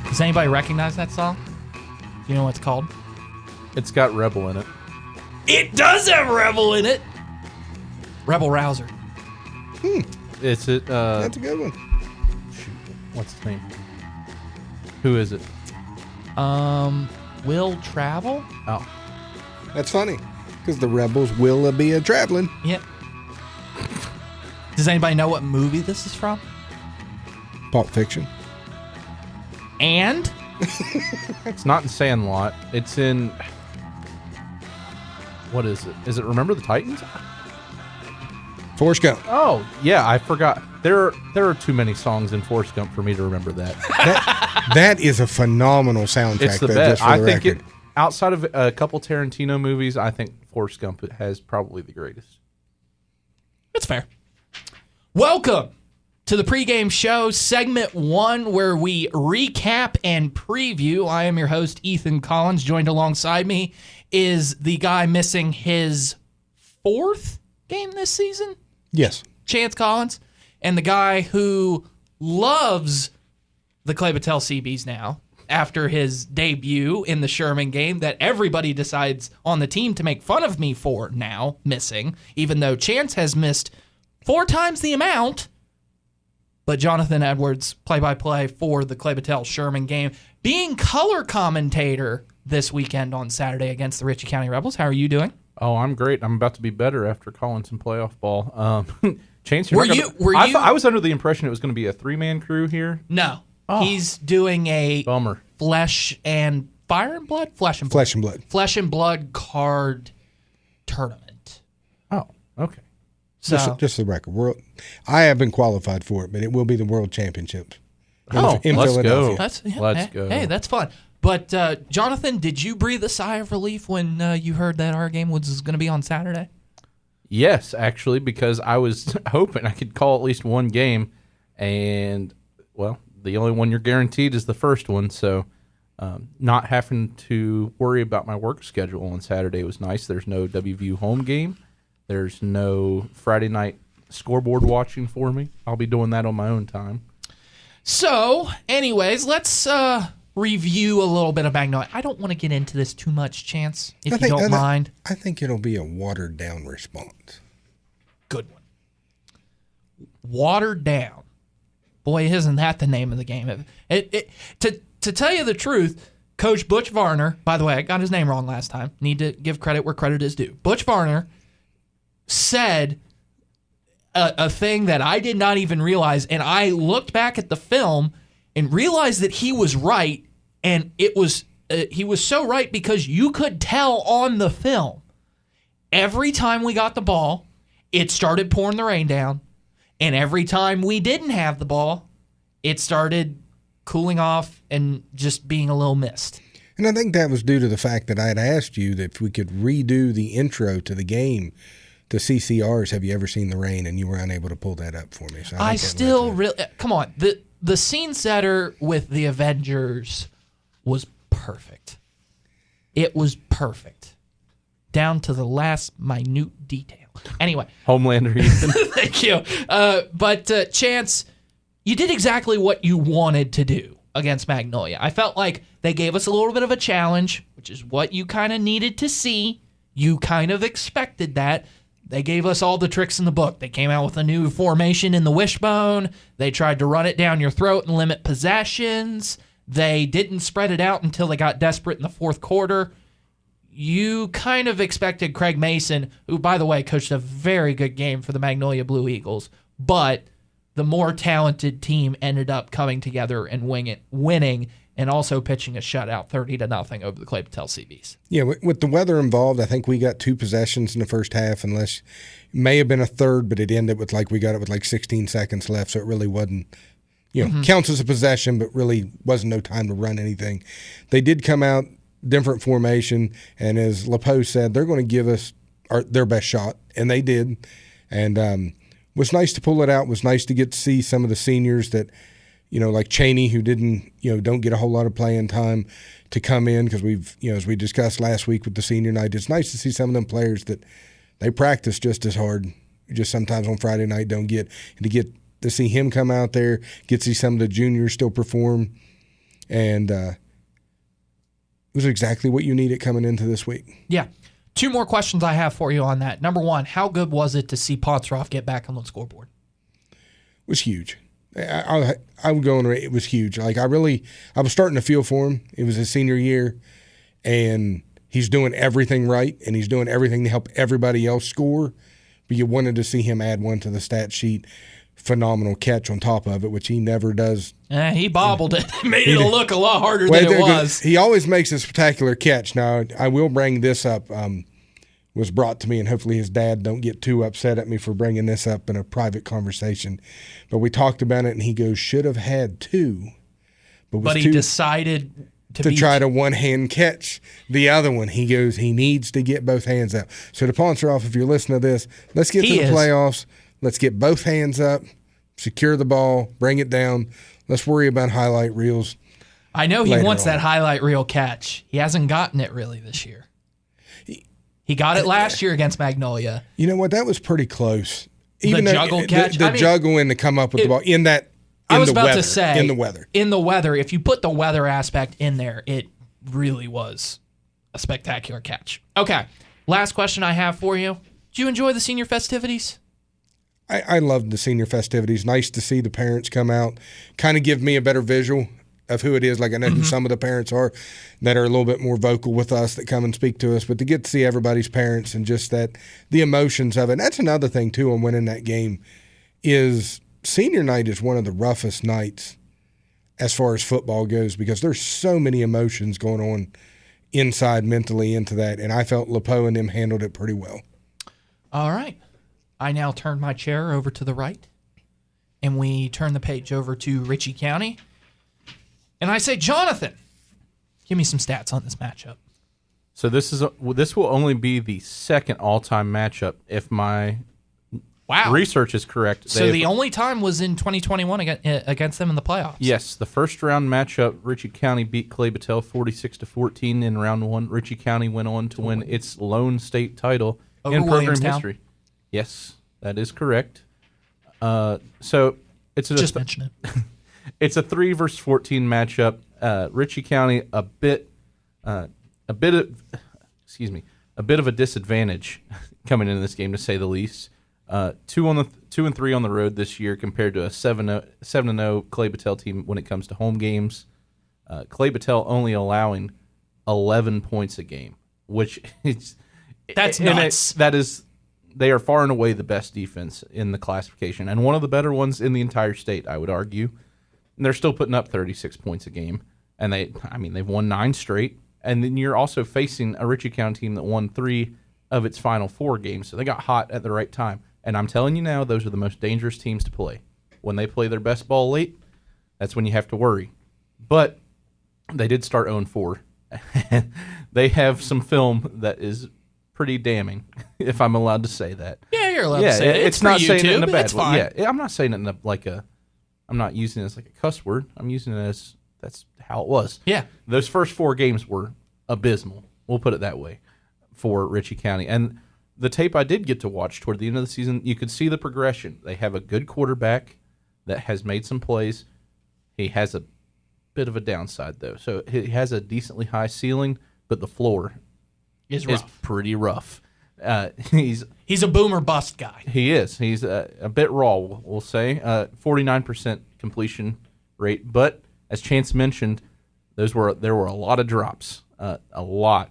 Does anybody recognize that song? Do you know what it's called? It's got Rebel in it. It does have Rebel in it. Rebel Rouser. It's it. That's a good one. Shoot, what's his name? Who is it? Will Travel? Oh, That's funny because the Rebels will be a traveling. Yep. Does anybody know what movie this is from? Pulp Fiction. And? it's not in Sandlot. It's in. What is it? Is it Remember the Titans? Forrest Gump. Oh yeah, I forgot. There are too many songs in Forrest Gump for me to remember that. That is a phenomenal soundtrack. It's the though, best. just for I the think record. outside of a couple Tarantino movies, I think Forrest Gump has probably the greatest. That's fair. Welcome to the pregame show, segment 1, where we recap and preview. I am your host, Ethan Collins. Joined alongside me is the guy missing his 4th game this season, Yes. Chance Collins, and the guy who loves the Clay Battelle CBs now after his debut in the Sherman game that everybody decides on the team to make fun of me for now missing, even though Chance has missed 4 times the amount. But Jonathan Edwards, play-by-play for the Clay Battelle Sherman game, being color commentator this weekend on Saturday against the Ritchie County Rebels. How are you doing? Oh, I'm great. I'm about to be better after calling some playoff ball. Chance, I was under the impression it was going to be a 3-man crew here. No. Oh. He's doing a Bummer. Flesh and Blood card tournament. Oh, okay. So, Just the record. I have been qualified for it, but it will be the World Championships in let's Philadelphia. go. Let's go. Hey, that's fun. But, Jonathan, did you breathe a sigh of relief when you heard that our game was going to be on Saturday? Yes, actually, because I was hoping I could call at least one game, and, well, the only one you're guaranteed is the first one, so not having to worry about my work schedule on Saturday was nice. There's no WVU home game. There's no Friday night scoreboard watching for me. I'll be doing that on my own time. So, anyways, let's review a little bit of Magnolia. I don't want to get into this too much, Chance, if you don't mind. I think it'll be a watered-down response. Good one. Watered down. Boy, isn't that the name of the game. To tell you the truth, Coach Butch Varner, by the way, I got his name wrong last time. Need to give credit where credit is due. Butch Varner said a thing that I did not even realize, and I looked back at the film and realized that he was right, and it was he was so right because you could tell on the film. Every time we got the ball, it started pouring the rain down, and every time we didn't have the ball, it started cooling off and just being a little mist. And I think that was due to the fact that I had asked you that if we could redo the intro to the game to CCR's Have You Ever Seen the Rain, and you were unable to pull that up for me. So I still really come on. The scene setter with the Avengers was perfect. It was perfect. Down to the last minute detail. Anyway. Homelander Ethan. Thank you. But Chance, you did exactly what you wanted to do against Magnolia. I felt like they gave us a little bit of a challenge, which is what you kind of needed to see. You kind of expected that. They gave us all the tricks in the book. They came out with a new formation in the wishbone. They tried to run it down your throat and limit possessions. They didn't spread it out until they got desperate in the fourth quarter. You kind of expected Craig Mason, who, by the way, coached a very good game for the Magnolia Blue Eagles, but the more talented team ended up coming together and winning, and also pitching a shutout 30-0 over the Clay Battelle CBs. Yeah, with the weather involved, I think we got 2 possessions in the first half, unless may have been a third, but it ended with we got it with 16 seconds left, so it really wasn't, counts as a possession, but really wasn't no time to run anything. They did come out different formation, and as LePeau said, they're going to give us their best shot, and they did. And was nice to pull it out. It was nice to get to see some of the seniors that, like Cheney, who didn't, don't get a whole lot of playing time to come in because we've, as we discussed last week with the senior night, it's nice to see some of them players that they practice just as hard, just sometimes on Friday night don't get. And to get to see him come out there, get to see some of the juniors still perform, and it was exactly what you needed coming into this week. Yeah. 2 more questions I have for you on that. Number 1, how good was it to see Ponsoroff get back on the scoreboard? It was huge. I would go on. It was huge. Like I was starting to feel for him. It was his senior year, and he's doing everything right, and he's doing everything to help everybody else score. But you wanted to see him add one to the stat sheet. Phenomenal catch on top of it, which he never does. He bobbled it. Made it look a lot harder than it was. He always makes a spectacular catch. Now, I will bring this up. Was brought to me, and hopefully his dad don't get too upset at me for bringing this up in a private conversation. But we talked about it, and he goes, should have had 2. But he decided to try to one-hand catch the other one. He goes, he needs to get both hands up. So to Ponsoroff, if you're listening to this, let's get to the playoffs. Let's get both hands up, secure the ball, bring it down. Let's worry about highlight reels. I know he wants that highlight reel catch. He hasn't gotten it really this year. He got it last year against Magnolia. You know what? That was pretty close. Even the juggle catch? The juggling to come up with the ball in that. In the weather, if you put the weather aspect in there, it really was a spectacular catch. Okay, last question I have for you. Did you enjoy the senior festivities? I loved the senior festivities. Nice to see the parents come out, kind of give me a better visual of who it is. Like I know who some of the parents are that are a little bit more vocal with us that come and speak to us, but to get to see everybody's parents and just that the emotions of it. And that's another thing too on winning that game is senior night is one of the roughest nights as far as football goes because there's so many emotions going on inside mentally into that. And I felt LePeau and them handled it pretty well. All right. I now turn my chair over to the right and we turn the page over to Ritchie County. And I say, Jonathan, give me some stats on this matchup. So this will only be the second all-time matchup if my research is correct. So the only time was in 2021 against them in the playoffs. Yes, the first round matchup, Ritchie County beat Clay Battelle 46-14 in round 1. Ritchie County went on to win its lone state title in program history. Yes, that is correct. So it's just mention it. It's a 3 versus 14 matchup. Ritchie County a bit of a disadvantage coming into this game, to say the least. 2 and 3 on the road this year compared to a 7-0 Clay Battelle team when it comes to home games. Clay Battelle only allowing 11 points a game, which that's nuts. They are far and away the best defense in the classification and one of the better ones in the entire state, I would argue. And they're still putting up 36 points a game, and they've won 9 straight. And then you're also facing a Ritchie County team that won 3 of its final 4 games, so they got hot at the right time. And I'm telling you now, those are the most dangerous teams to play. When they play their best ball late, that's when you have to worry. But they did start 0-4. They have some film that is pretty damning, if I'm allowed to say that. Yeah, you're allowed to say it. It's not saying it in a bad way. Yeah, I'm not saying it in I'm not using it as like a cuss word. I'm using it as that's how it was. Yeah. Those first 4 games were abysmal. We'll put it that way for Ritchie County. And the tape I did get to watch toward the end of the season, you could see the progression. They have a good quarterback that has made some plays. He has a bit of a downside, though. So he has a decently high ceiling, but the floor is pretty rough. He's a boomer bust guy. He is. He's a bit raw, we'll say. 49% completion rate, but as Chance mentioned, there were a lot of drops. A lot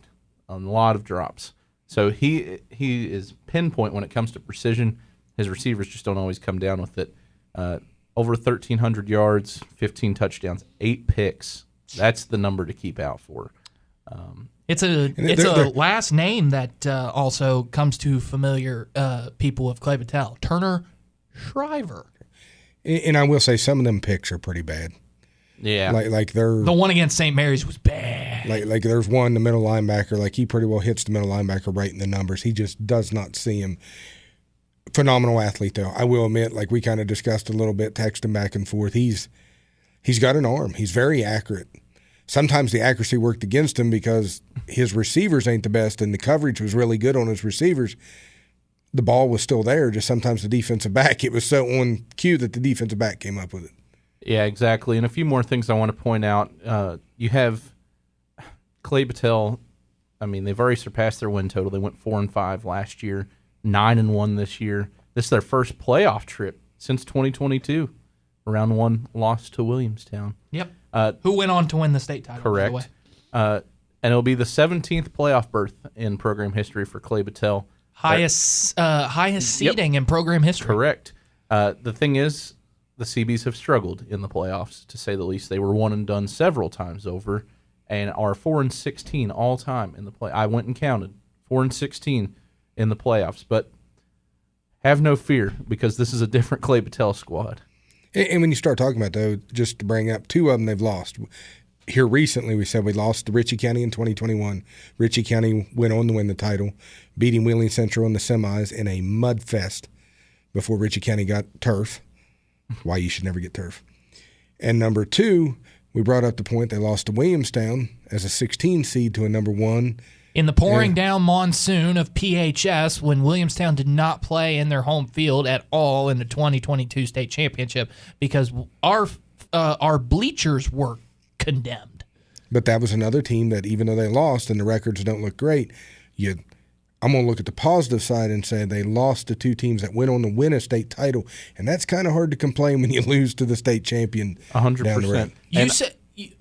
of drops. So he is pinpoint when it comes to precision. His receivers just don't always come down with it. Over 1,300 yards, 15 touchdowns, 8 picks. That's the number to keep out for. It's a last name that also comes to familiar people of Clay Battelle. Turner Shriver. And I will say some of them picks are pretty bad. Yeah. Like they're the one against St. Mary's was bad. Like there's one, the middle linebacker, like he pretty well hits the middle linebacker right in the numbers. He just does not see him. Phenomenal athlete, though. I will admit, like we kind of discussed a little bit, texting back and forth. He's got an arm. He's very accurate. Sometimes the accuracy worked against him because his receivers ain't the best, and the coverage was really good on his receivers. The ball was still there. Just sometimes the defensive back, it was so on cue that the defensive back came up with it. Yeah, exactly. And a few more things I want to point out. You have Clay Battelle. I mean, they've already surpassed their win total. They went 4-5 last year, 9-1 this year. This is their first playoff trip since 2022. Round 1 loss to Williamstown. Yep. Who went on to win the state title? Correct. By the way. And it'll be the 17th playoff berth in program history for Clay Battelle. Highest seeding in program history. Correct. The thing is, the CBs have struggled in the playoffs, to say the least. They were one and done several times over, and are 4-16 all time in the play. I went and counted 4-16 in the playoffs, but have no fear because this is a different Clay Battelle squad. And when you start talking about, though, just to bring up, 2 of them they've lost. Here recently, we said we lost to Ritchie County in 2021. Ritchie County went on to win the title, beating Wheeling Central in the semis in a mud fest before Ritchie County got turf. Why you should never get turf. And number 2, we brought up the point they lost to Williamstown as a 16 seed to a number 1. In the pouring down monsoon of PHS, when Williamstown did not play in their home field at all in the 2022 state championship because our bleachers were condemned. But that was another team that, even though they lost and the records don't look great, I'm going to look at the positive side and say they lost to 2 teams that went on to win a state title, and that's kind of hard to complain when you lose to the state champion 100%. down the road.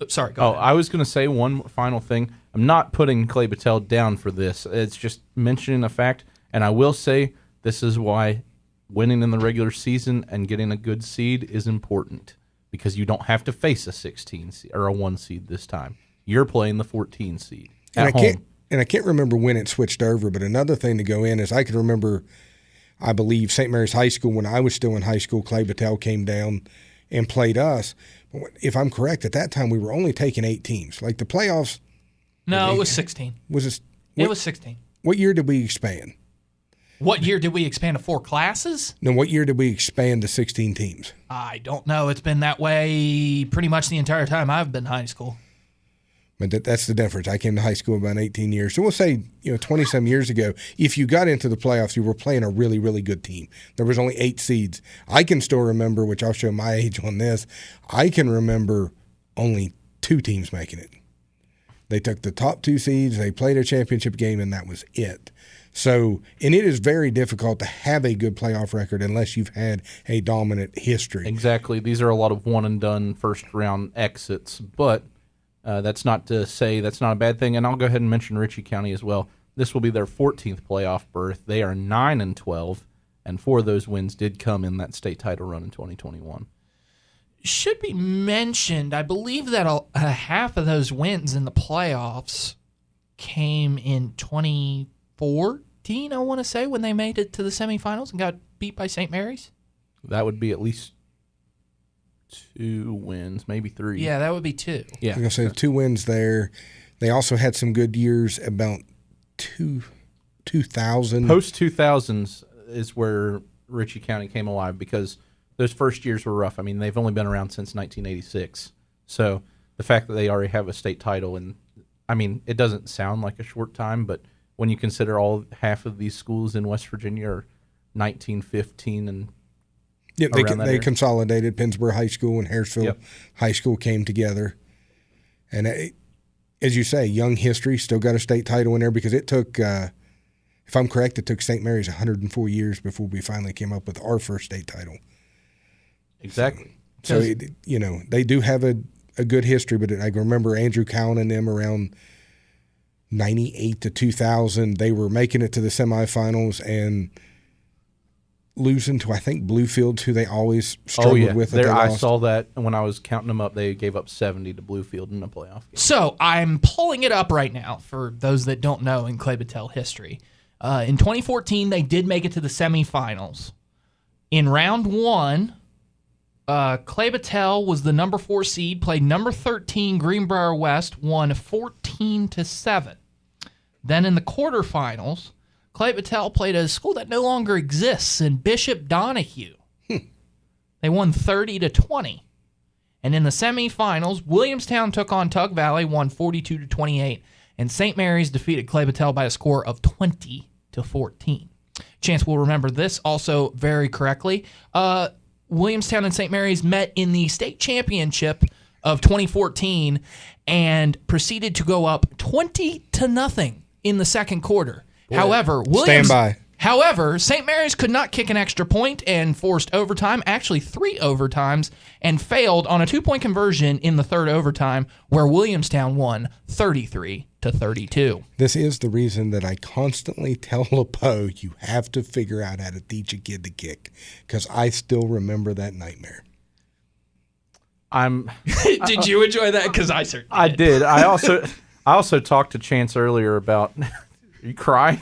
Sorry, go ahead. I was going to say one final thing. I'm not putting Clay Battelle down for this. It's just mentioning a fact, and I will say this is why winning in the regular season and getting a good seed is important, because you don't have to face a 16 seed or a 1 seed this time. You're playing the 14 seed at home. I can't remember when it switched over, but another thing to go in is I can remember, I believe, St. Mary's High School, when I was still in high school, Clay Battelle came down and played us. But if I'm correct, at that time we were only taking 8 teams. Like the playoffs. No, it was 16. It was 16. What year did we expand? What year did we expand to 4 classes? No, what year did we expand to 16 teams? I don't know. It's been that way pretty much the entire time I've been in high school. But that's the difference. I came to high school about 18 years. So we'll say, 20-some years ago, if you got into the playoffs, you were playing a really, really good team. There was only 8 seeds. I can still remember, which I'll show my age on this, I can remember only 2 teams making it. They took the top 2 seeds, they played a championship game, and that was it. So, and it is very difficult to have a good playoff record unless you've had a dominant history. Exactly. These are a lot of one-and-done first-round exits, but that's not to say that's not a bad thing. And I'll go ahead and mention Ritchie County as well. This will be their 14th playoff berth. They are 9-12, and 4 of those wins did come in that state title run in 2021. Should be mentioned, I believe that half of those wins in the playoffs came in 2014, I want to say, when they made it to the semifinals and got beat by St. Mary's. That would be at least 2 wins, maybe 3. Yeah, that would be 2. Yeah. I'm going to say 2 wins there. They also had some good years about 2000. Post-2000s is where Ritchie County came alive because those first years were rough. I mean, they've only been around since 1986. So the fact that they already have a state title, and I mean, it doesn't sound like a short time, but when you consider half of these schools in West Virginia are 1915 and they consolidated. Pennsboro High School and Harrisville High School came together. And as you say, young history, still got a state title in there because it took, if I'm correct, it took St. Mary's 104 years before we finally came up with our first state title. Exactly. So they do have a good history, but I remember Andrew Cowan and them around 98 to 2000. They were making it to the semifinals and losing to, I think, Bluefield, who they always struggled with. I saw that when I was counting them up. They gave up 70 to Bluefield in the playoff game. So I'm pulling it up right now for those that don't know in Clay Battelle history. In 2014, they did make it to the semifinals. In round 1, Clay Battelle was the number 4 seed, played number 13 Greenbrier West, won 14-7. Then in the quarterfinals, Clay Patel played at a school that no longer exists in Bishop Donahue. They won 30-20. And in the semifinals, Williamstown took on Tug Valley, won 42-28, and St. Mary's defeated Clay Patel by a score of 20-14. Chance will remember this also very correctly. Williamstown and St. Mary's met in the state championship of 2014 and proceeded to go up 20-0 in the second quarter. However, St. Mary's could not kick an extra point and forced overtime, actually 3 overtimes, and failed on a 2-point conversion in the third overtime, where Williamstown won 33-32. This is the reason that I constantly tell LePeau you have to figure out how to teach a kid to kick, because I still remember that nightmare. Did you enjoy that? Because I certainly did. I also talked to Chance earlier about. Are you crying?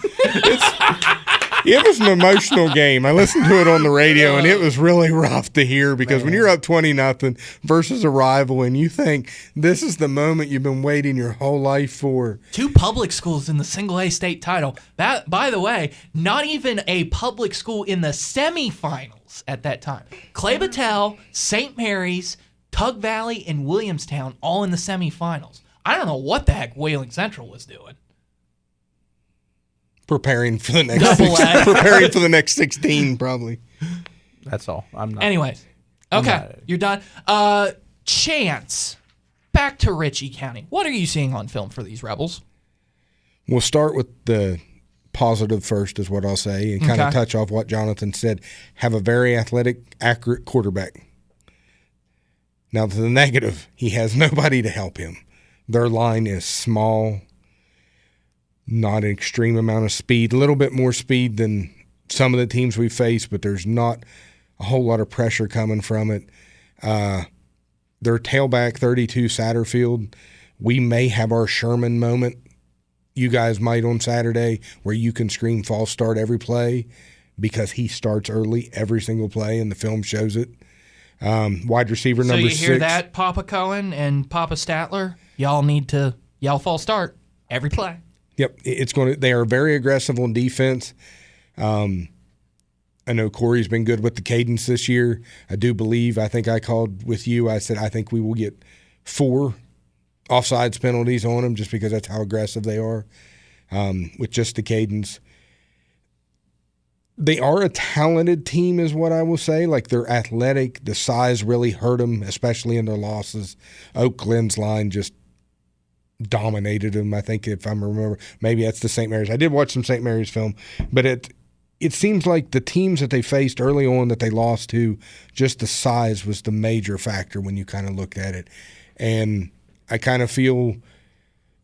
It was an emotional game. I listened to it on the radio, and it was really rough to hear because when you're up 20-0 versus a rival, and you think this is the moment you've been waiting your whole life for. 2 public schools in the single-A state title. That, by the way, not even a public school in the semifinals at that time. Clay Patel, St. Mary's, Tug Valley, and Williamstown all in the semifinals. I don't know what the heck Whaling Central was doing. Preparing for the next 16, probably. That's all. I'm not. Anyways, okay, you're done. Chance, back to Ritchie County. What are you seeing on film for these Rebels? We'll start with the positive first, is what I'll say, and kind of touch off what Jonathan said. Have a very athletic, accurate quarterback. Now, to the negative, he has nobody to help him. Their line is small. Not an extreme amount of speed, a little bit more speed than some of the teams we face, but there's not a whole lot of pressure coming from it. Their tailback, 32, Satterfield, we may have our Sherman moment. You guys might on Saturday where you can scream false start every play because he starts early every single play, and the film shows it. Wide receiver number 6. So you hear that, Papa Cohen and Papa Statler? Y'all need to yell false start every play. Yep, they are very aggressive on defense. I know Corey's been good with the cadence this year. I think I called with you. I said I think we will get 4 offsides penalties on them just because that's how aggressive they are with just the cadence. They are a talented team is what I will say. Like, they're athletic. The size really hurt them, especially in their losses. Oak Glen's line just dominated them, I think, if I remember. Maybe that's the St. Mary's. I did watch some St. Mary's film, but it seems like the teams that they faced early on that they lost to, just the size was the major factor when you kind of look at it. And I kind of feel,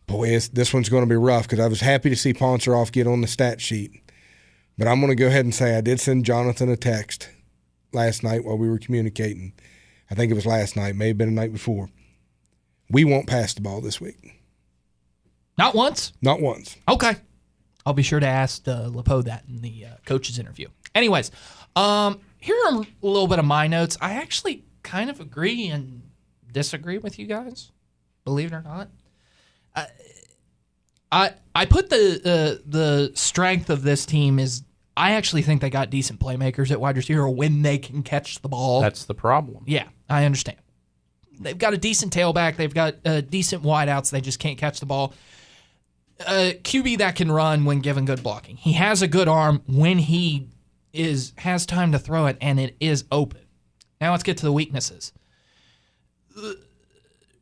boy, this one's going to be rough because I was happy to see Ponceroff get on the stat sheet. But I'm going to go ahead and say I did send Jonathan a text last night while we were communicating. I think it was last night, may have been the night before. We won't pass the ball this week. Not once? Not once. Okay. I'll be sure to ask LePeau that in the coach's interview. Anyways, here are a little bit of my notes. I actually kind of agree and disagree with you guys, believe it or not. I put the strength of this team is I actually think they got decent playmakers at wide receiver when they can catch the ball. That's the problem. Yeah, I understand. They've got a decent tailback. They've got decent wideouts. They just can't catch the ball. QB that can run when given good blocking. He has a good arm when he has time to throw it, and it is open. Now let's get to the weaknesses.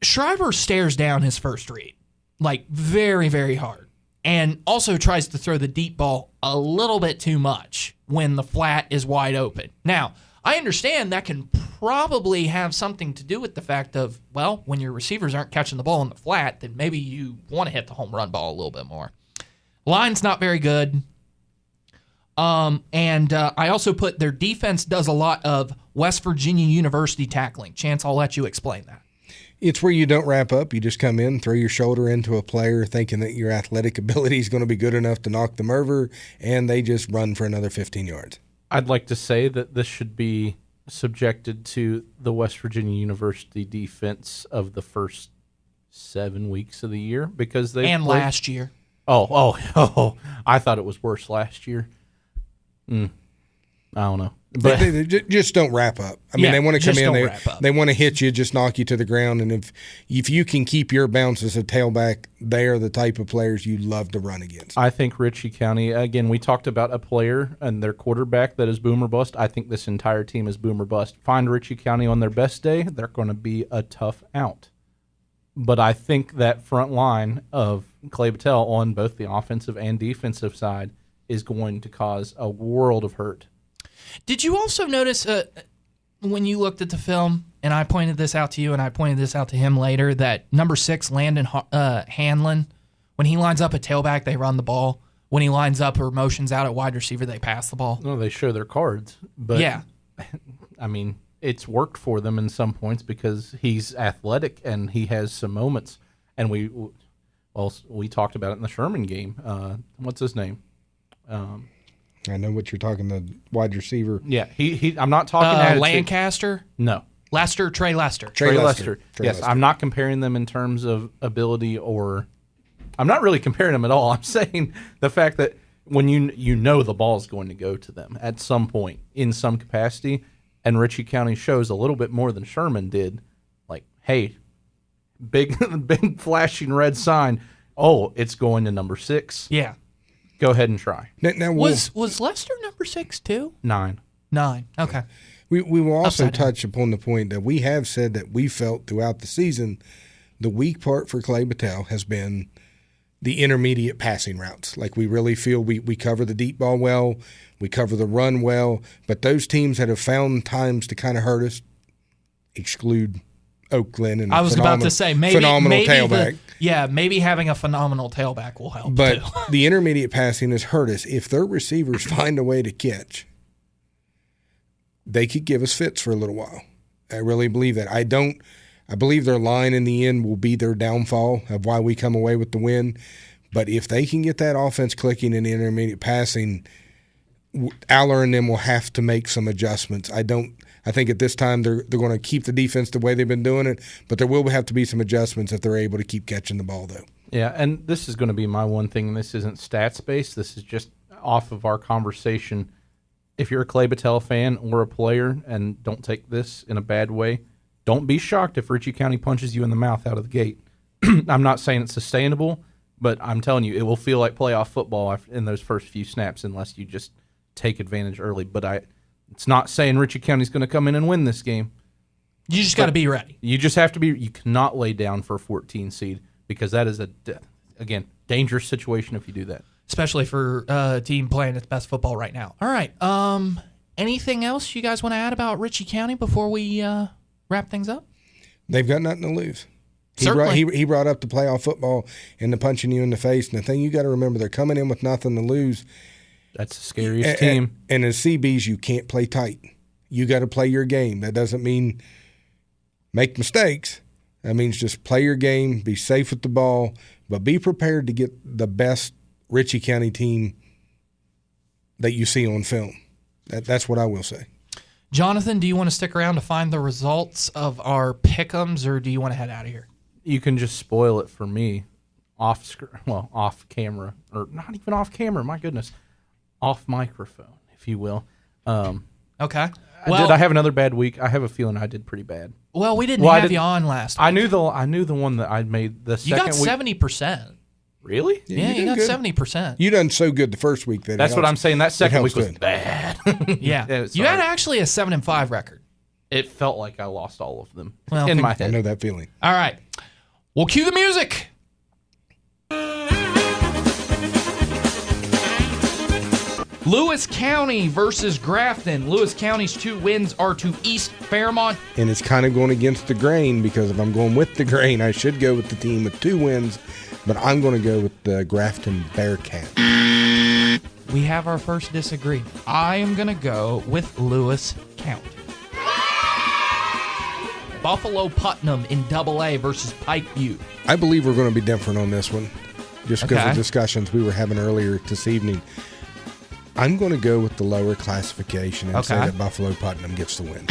Shriver stares down his first read, like very, very hard, and also tries to throw the deep ball a little bit too much when the flat is wide open. Now, I understand that can probably have something to do with the fact of, well, when your receivers aren't catching the ball in the flat, then maybe you want to hit the home run ball a little bit more. Line's not very good. And I also put their defense does a lot of West Virginia University tackling. Chance, I'll let you explain that. It's where you don't wrap up. You just come in, throw your shoulder into a player thinking that your athletic ability is going to be good enough to knock them over, and they just run for another 15 yards. I'd like to say that this should be subjected to the West Virginia University defense of the first 7 weeks of the year because they last year. Oh! I thought it was worse last year. I don't know, but they just don't wrap up. I mean, they want to come in, they want to hit you, just knock you to the ground, and if you can keep your bounce as a tailback, they are the type of players you love to run against. I think Ritchie County, again, we talked about a player and their quarterback that is boom or bust. I think this entire team is boom or bust. Find Ritchie County on their best day, they're going to be a tough out. But I think that front line of Clay Battelle on both the offensive and defensive side is going to cause a world of hurt. Did you also notice when you looked at the film, and I pointed this out to you and I pointed this out to him later, that number 6, Landon Hanlon, when he lines up at tailback, they run the ball. When he lines up or motions out at wide receiver, they pass the ball. No, they show their cards. But, yeah. I mean, it's worked for them in some points because he's athletic and he has some moments. And we talked about it in the Sherman game. What's his name? I know what you're talking, the wide receiver. Yeah, I'm not talking Lancaster? No. Trey Lester. Trey Lester. Yes, I'm not comparing them in terms of ability, or I'm not really comparing them at all. I'm saying the fact that when you know the ball is going to go to them at some point in some capacity, and Ritchie County shows a little bit more than Sherman did. Like, hey, big flashing red sign. Oh, it's going to number 6. Yeah. Go ahead and try. Now was Lester number 6 too? 9. Okay. We will also touch upon the point that we have said that we felt throughout the season the weak part for Clay Battelle has been the intermediate passing routes. Like, we really feel we cover the deep ball well, we cover the run well, but those teams that have found times to kind of hurt us, exclude Oakland and I was about to say maybe tailback. Maybe having a phenomenal tailback will help. But too. The intermediate passing has hurt us. If their receivers find a way to catch, they could give us fits for a little while. I really believe that. I believe their line in the end will be their downfall of why we come away with the win. But if they can get that offense clicking in the intermediate passing, Aller and them will have to make some adjustments. I think at this time they're going to keep the defense the way they've been doing it, but there will have to be some adjustments if they're able to keep catching the ball, though. Yeah, and this is going to be my one thing. This isn't stats-based. This is just off of our conversation. If you're a Clay Battelle fan or a player, and don't take this in a bad way, don't be shocked if Ritchie County punches you in the mouth out of the gate. I'm not saying it's sustainable, but I'm telling you, it will feel like playoff football in those first few snaps unless you just take advantage early. But it's not saying Ritchie County's going to come in and win this game. You just got to be ready. You just have to be. You cannot lay down for a 14 seed because that is again, dangerous situation if you do that. Especially for a team playing its best football right now. All right. Anything else you guys want to add about Ritchie County before we wrap things up? They've got nothing to lose. Certainly. He brought up the playoff football and the punching you in the face. And the thing you got to remember, they're coming in with nothing to lose. That's the scariest team. And as CBs, you can't play tight. You got to play your game. That doesn't mean make mistakes. That means just play your game, be safe with the ball, but be prepared to get the best Ritchie County team that you see on film. That's what I will say. Jonathan, do you want to stick around to find the results of our pick'ems, or do you want to head out of here? You can just spoil it for me off camera, or not even off camera, my goodness. Off microphone, if you will. Okay. Did I have another bad week? I have a feeling I did pretty bad. Well, we didn't have you on last week. I knew the one that I made the second week. You got 70%. Really? Yeah, you got 70%. You done so good the first week. That's what I'm saying. That second week was bad. Yeah. You had actually a 7-5 record. It felt like I lost all of them in my head. I know that feeling. All right. We'll cue the music. Lewis County versus Grafton. Lewis County's 2 wins are to East Fairmont. And it's kind of going against the grain because if I'm going with the grain, I should go with the team with 2 wins, but I'm going to go with the Grafton Bearcats. We have our first disagree. I am going to go with Lewis County. Buffalo Putnam in AA versus Pikeview. I believe we're going to be different on this one just because of discussions we were having earlier this evening. I'm going to go with the lower classification and say that Buffalo Putnam gets the win.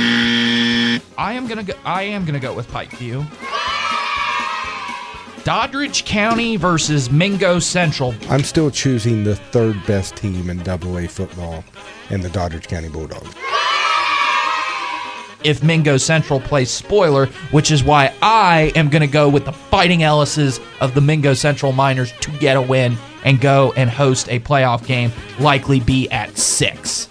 I am going to go with Pikeview. Doddridge County versus Mingo Central. I'm still choosing the third best team in AA football and the Doddridge County Bulldogs. If Mingo Central plays spoiler, which is why I am going to go with the Fighting Ellises of the Mingo Central Miners to get a win and go and host a playoff game, likely be at 6.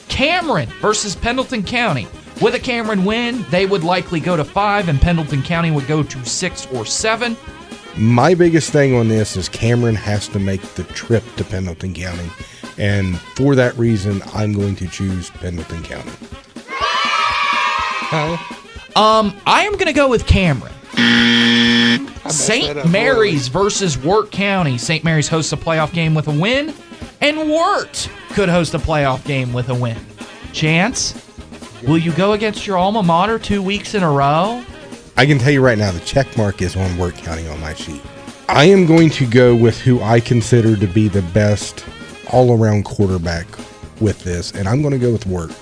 Cameron versus Pendleton County. With a Cameron win, they would likely go to 5, and Pendleton County would go to 6 or 7. My biggest thing on this is Cameron has to make the trip to Pendleton County, and for that reason, I'm going to choose Pendleton County. I am going to go with Cameron. St. Mary's versus Wirt County. St. Mary's hosts a playoff game with a win, and Wirt could host a playoff game with a win. Chance, will you go against your alma mater 2 weeks in a row? I can tell you right now, the check mark is on Wirt County on my sheet. I am going to go with who I consider to be the best all-around quarterback with this, and I'm going to go with Wirt.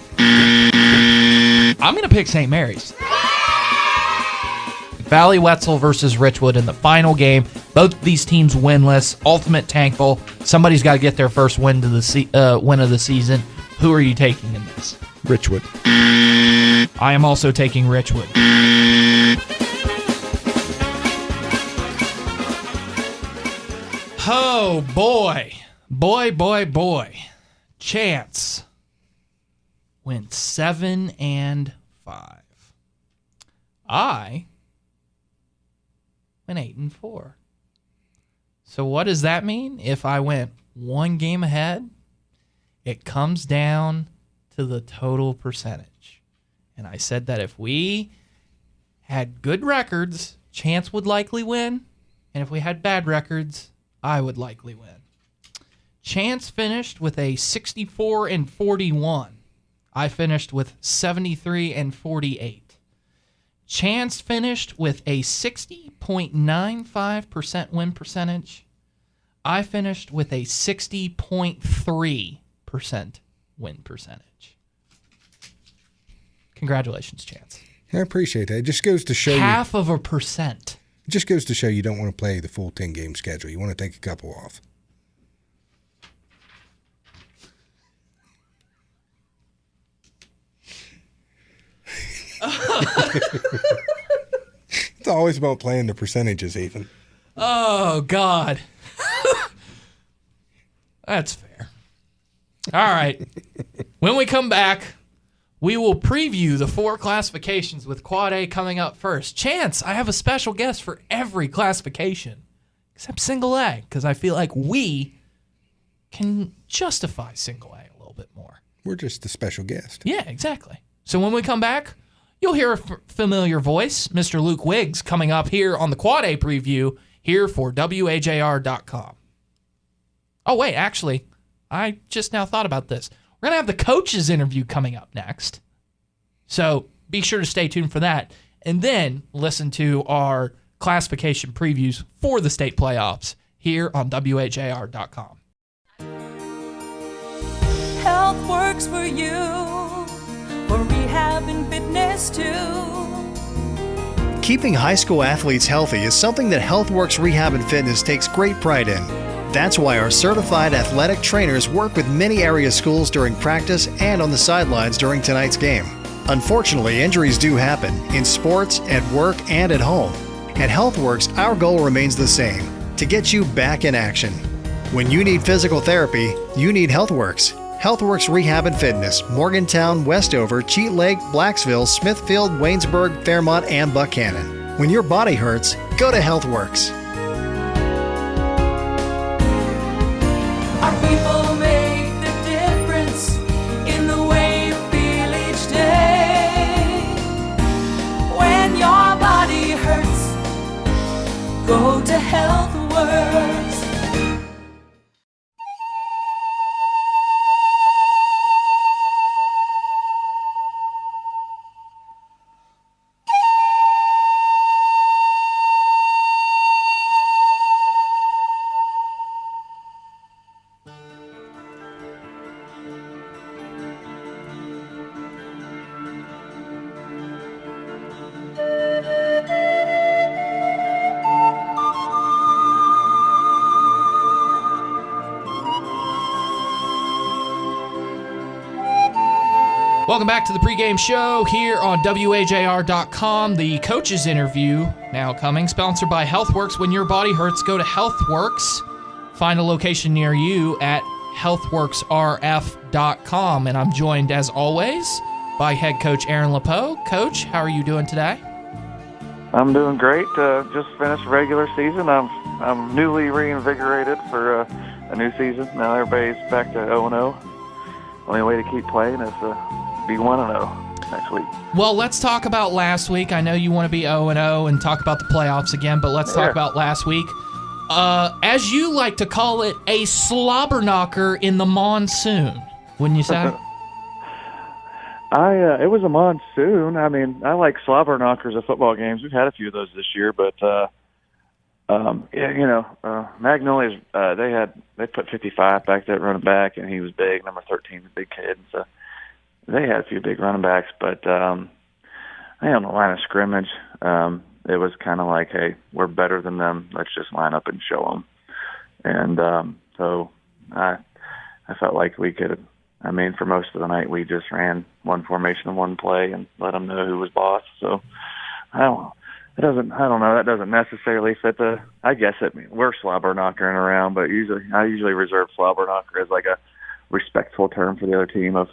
I'm going to pick St. Mary's. Valley Wetzel versus Richwood in the final game. Both these teams winless. Ultimate tank bowl. Somebody's got to get their first win of the season. Who are you taking in this? Richwood. I am also taking Richwood. Oh, boy. Boy. Chance went 7-5. I went 8-4. So what does that mean? If I went one game ahead, it comes down to the total percentage. And I said that if we had good records, Chance would likely win. And if we had bad records, I would likely win. Chance finished with a 64-41. I finished with 73-48. Chance finished with a 60.95% win percentage. I finished with a 60.3% win percentage. Congratulations, Chance. I appreciate that. It just goes to show half of a percent. It just goes to show you don't want to play the full 10-game schedule. You want to take a couple off. It's always about playing the percentages even. Oh, God. That's fair. All right. When we come back, we will preview the 4 classifications with Quad A coming up first. Chance, I have a special guest for every classification except Single A, because I feel like we can justify Single A a little bit more. We're just the special guest. Yeah, exactly. So when we come back, you'll hear a familiar voice, Mr. Luke Wiggs, coming up here on the Quad A preview here for WAJR.com. Oh, wait, actually, I just now thought about this. We're going to have the coaches interview coming up next. So be sure to stay tuned for that. And then listen to our classification previews for the state playoffs here on WAJR.com. Health works for you, for rehab and fitness too. Keeping high school athletes healthy is something that HealthWorks Rehab and Fitness takes great pride in. That's why our certified athletic trainers work with many area schools during practice and on the sidelines during tonight's game. Unfortunately, injuries do happen in sports, at work, and at home. At HealthWorks, our goal remains the same, to get you back in action. When you need physical therapy, you need HealthWorks. HealthWorks Rehab and Fitness, Morgantown, Westover, Cheat Lake, Blacksville, Smithfield, Waynesburg, Fairmont, and Buchanan. When your body hurts, go to HealthWorks. Our people make the difference in the way you feel each day. When your body hurts, go to HealthWorks. Welcome back to the pregame show here on WAJR.com. The coaches interview now coming, sponsored by HealthWorks. When your body hurts, go to HealthWorks. Find a location near you at healthworksrf.com. And I'm joined, as always, by head coach Aaron LePeau. Coach, how are you doing today? I'm doing great. Just finished regular season. I'm newly reinvigorated for a new season. Now everybody's back to 0-0. Only way to keep playing is to be 1-0 next week. Well, let's talk about last week. I know you want to be 0-0 and talk about the playoffs again, but let's talk about last week. As you like to call it, a slobber knocker in the monsoon, wouldn't you say? It was a monsoon. I mean, I like slobber knockers at football games. We've had a few of those this year, but Magnolia's they put 55 back there running back, and he was big. Number 13, a big kid. So they had a few big running backs, but on the line of scrimmage, it was kind of like, hey, we're better than them. Let's just line up and show them. And so I felt like we could. I mean, for most of the night, we just ran one formation and one play and let them know who was boss. So I don't know. That doesn't necessarily fit I guess we're slobber knockering around, but I usually reserve slobber knocker as like a respectful term for the other team of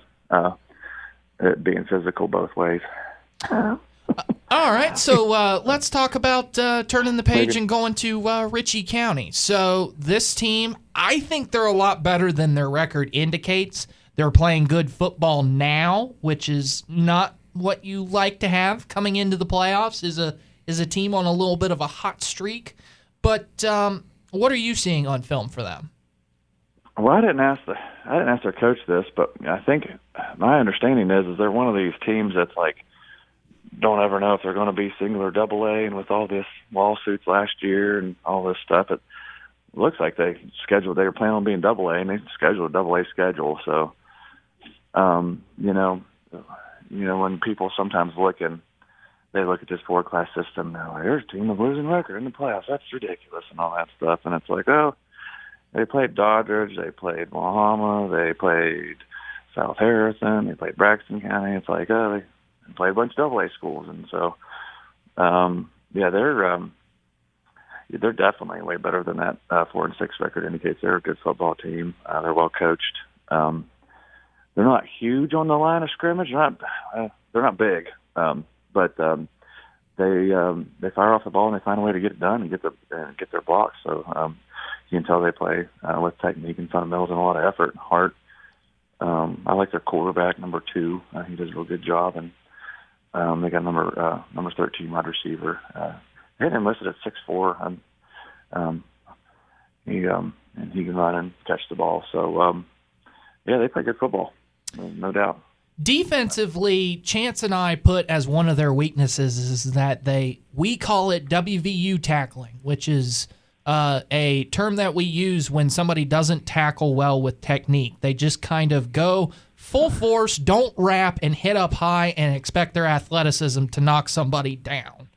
it being physical both ways. All right, so let's talk about turning the page and going to Ritchie County. So this team, I think they're a lot better than their record indicates. They're playing good football now, which is not what you like to have coming into the playoffs, is a team on a little bit of a hot streak. But what are you seeing on film for them? Well, I didn't ask their coach this, but I think my understanding is they're one of these teams that's like don't ever know if they're going to be single or double A, and with all this lawsuits last year and all this stuff, it looks like they were planning on being double A, and they scheduled a double A schedule. So, when people sometimes look at this four-class system, they're like, there's a team with losing record in the playoffs. That's ridiculous and all that stuff. And it's like, oh, they played Doddridge, they played Lahoma, they played South Harrison, they played Braxton County. It's like, oh, they played a bunch of double A schools. And so, they're definitely way better than that 4-6 record indicates. They're a good football team. They're well coached. They're not huge on the line of scrimmage. They're not big. But they fire off the ball and they find a way to get it done and get their blocks. So you can tell they play with technique and fundamentals and a lot of effort and heart. I like their quarterback, number 2. He does a real good job, and they got number 13 wide receiver. They had him listed at 6'4", and he can run and catch the ball. So they play good football, no doubt. Defensively, Chance and I put as one of their weaknesses is that we call it WVU tackling, which is a term that we use when somebody doesn't tackle well with technique. They just kind of go full force, don't wrap, and hit up high and expect their athleticism to knock somebody down.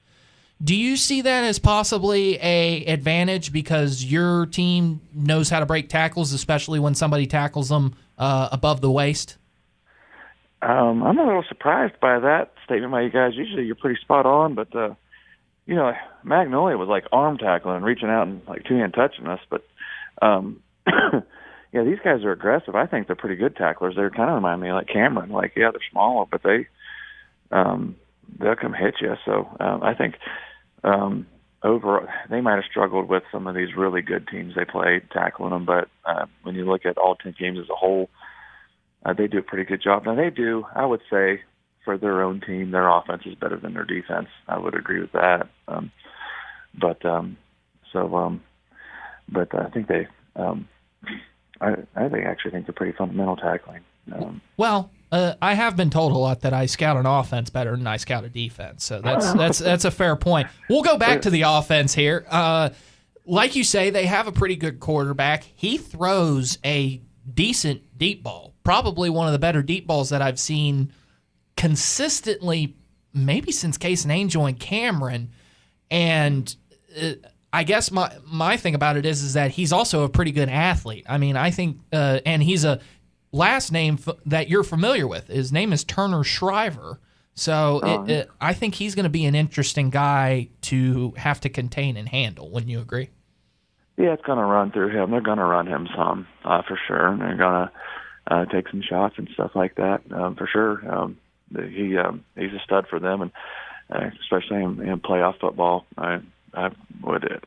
Do you see that as possibly a advantage because your team knows how to break tackles, especially when somebody tackles them above the waist? I'm a little surprised by that statement by you guys. Usually you're pretty spot on, but, Magnolia was like arm tackling, reaching out and like two-hand touching us. But, these guys are aggressive. I think they're pretty good tacklers. They kind of remind me of like Cameron. Like, they're smaller, but they'll come hit you. So I think overall they might have struggled with some of these really good teams they played tackling them. But when you look at all 10 games as a whole, they do a pretty good job. Now they do, I would say, for their own team, their offense is better than their defense. I would agree with that. But I think they, I actually think they're pretty fundamental tackling. I have been told a lot that I scout an offense better than I scout a defense. So that's a fair point. We'll go back to the offense here. Like you say, they have a pretty good quarterback. He throws a decent deep ball, probably one of the better deep balls that I've seen consistently, maybe since Case and Angel and Cameron. And I guess my thing about it is that he's also a pretty good athlete. I mean, I think, and he's a last name that you're familiar with. His name is Turner Shriver. So I think he's going to be an interesting guy to have to contain and handle. Wouldn't you agree? Yeah, it's going to run through him. They're going to run him some, for sure. And they're going to take some shots and stuff like that, for sure. He's a stud for them, and especially in playoff football. I would have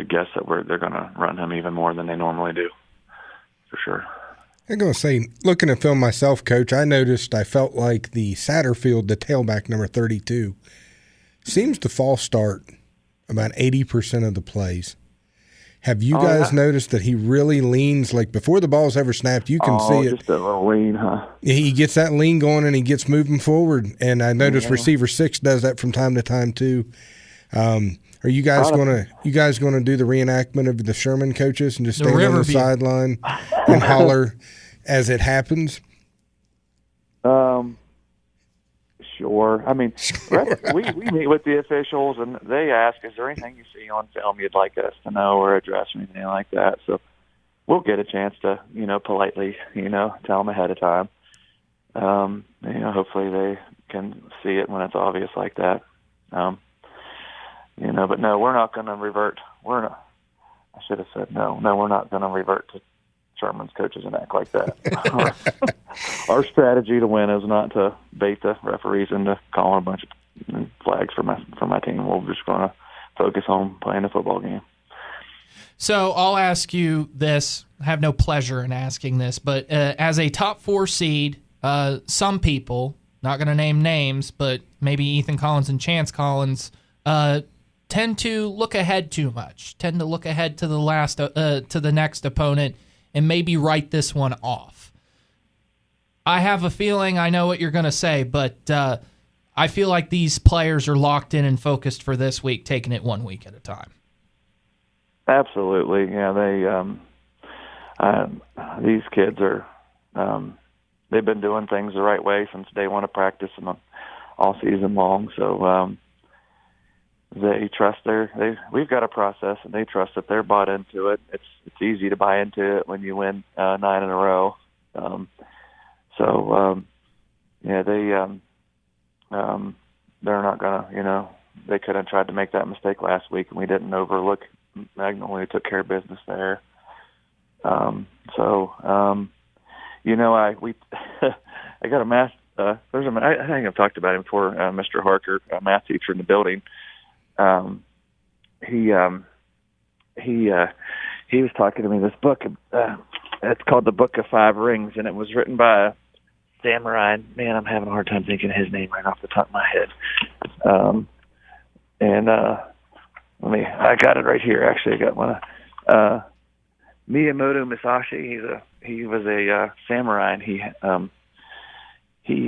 guessed that they're going to run him even more than they normally do, for sure. I'm going to say, looking at film myself, Coach, I felt like the Satterfield, the tailback, number 32, seems to false start about 80% of the plays. Have you guys noticed that he really leans, like before the ball's ever snapped, you can see it. Just a little lean, huh? He gets that lean going and he gets moving forward. And I noticed receiver 6 does that from time to time too. Are you guys going to do the reenactment of the Sherman coaches and just stand on the sideline and holler as it happens? Sure. I mean, we meet with the officials, and they ask, is there anything you see on film you'd like us to know or address or anything like that? So we'll get a chance to, politely, tell them ahead of time. Hopefully they can see it when it's obvious like that. But no, we're not going to revert. I should have said no. No, we're not going to revert to Sherman's coaches and act like that. Our strategy to win is not to bait the referees into calling a bunch of flags for my team. We're just going to focus on playing the football game. So I'll ask you this. I have no pleasure in asking this, but as a top 4 seed, some people, not going to name names, but maybe Ethan Collins and Chance Collins, tend to look ahead too much. Tend to look ahead to the next opponent and maybe write this one off. I have a feeling I know what you're going to say, but I feel like these players are locked in and focused for this week, taking it 1 week at a time. Absolutely, yeah. These kids are. They've been doing things the right way since day one of practice and all season long. So they trust we've got a process, and they trust that they're bought into it. It's easy to buy into it when you win 9 in a row. They're not gonna, they could have tried to make that mistake last week, and we didn't overlook Magnolia. Took care of business there. I got a math. I think I've talked about him before. Mr. Harker, a math teacher in the building. He was talking to me. This book, it's called The Book of Five Rings, and it was written by a samurai. Man, I'm having a hard time thinking of his name right off the top of my head. I got it right here. Actually, I got one. Miyamoto Musashi. He was a samurai, and he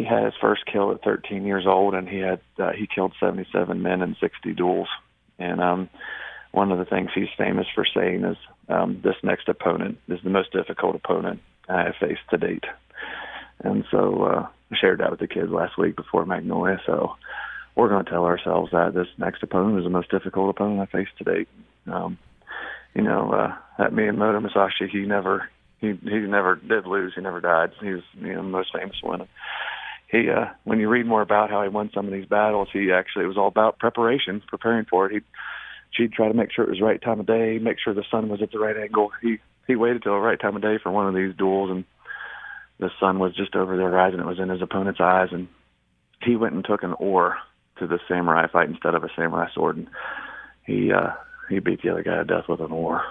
had his first kill at 13 years old, and he killed 77 men in 60 duels. And one of the things he's famous for saying is, this next opponent is the most difficult opponent I have faced to date. And so I shared that with the kids last week before Magnolia. So we're going to tell ourselves that this next opponent is the most difficult opponent I faced to date. That Miyamoto Musashi, he never did lose. He never died. He was the most famous one. When you read more about how he won some of these battles, it was all about preparation, preparing for it. She'd try to make sure it was the right time of day, make sure the sun was at the right angle. He waited till the right time of day for one of these duels, and the sun was just over the horizon. It was in his opponent's eyes, and he went and took an oar to the samurai fight instead of a samurai sword, and he beat the other guy to death with an oar.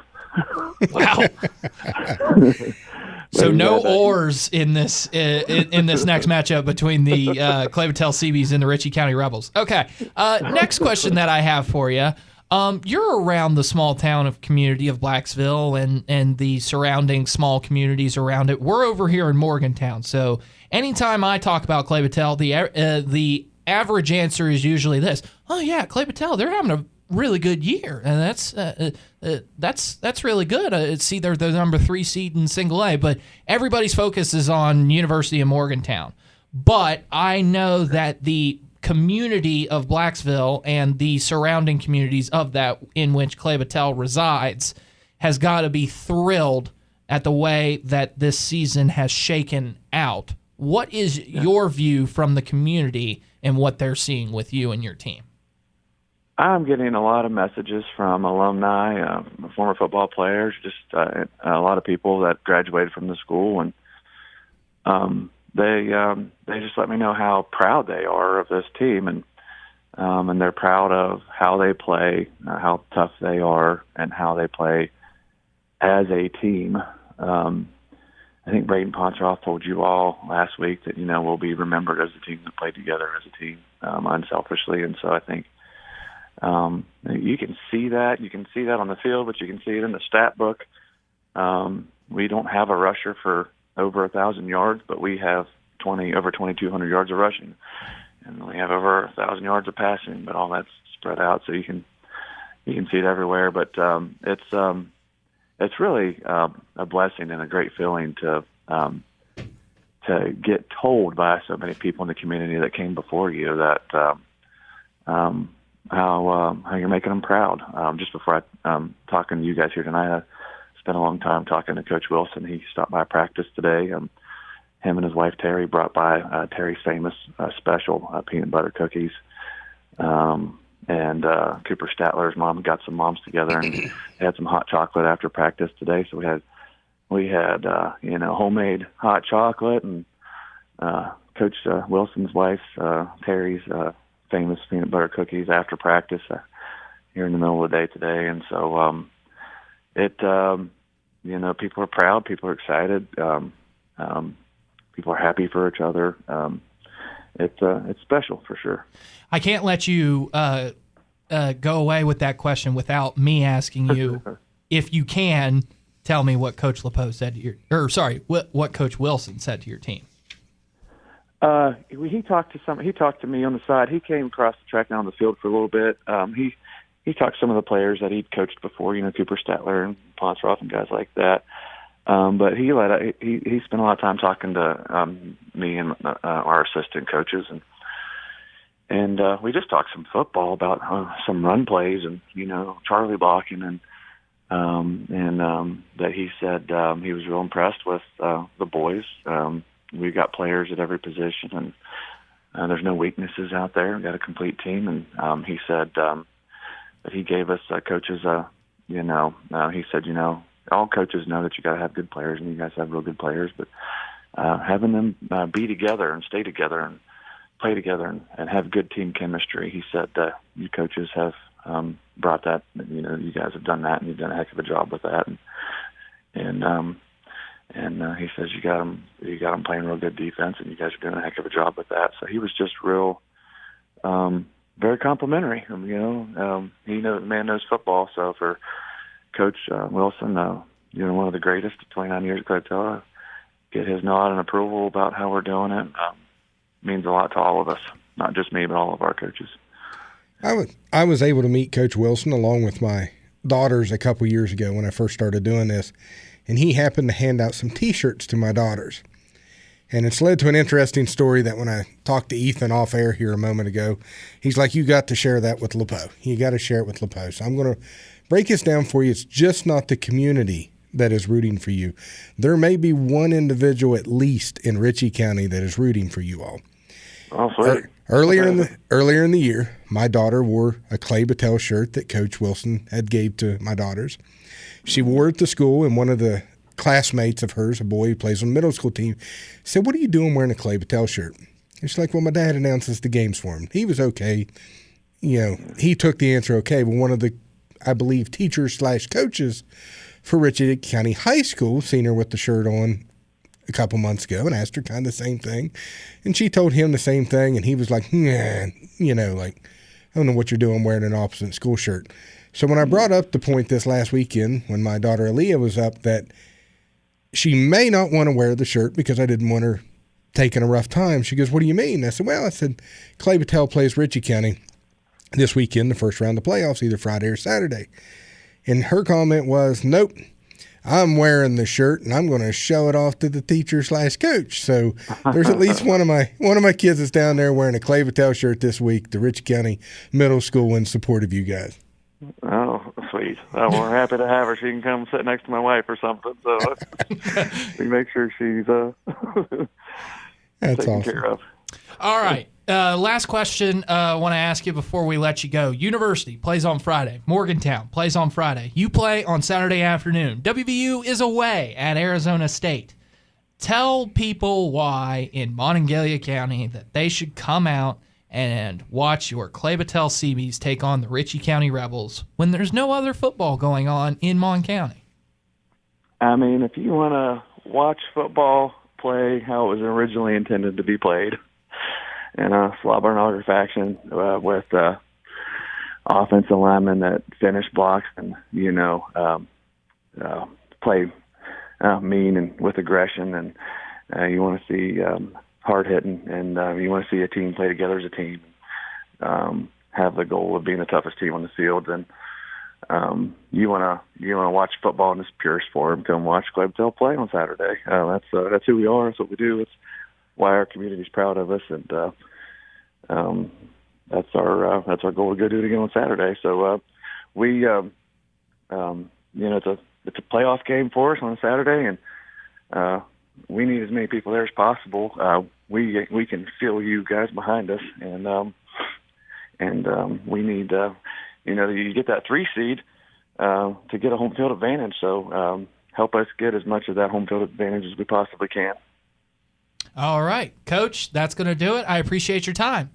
Wow. So no oars in this next matchup between the Clay Battelle Seabees and the Ritchie County Rebels. Okay. Next question that I have for you. You're around the small town of community of Blacksville and the surrounding small communities around it. We're over here in Morgantown. So anytime I talk about Clay Battelle, the average answer is usually this: oh yeah, Clay Battelle, they're having a really good year, and that's really good. It's either the number 3 seed in Single A, but everybody's focus is on University of Morgantown. But I know that the community of Blacksville and the surrounding communities of that in which Clay Battelle resides has got to be thrilled at the way that this season has shaken out. What is your view from the community and what they're seeing with you and your team? I'm getting a lot of messages from alumni, former football players, just a lot of people that graduated from the school, and they just let me know how proud they are of this team, and they're proud of how they play, how tough they are, and how they play as a team. I think Braden Pontroff told you all last week that, we'll be remembered as a team that played together as a team, unselfishly. And so I think you can see that. You can see that on the field, but you can see it in the stat book. We don't have a rusher for over 1,000 yards, but we have over 2,200 yards of rushing. And we have over 1,000 yards of passing, but all that's spread out, so you can see it everywhere. But it's really a blessing and a great feeling to get told by so many people in the community that came before you that how you're making them proud. Just before I'm talking to you guys here tonight, I spent a long time talking to Coach Wilson. He stopped by practice today. Him and his wife Terry brought by Terry's famous special peanut butter cookies. And Cooper Statler's mom got some moms together and had some hot chocolate after practice today. So we had homemade hot chocolate, and Coach Wilson's wife Terry's famous peanut butter cookies after practice here in the middle of the day today. And so people are proud, people are excited, people are happy for each other. It's special for sure. I can't let you go away with that question without me asking you if you can tell me what Coach LePeau said to what Coach Wilson said to your team. He talked to me on the side. He came across the track down the field for a little bit. He talked to some of the players that he'd coached before, Cooper Statler and Ponsroth and guys like that. But he spent a lot of time talking to me and our assistant coaches, and we just talked some football about some run plays and Charlie blocking, and that he said he was real impressed with the boys. We've got players at every position, and there's no weaknesses out there. We've got a complete team, and he said that he gave us coaches. He said all coaches know that you got to have good players, and you guys have real good players, but having them be together and stay together and play together and have good team chemistry. He said that you coaches have brought that. You guys have done that, and you've done a heck of a job with that. And he says you got them playing real good defense, and you guys are doing a heck of a job with that. So he was just real, very complimentary. He the man knows football. So for Coach Wilson, one of the greatest, 29 years at Coachella, get his nod and approval about how we're doing it means a lot to all of us, not just me, but all of our coaches. I was able to meet Coach Wilson along with my daughters a couple years ago when I first started doing this, and he happened to hand out some T-shirts to my daughters. And it's led to an interesting story that when I talked to Ethan off air here a moment ago, he's like, you got to share that with LePeau. You got to share it with LePeau. So I'm going to break this down for you. It's just not the community that is rooting for you. There may be one individual at least in Ritchie County that is rooting for you all. Oh, sweet. Earlier in the year, my daughter wore a Clay Battelle shirt that Coach Wilson had gave to my daughters. She wore it to school, and one of the classmates of hers, a boy who plays on the middle school team, said, "What are you doing wearing a Clay Battelle shirt?" And she's like, "Well, my dad announces the games for him." He was okay. He took the answer okay. But one of the, I believe, teachers/coaches for Ritchie County High School seen her with the shirt on a couple months ago and asked her kind of the same thing. And she told him the same thing, and he was like, nah, I don't know what you're doing wearing an opposite school shirt. So when I brought up the point this last weekend when my daughter Aaliyah was up that she may not want to wear the shirt because I didn't want her taking a rough time, she goes, "What do you mean?" I said, Clay Battelle plays Ritchie County this weekend, the first round of the playoffs, either Friday or Saturday. And her comment was, "Nope, I'm wearing the shirt and I'm going to show it off to the teacher/coach." So there's at least one of my kids that's down there wearing a Clay Battelle shirt this week, the Ritchie County Middle School, in support of you guys. Oh, sweet. please. We're happy to have her. She can come sit next to my wife or something. So we make sure she's That's taken awesome. care of. All right. Last question I want to ask you before we let you go. University plays on Friday. Morgantown plays on Friday. You play on Saturday afternoon. WVU is away at Arizona State. Tell people why in Monongalia County that they should come out and watch your Clay Battelle Seabees take on the Ritchie County Rebels when there's no other football going on in Mon County. I mean, if you want to watch football play how it was originally intended to be played, in a slobber knocker fashion with offensive linemen that finish blocks and, play mean and with aggression, and you want to see hard hitting, and you want to see a team play together as a team, have the goal of being the toughest team on the field. And you want to watch football in its purest form. Come watch Clay Battelle play on Saturday. That's who we are. That's what we do. It's why our community's proud of us, and that's our goal to go do it again on Saturday. So it's a playoff game for us on a Saturday, and we need as many people there as possible. We can feel you guys behind us, and we need you get that 3 seed to get a home field advantage. So help us get as much of that home field advantage as we possibly can. All right, Coach, that's going to do it. I appreciate your time.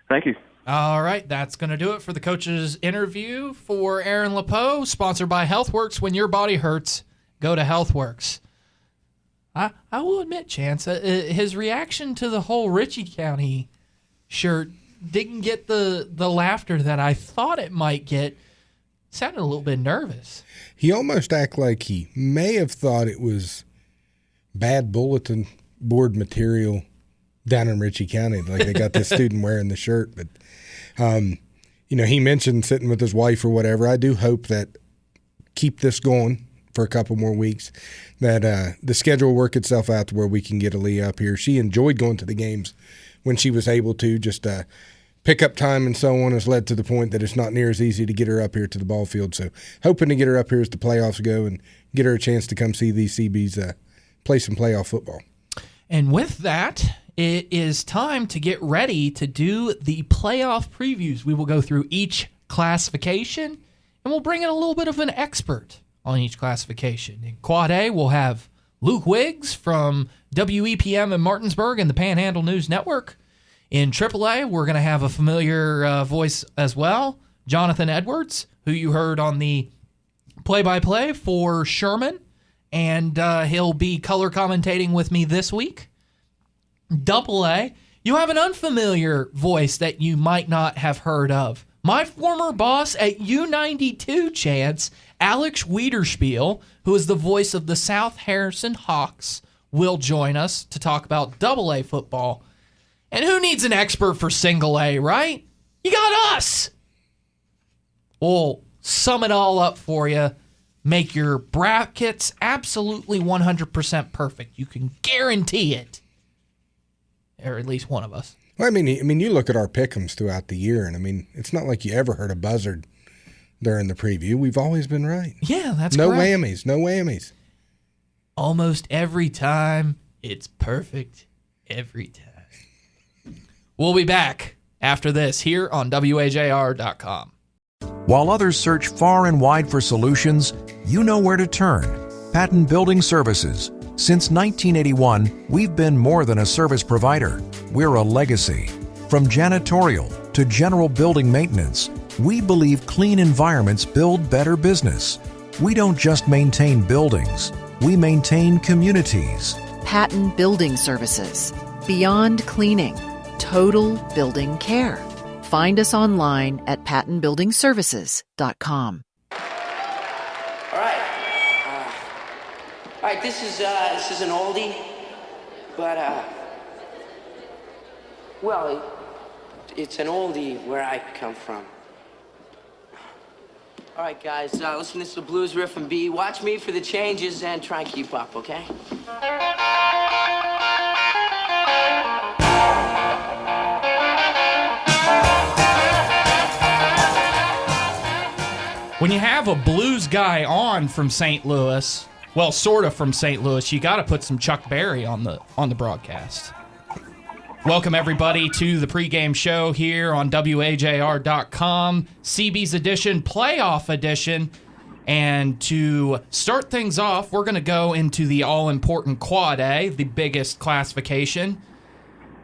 Thank you. All right, that's going to do it for the coach's interview for Aaron LePeau, sponsored by HealthWorks. When your body hurts, go to HealthWorks. I will admit, Chance, his reaction to the whole Ritchie County shirt didn't get the laughter that I thought it might get. Sounded a little bit nervous. He almost acted like he may have thought it was bad bulletin board material down in Ritchie County. Like they got this student wearing the shirt. But, he mentioned sitting with his wife or whatever. I do hope that keep this going for a couple more weeks, that the schedule will work itself out to where we can get Aaliyah up here. She enjoyed going to the games when she was able to. Just pickup time and so on has led to the point that it's not near as easy to get her up here to the ball field. So hoping to get her up here as the playoffs go and get her a chance to come see these CBs play some playoff football. And with that, it is time to get ready to do the playoff previews. We will go through each classification, and we'll bring in a little bit of an expert on each classification. In Quad A, we'll have Luke Wiggs from WEPM in Martinsburg and the Panhandle News Network. In AAA, we're going to have a familiar voice as well, Jonathan Edwards, who you heard on the play-by-play for Sherman, and he'll be color commentating with me this week. AA, you have an unfamiliar voice that you might not have heard of. My former boss at U92, Chance, Alex Wiederspiel, who is the voice of the South Harrison Hawks, will join us to talk about AA football. And who needs an expert for single A, right? You got us! We'll sum it all up for you. Make your brackets absolutely 100% perfect. You can guarantee it. Or at least one of us. Well, I mean, you look at our pick'ems throughout the year, and I mean, it's not like you ever heard a buzzard during the preview. We've always been right. Yeah, that's no correct. No whammies. Almost every time, it's perfect. Every time. We'll be back after this here on WAJR.com. While others search far and wide for solutions, you know where to turn. Patton Building Services. Since 1981, we've been more than a service provider. We're a legacy. From janitorial to general building maintenance, we believe clean environments build better business. We don't just maintain buildings, we maintain communities. Patton Building Services. Beyond cleaning. Total building care. Find us online at pattonbuildingservices.com. All right, this is an oldie, but it's an oldie where I come from. All right, guys, listen to this blues riff and B. Watch me for the changes and try and keep up, okay? when you have a blues guy on from St. Louis, well, sort of from St. Louis, you got to put some Chuck Berry on the broadcast. Welcome, everybody, to the pregame show here on WAJR.com, CB's edition, playoff edition. And to start things off, we're going to go into the all-important Quad A, the biggest classification.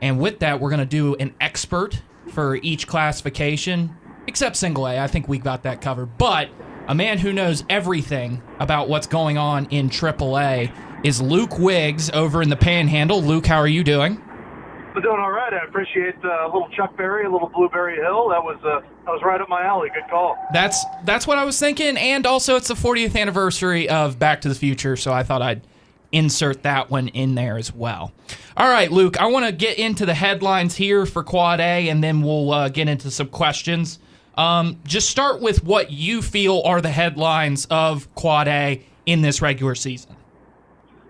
And with that, we're going to do an expert for each classification, except single A. I think we got that covered. But a man who knows everything about what's going on in AAA is Luke Wiggs over in the Panhandle. Luke, how are you doing? I'm doing all right. I appreciate a little Chuck Berry, a little Blueberry Hill. That was right up my alley. Good call. That's what I was thinking, and also it's the 40th anniversary of Back to the Future, so I thought I'd insert that one in there as well. All right, Luke, I want to get into the headlines here for Quad A, and then we'll get into some questions. Just start with what you feel are the headlines of Quad A in this regular season.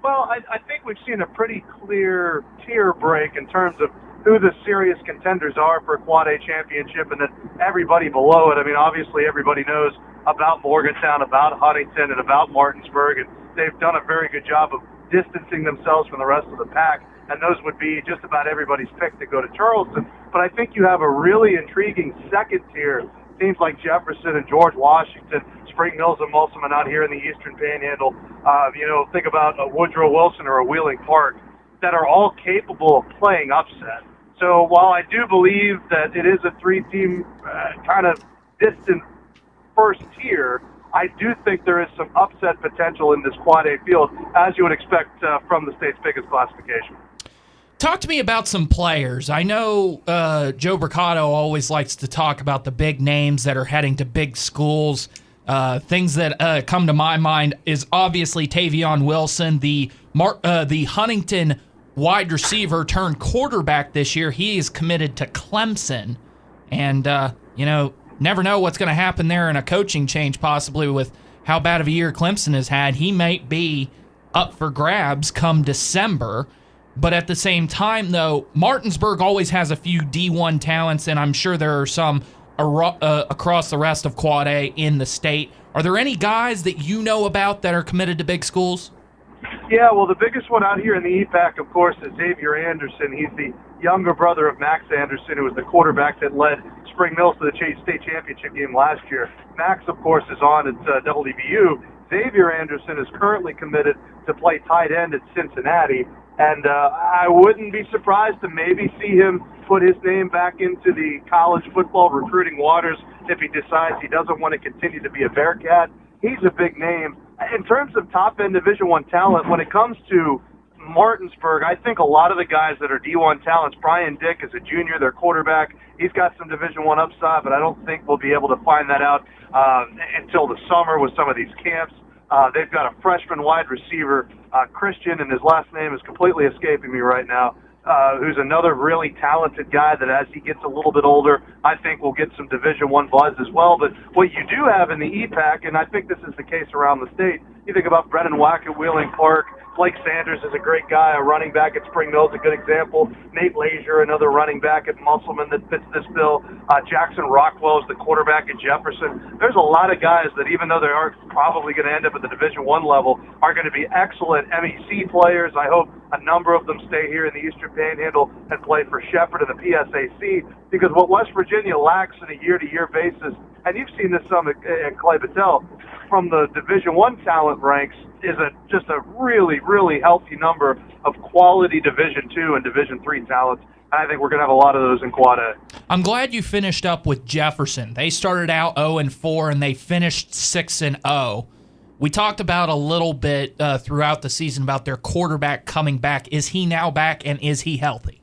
Well, I think we've seen a pretty clear tier break in terms of who the serious contenders are for a Quad A championship, and then everybody below it. I mean, obviously everybody knows about Morgantown, about Huntington, and about Martinsburg, and they've done a very good job of distancing themselves from the rest of the pack, and those would be just about everybody's pick to go to Charleston. But I think you have a really intriguing second tier. Teams like Jefferson and George Washington, Spring Mills and Musselman out here in the Eastern Panhandle, think about a Woodrow Wilson or a Wheeling Park, that are all capable of playing upset. So while I do believe that it is a three-team kind of distant first tier, I do think there is some upset potential in this Quad A field, as you would expect from the state's biggest classification. Talk to me about some players. I know Joe Bricado always likes to talk about the big names that are heading to big schools. Things that come to my mind is obviously Tavion Wilson, the Huntington wide receiver turned quarterback this year. He is committed to Clemson. And, never know what's going to happen there in a coaching change, possibly with how bad of a year Clemson has had. He might be up for grabs come December. But at the same time, though, Martinsburg always has a few D1 talents, and I'm sure there are some across the rest of Quad A in the state. Are there any guys that you know about that are committed to big schools? Yeah, well, the biggest one out here in the EPAC, of course, is Xavier Anderson. He's the younger brother of Max Anderson, who was the quarterback that led Spring Mills to the state championship game last year. Max, of course, is on at WVU. Xavier Anderson is currently committed to play tight end at Cincinnati. And I wouldn't be surprised to maybe see him put his name back into the college football recruiting waters if he decides he doesn't want to continue to be a Bearcat. He's a big name. In terms of top-end Division I talent, when it comes to Martinsburg, I think a lot of the guys that are D1 talents, Brian Dick is a junior, their quarterback. He's got some Division I upside, but I don't think we'll be able to find that out until the summer with some of these camps. They've got a freshman wide receiver, Christian, and his last name is completely escaping me right now, who's another really talented guy that as he gets a little bit older, I think will get some Division I buzz as well. But what you do have in the EPAC, and I think this is the case around the state, you think about Brennan Wack at Wheeling Park, Blake Sanders is a great guy, a running back at Spring Mills, a good example. Nate Lazier, another running back at Musselman that fits this bill. Jackson Rockwell is the quarterback at Jefferson. There's a lot of guys that, even though they aren't probably going to end up at the Division I level, are going to be excellent MEC players. I hope a number of them stay here in the Eastern Panhandle and play for Shepherd and the PSAC, because what West Virginia lacks on a year-to-year basis, and you've seen this some at Clay Battelle, from the Division I talent ranks, is just a really, really healthy number of quality Division II and Division III talents. And I think we're going to have a lot of those in Quad A. I'm glad you finished up with Jefferson. They started out 0-4, and they finished 6-0. We talked about a little bit throughout the season about their quarterback coming back. Is he now back, and is he healthy?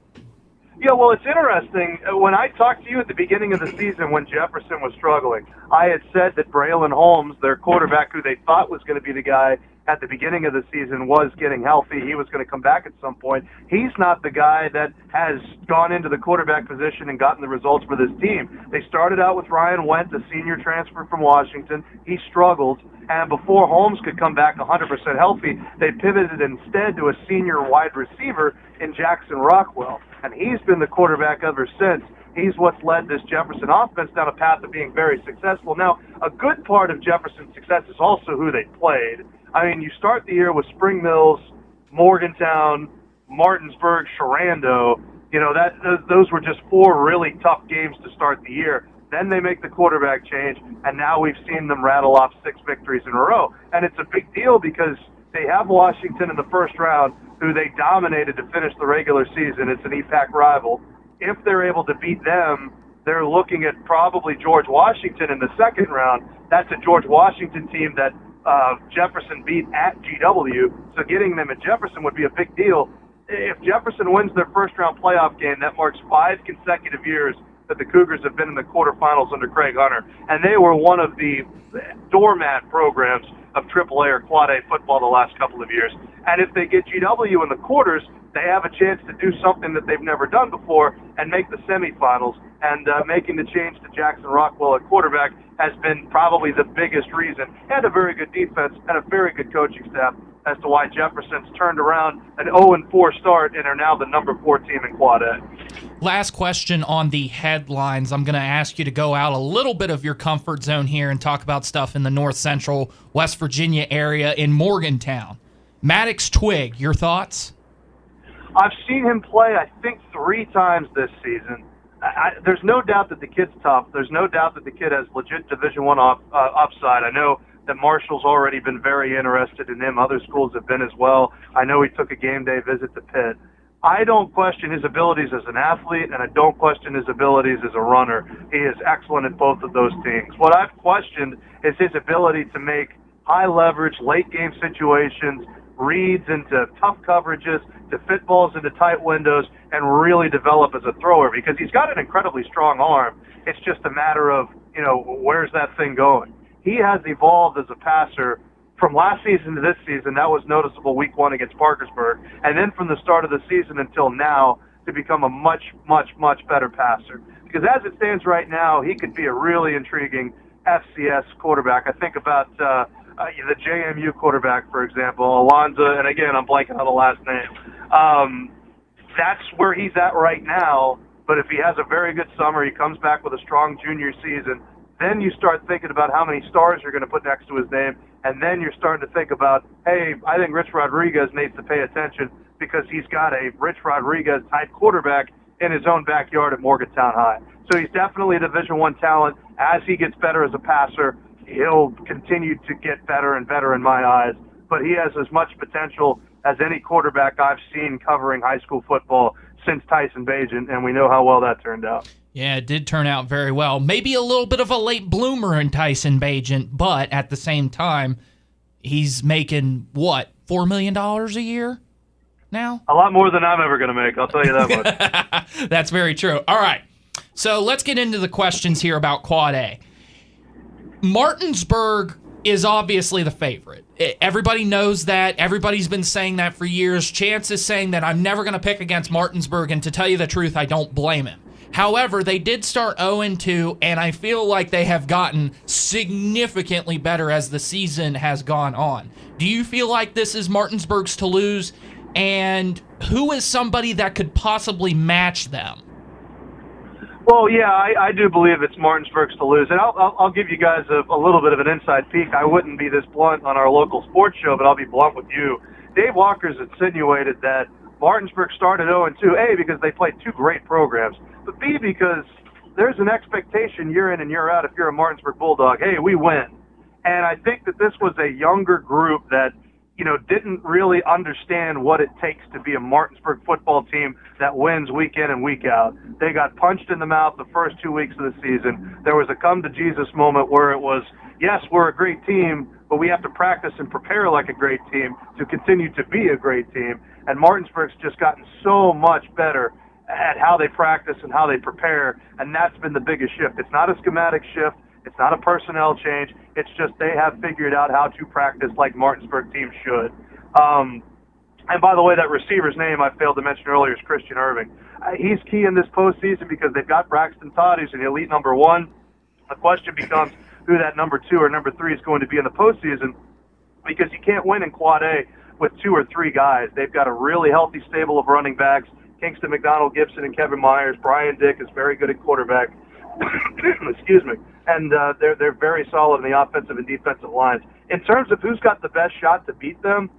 Yeah, well, it's interesting. When I talked to you at the beginning of the season when Jefferson was struggling, I had said that Braylon Holmes, their quarterback, who they thought was going to be the guy at the beginning of the season, was getting healthy. He was going to come back at some point. He's not the guy that has gone into the quarterback position and gotten the results for this team. They started out with Ryan Wendt, a senior transfer from Washington. He struggled. And before Holmes could come back 100% healthy, they pivoted instead to a senior wide receiver in Jackson Rockwell. And he's been the quarterback ever since. he's what's led this Jefferson offense down a path of being very successful. Now, a good part of Jefferson's success is also who they played. I mean, you start the year with Spring Mills, Morgantown, Martinsburg, Sharando. Those were just 4 really tough games to start the year. Then they make the quarterback change, and now we've seen them rattle off 6 victories in a row. And it's a big deal because they have Washington in the first round, who they dominated to finish the regular season. It's an EPAC rival. If they're able to beat them, they're looking at probably George Washington in the second round. That's a George Washington team that Jefferson beat at GW, so getting them at Jefferson would be a big deal. If Jefferson wins their first-round playoff game, that marks 5 consecutive years that the Cougars have been in the quarterfinals under Craig Hunter, and they were one of the doormat programs of AAA or Quad A football the last couple of years. And if they get GW in the quarters, they have a chance to do something that they've never done before and make the semifinals. And making the change to Jackson Rockwell at quarterback has been probably the biggest reason, and a very good defense and a very good coaching staff, as to why Jefferson's turned around an 0-4 start and are now the number 4 team in Quad A. Last question on the headlines. I'm going to ask you to go out a little bit of your comfort zone here and talk about stuff in the North Central West Virginia area in Morgantown. Maddox Twig, your thoughts? I've seen him play, I think, 3 times this season. There's no doubt that the kid's tough. There's no doubt that the kid has legit Division I upside. I know that Marshall's already been very interested in him. Other schools have been as well. I know he took a game day visit to Pitt. I don't question his abilities as an athlete, and I don't question his abilities as a runner. He is excellent at both of those things. What I've questioned is his ability to make high-leverage, late-game situations, reads into tough coverages, to fit balls into tight windows, and really develop as a thrower, because he's got an incredibly strong arm. It's just a matter of, where's that thing going? He has evolved as a passer from last season to this season. That was noticeable week 1 against Parkersburg. And then from the start of the season until now to become a much, much, much better passer. Because as it stands right now, he could be a really intriguing FCS quarterback. I think about the JMU quarterback, for example, Alonzo, and again, I'm blanking on the last name. That's where he's at right now. But if he has a very good summer, he comes back with a strong junior season, then you start thinking about how many stars you're going to put next to his name, and then you're starting to think about, hey, I think Rich Rodriguez needs to pay attention because he's got a Rich Rodriguez-type quarterback in his own backyard at Morgantown High. So he's definitely a Division I talent. As he gets better as a passer, he'll continue to get better and better in my eyes. But he has as much potential as any quarterback I've seen covering high school football since Tyson Bagent, and we know how well that turned out. Yeah, it did turn out very well. Maybe a little bit of a late bloomer in Tyson Bagent, but at the same time, he's making, $4 million a year now? A lot more than I'm ever going to make, I'll tell you that much. That's very true. All right, so let's get into the questions here about Quad A. Martinsburg is obviously the favorite. Everybody knows that. Everybody's been saying that for years. Chance is saying that I'm never going to pick against Martinsburg, and to tell you the truth, I don't blame him. However, they did start 0-2, and I feel like they have gotten significantly better as the season has gone on. Do you feel like this is Martinsburg's to lose? And who is somebody that could possibly match them? Well, yeah, I do believe it's Martinsburg's to lose. And I'll give you guys a little bit of an inside peek. I wouldn't be this blunt on our local sports show, but I'll be blunt with you. Dave Walker's insinuated that Martinsburg started 0-2, A, because they played 2 great programs, but B, because there's an expectation year in and year out if you're a Martinsburg Bulldog, hey, we win. And I think that this was a younger group that, didn't really understand what it takes to be a Martinsburg football team that wins week in and week out. They got punched in the mouth the first 2 weeks of the season. There was a come-to-Jesus moment where it was, yes, we're a great team, but we have to practice and prepare like a great team to continue to be a great team. And Martinsburg's just gotten so much better at how they practice and how they prepare, and that's been the biggest shift. It's not a schematic shift. It's not a personnel change. It's just they have figured out how to practice like Martinsburg teams should. And by the way, that receiver's name I failed to mention earlier is Christian Irving. He's key in this postseason because they've got Braxton Todd, who's an elite number 1. The question becomes who that number 2 or number 3 is going to be in the postseason, because you can't win in Quad A with 2 or 3 guys. They've got a really healthy stable of running backs. Kingston, McDonald, Gibson, and Kevin Myers. Brian Dick is very good at quarterback. Excuse me. And they're very solid in the offensive and defensive lines. In terms of who's got the best shot to beat them,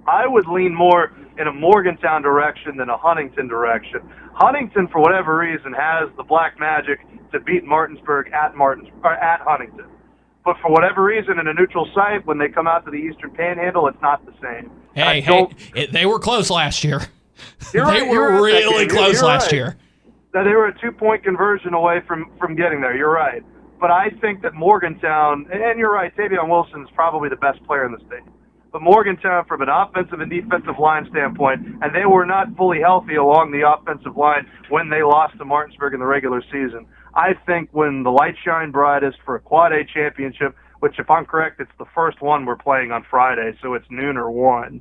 I would lean more in a Morgantown direction than a Huntington direction. Huntington, for whatever reason, has the black magic to beat Martinsburg at Huntington. But for whatever reason, in a neutral site, when they come out to the Eastern Panhandle, it's not the same. They were close last year. They were really close last year. That they were a 2-point conversion away from getting there. You're right. But I think that Morgantown, and you're right, Tavion Wilson's probably the best player in the state. But Morgantown, from an offensive and defensive line standpoint, and they were not fully healthy along the offensive line when they lost to Martinsburg in the regular season. I think when the lights shine brightest for a Quad A championship, which, if I'm correct, it's the first one we're playing on Friday, so it's noon or 1,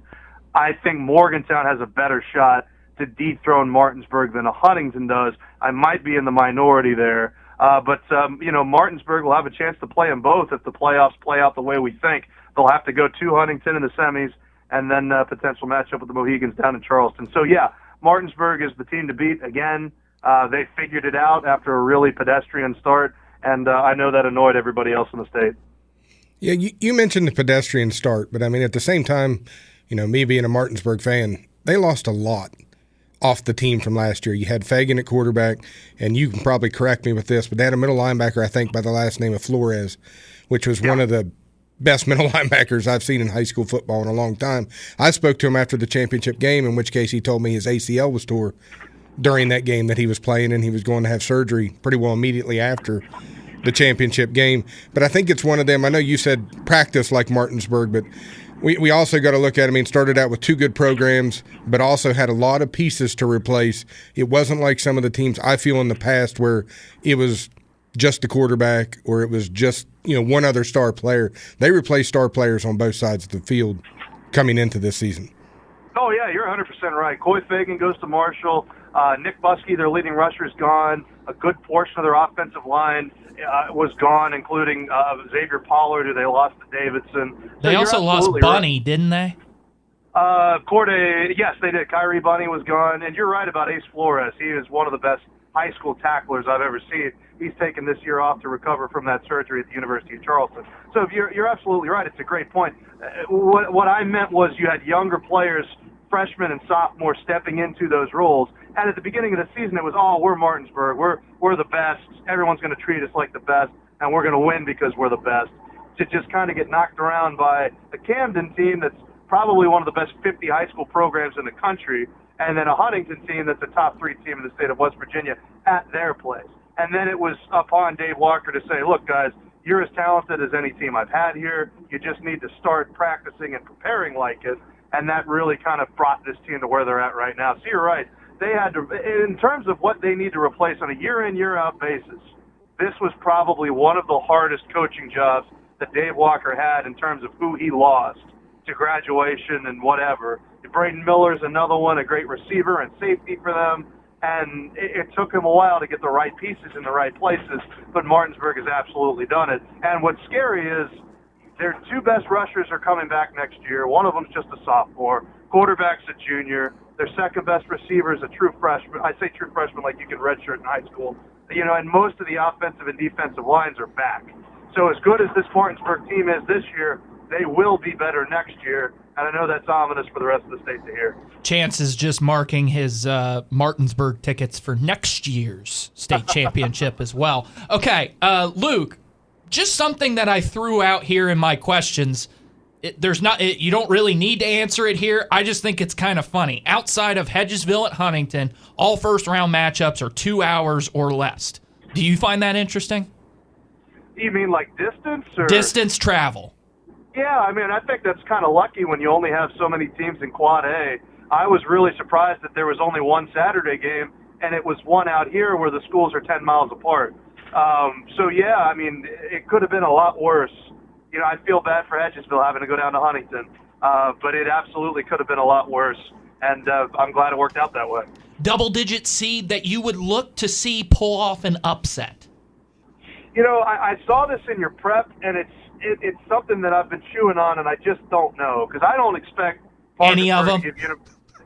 I think Morgantown has a better shot to dethrone Martinsburg than a Huntington does. I might be in the minority there. But Martinsburg will have a chance to play them both if the playoffs play out the way we think. They'll have to go to Huntington in the semis and then potential matchup with the Mohegans down in Charleston. So, yeah, Martinsburg is the team to beat again. They figured it out after a really pedestrian start, and I know that annoyed everybody else in the state. Yeah, you mentioned the pedestrian start, but, I mean, at the same time, me being a Martinsburg fan, they lost a lot off the team from last year. You had Fagan at quarterback, and you can probably correct me with this, but they had a middle linebacker, I think, by the last name of Flores, which was one of the best middle linebackers I've seen in high school football in a long time. I spoke to him after the championship game, in which case he told me his ACL was tore during that game that he was playing, and he was going to have surgery pretty well immediately after the championship game. But I think it's one of them. I know you said practice like Martinsburg, but we also got to look at, started out with 2 good programs, but also had a lot of pieces to replace. It wasn't like some of the teams I feel in the past where it was just the quarterback or it was just, one other star player. They replaced star players on both sides of the field coming into this season. Oh, yeah, you're 100% right. Coy Fagan goes to Marshall. Nick Buskey, their leading rusher, is gone. A good portion of their offensive line was gone, including Xavier Pollard, who they lost to Davidson. They also lost Bunny, didn't they? Corday, yes, they did. Kyrie Bunny was gone. And you're right about Ace Flores. He is one of the best high school tacklers I've ever seen. He's taken this year off to recover from that surgery at the University of Charleston. So you're absolutely right. It's a great point. What I meant was you had younger players, freshmen and sophomores, stepping into those roles. And at the beginning of the season, it was, we're Martinsburg. We're the best. Everyone's going to treat us like the best, and we're going to win because we're the best. To just kind of get knocked around by a Camden team that's probably one of the best 50 high school programs in the country, and then a Huntington team that's a top 3 team in the state of West Virginia at their place. And then it was upon Dave Walker to say, look, guys, you're as talented as any team I've had here. You just need to start practicing and preparing like it. And that really kind of brought this team to where they're at right now. So you're right. They had to, in terms of what they need to replace on a year-in, year-out basis, this was probably one of the hardest coaching jobs that Dave Walker had in terms of who he lost to graduation and whatever. Braden Miller's another one, a great receiver and safety for them. And it took him a while to get the right pieces in the right places, but Martinsburg has absolutely done it. And what's scary is their 2 best rushers are coming back next year. One of them's just a sophomore. Quarterback's a junior. Their second best receiver is a true freshman. I say true freshman like you can redshirt in high school. And most of the offensive and defensive lines are back. So as good as this Martinsburg team is this year, they will be better next year. And I know that's ominous for the rest of the state to hear. Chance is just marking his Martinsburg tickets for next year's state championship as well. Okay, Luke, just something that I threw out here in my questions. You don't really need to answer it here. I just think it's kind of funny. Outside of Hedgesville at Huntington, all first-round matchups are 2 hours or less. Do you find that interesting? You mean like distance? Or? Distance travel. Yeah, I think that's kind of lucky when you only have so many teams in Quad A. I was really surprised that there was only one Saturday game, and it was one out here where the schools are 10 miles apart. It could have been a lot worse. I feel bad for Hedgesville having to go down to Huntington, but it absolutely could have been a lot worse, and I'm glad it worked out that way. Double-digit seed that you would look to see pull off an upset? I saw this in your prep, and it's something that I've been chewing on, and I just don't know, because I don't expect any of them.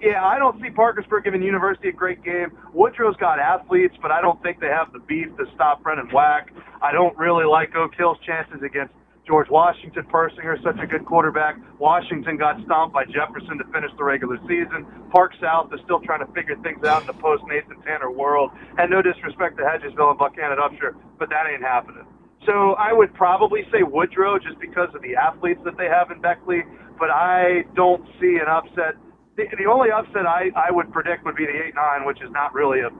Yeah, I don't see Parkersburg giving University a great game. Woodrow's got athletes, but I don't think they have the beef to stop Brennan Wack. I don't really like Oak Hill's chances against George Washington. Persinger, such a good quarterback. Washington got stomped by Jefferson to finish the regular season. Park South is still trying to figure things out in the post-Nathan Tanner world. And no disrespect to Hedgesville and Buchanan Upshur, but that ain't happening. So I would probably say Woodrow just because of the athletes that they have in Beckley, but I don't see an upset. The only upset I would predict would be the 8-9, which is not really an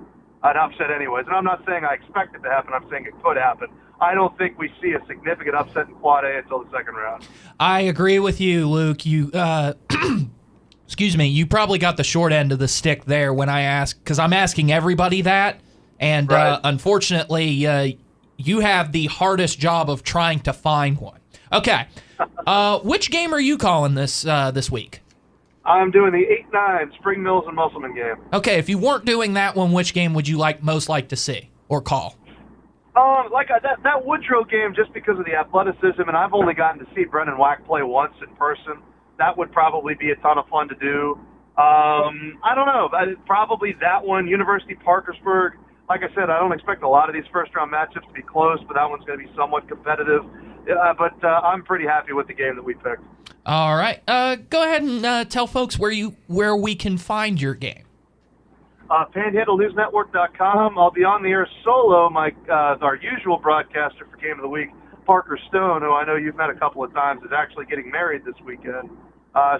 upset anyways. And I'm not saying I expect it to happen. I'm saying it could happen. I don't think we see a significant upset in Quad A until the second round. I agree with you, Luke. You, excuse me, you probably got the short end of the stick there when I ask, because I'm asking everybody that, and Right. Unfortunately, you have the hardest job of trying to find one. Okay, which game are you calling this week? I'm doing the 8-9 Spring Mills and Musselman game. Okay, if you weren't doing that one, which game would you most like to see or call? That Woodrow game, just because of the athleticism, and I've only gotten to see Brennan Wack play once in person. That would probably be a ton of fun to do. I don't know. Probably that one. University Parkersburg. Like I said, I don't expect a lot of these first-round matchups to be close, but that one's going to be somewhat competitive. But I'm pretty happy with the game that we picked. All right. Go ahead and tell folks where we can find your game. PanhandleNewsNetwork.com. I'll be on the air solo. Our usual broadcaster for Game of the Week, Parker Stone, who I know you've met a couple of times, is actually getting married this weekend.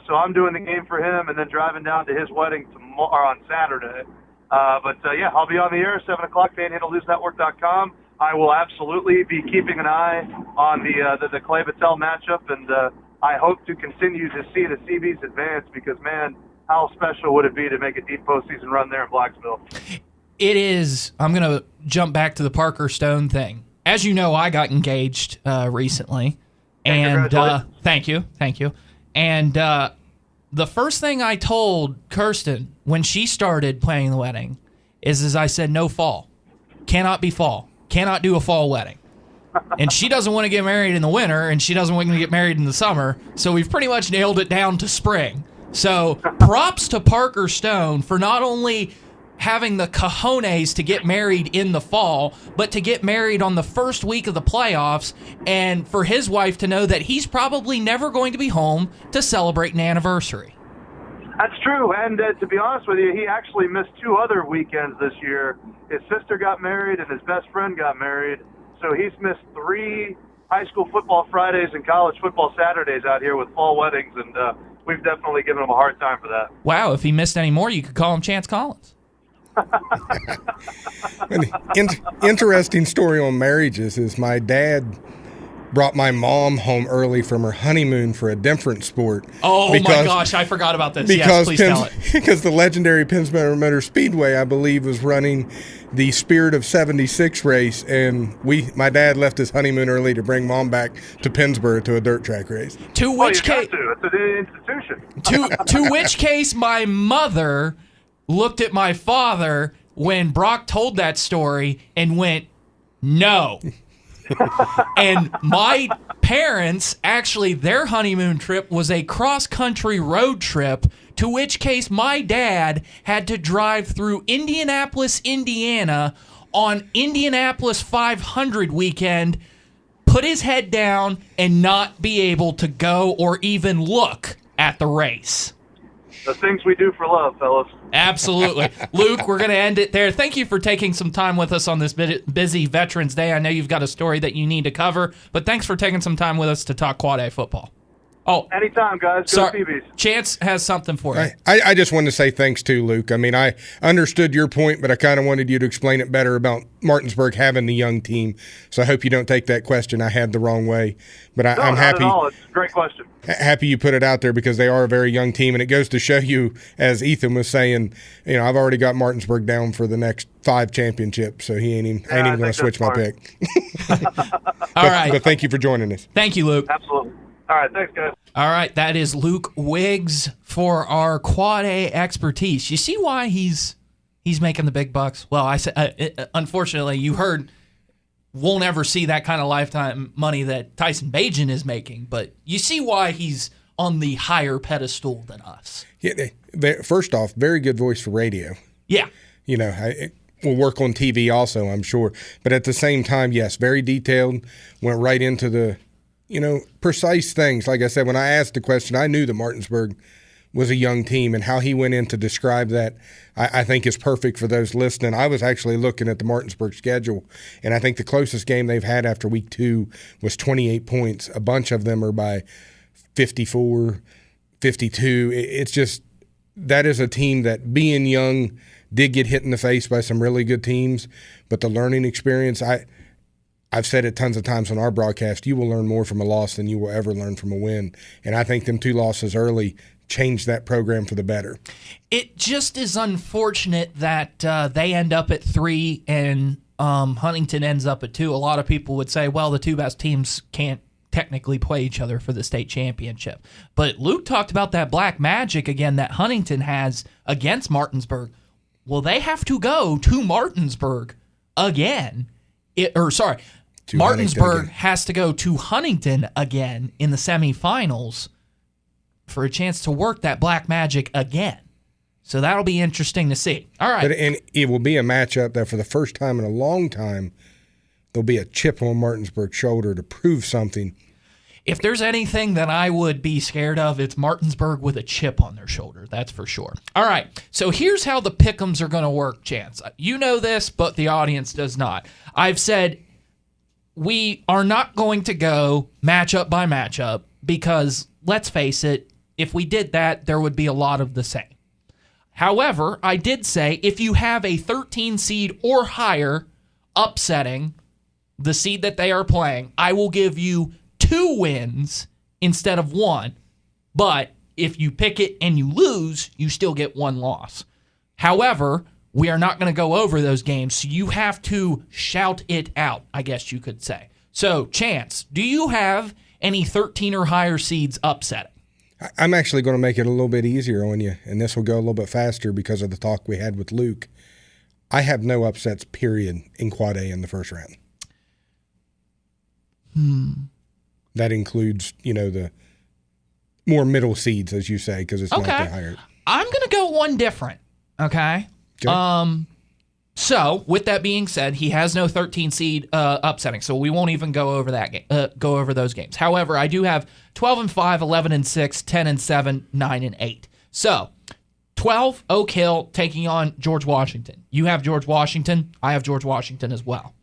So I'm doing the game for him and then driving down to his wedding tomorrow on Saturday. Yeah, I'll be on the air 7 o'clock. PanhandleNewsNetwork.com. I will absolutely be keeping an eye on the Clay Battelle matchup, and I hope to continue to see the CBs advance because, man, how special would it be to make a deep postseason run there in Blacksville? It is. I'm going to jump back to the Parker Stone thing. As you know, I got engaged recently, and thank you. And the first thing I told Kirsten when she started planning the wedding is I said, no fall, cannot be fall, cannot do a fall wedding. And she doesn't want to get married in the winter, and she doesn't want to get married in the summer, so we've pretty much nailed it down to spring. So props to Parker Stone for not only having the cojones to get married in the fall, but to get married on the first week of the playoffs, and for his wife to know that he's probably never going to be home to celebrate an anniversary. That's true, and to be honest with you, he actually missed 2 other weekends this year. His sister got married and his best friend got married, so he's missed 3 high school football Fridays and college football Saturdays out here with fall weddings, and we've definitely given him a hard time for that. Wow, if he missed any more, you could call him Chance Collins. An interesting story on marriages is my dad brought my mom home early from her honeymoon for a different sport. Oh, my gosh, I forgot about this. Yes, please tell it. Because the legendary Pennsboro Motor Speedway, I believe, was running the Spirit of 76 race, and my dad left his honeymoon early to bring mom back to Pennsboro to a dirt track race. To which case, it's an institution. To which case, my mother looked at my father when Brock told that story and went, no. And my parents, actually, their honeymoon trip was a cross-country road trip, to which case my dad had to drive through Indianapolis, Indiana on Indianapolis 500 weekend, put his head down, and not be able to go or even look at the race. The things we do for love, fellas. Absolutely. Luke, we're going to end it there. Thank you for taking some time with us on this busy Veterans Day. I know you've got a story that you need to cover, but thanks for taking some time with us to talk Quad A football. Oh, anytime, guys. Go CBs. Chance has something for you. I just wanted to say thanks too, Luke. I mean, I understood your point, but I kind of wanted you to explain it better about Martinsburg having the young team. So I hope you don't take that question I had the wrong way. But I'm happy. Not at all. It's a great question. Happy you put it out there because they are a very young team, and it goes to show you, as Ethan was saying, I've already got Martinsburg down for the next 5 championships, so he ain't even going to switch my pick. All right. But thank you for joining us. Thank you, Luke. Absolutely. All right, thanks, guys. All right, that is Luke Wiggs for our Quad A expertise. You see why he's making the big bucks? Well, I said, unfortunately, you heard we'll never see that kind of lifetime money that Tyson Bagent is making, but you see why he's on the higher pedestal than us. Yeah, first off, very good voice for radio. Yeah. You know, we'll work on TV also, I'm sure. But at the same time, yes, very detailed, went right into the, precise things. Like I said, when I asked the question, I knew that Martinsburg was a young team, and how he went in to describe that, I think is perfect for those listening. I was actually looking at the Martinsburg schedule, and I think the closest game they've had after week 2 was 28 points. A bunch of them are by 54, 52. It's just, that is a team that, being young, did get hit in the face by some really good teams, but the learning experience, I've said it tons of times on our broadcast, you will learn more from a loss than you will ever learn from a win. And I think them 2 losses early changed that program for the better. It just is unfortunate that they end up at 3 and Huntington ends up at 2. A lot of people would say, well, the 2 best teams can't technically play each other for the state championship. But Luke talked about that black magic again that Huntington has against Martinsburg. Well, they have to go to Martinsburg again. Martinsburg has to go to Huntington again in the semifinals for a chance to work that black magic again. So that'll be interesting to see. All right. And it will be a matchup that for the first time in a long time, there'll be a chip on Martinsburg's shoulder to prove something. If there's anything that I would be scared of, it's Martinsburg with a chip on their shoulder. That's for sure. All right. So here's how the pick'ems are going to work, Chance. You know this, but the audience does not. I've said we are not going to go matchup by matchup because, let's face it, if we did that, there would be a lot of the same. However, I did say if you have a 13 seed or higher upsetting the seed that they are playing, I will give you 2 wins instead of 1. But if you pick it and you lose, you still get 1 loss. However, we are not going to go over those games, so you have to shout it out, I guess you could say. So, Chance, do you have any 13 or higher seeds upsetting? I'm actually going to make it a little bit easier on you, and this will go a little bit faster because of the talk we had with Luke. I have no upsets, period, in Quad A in the first round. That includes, the more middle seeds, as you say, because it's not the higher. I'm going to go one different, okay? So, with that being said, he has no 13 seed upsetting, so we won't even go over that game, go over those games. However, I do have 12-5, 11-6, 10-7, 9-8. So, 12, Oak Hill taking on George Washington. You have George Washington. I have George Washington as well.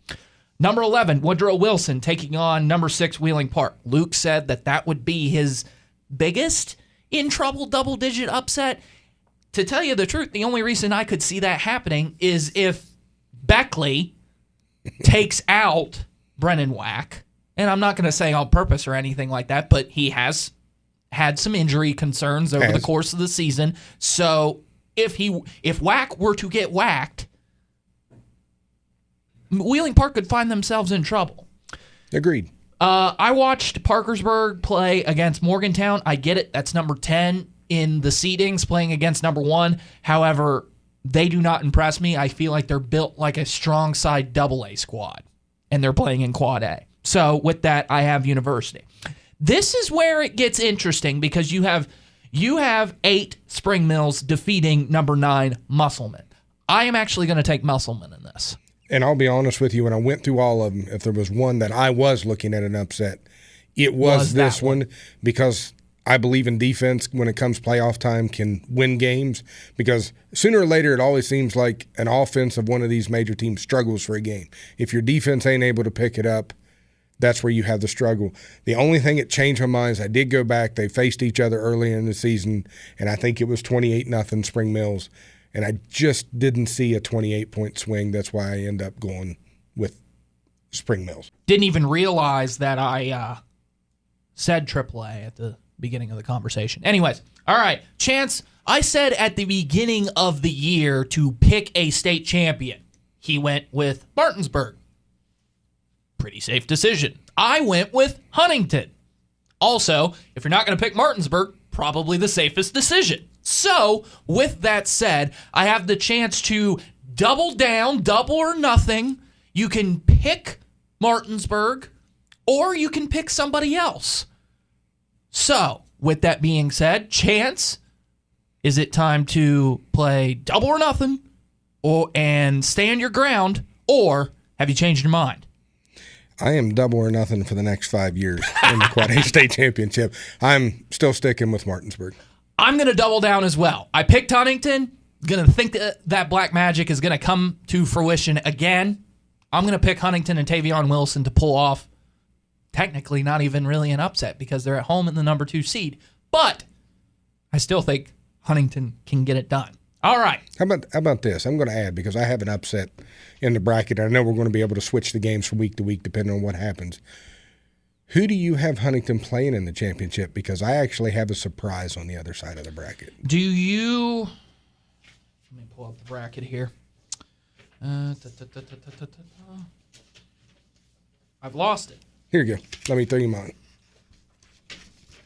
Number 11, Woodrow Wilson taking on number 6, Wheeling Park. Luke said that would be his biggest in trouble double-digit upset. To tell you the truth, the only reason I could see that happening is if Beckley takes out Brennan Wack, and I'm not going to say on purpose or anything like that, but he has had some injury concerns over the course of the season. So if Wack were to get whacked, Wheeling Park could find themselves in trouble. Agreed. I watched Parkersburg play against Morgantown. I get it. That's number 10 in the seedings, playing against number 1. However, they do not impress me. I feel like they're built like a strong side AA squad, and they're playing in Quad A. So with that, I have University. This is where it gets interesting because you have 8 Spring Mills defeating number 9 Musselman. I am actually going to take Musselman in this. And I'll be honest with you, when I went through all of them, if there was one that I was looking at an upset, it was this one because I believe in defense when it comes playoff time can win games because sooner or later it always seems like an offense of one of these major teams struggles for a game. If your defense ain't able to pick it up, that's where you have the struggle. The only thing that changed my mind is I did go back. They faced each other early in the season, and I think it was 28-0 Spring Mills. And I just didn't see a 28-point swing. That's why I end up going with Spring Mills. Didn't even realize that I said AAA at the beginning of the conversation. Anyways, all right, Chance, I said at the beginning of the year to pick a state champion. He went with Martinsburg. Pretty safe decision. I went with Huntington. Also, if you're not going to pick Martinsburg, probably the safest decision. So, with that said, I have the chance to double down, double or nothing. You can pick Martinsburg, or you can pick somebody else. So, with that being said, Chance, is it time to play double or nothing and stand your ground, or have you changed your mind? I am double or nothing for the next 5 years in the Quad A State Championship. I'm still sticking with Martinsburg. I'm going to double down as well. I picked Huntington. Going to think that black magic is going to come to fruition again. I'm going to pick Huntington and Tavion Wilson to pull off, technically not even really an upset because they're at home in the number 2 seed. But I still think Huntington can get it done. All right. How about this? I'm going to add, because I have an upset in the bracket. I know we're going to be able to switch the games from week to week depending on what happens. Who do you have Huntington playing in the championship? Because I actually have a surprise on the other side of the bracket. Do you... Let me pull up the bracket here. I've lost it. Here you go. Let me throw you mine.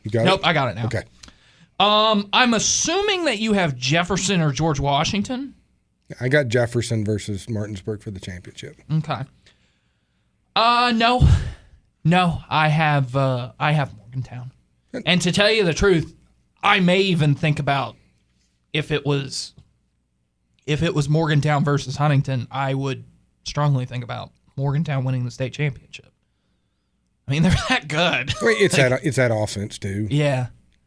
You got it? Nope, I got it now. Okay. I'm assuming that you have Jefferson or George Washington. I got Jefferson versus Martinsburg for the championship. Okay. No, I have Morgantown. And to tell you the truth, I may even think about if it was Morgantown versus Huntington, I would strongly think about Morgantown winning the state championship. I mean, they're that good. I mean, it's that offense too. Yeah.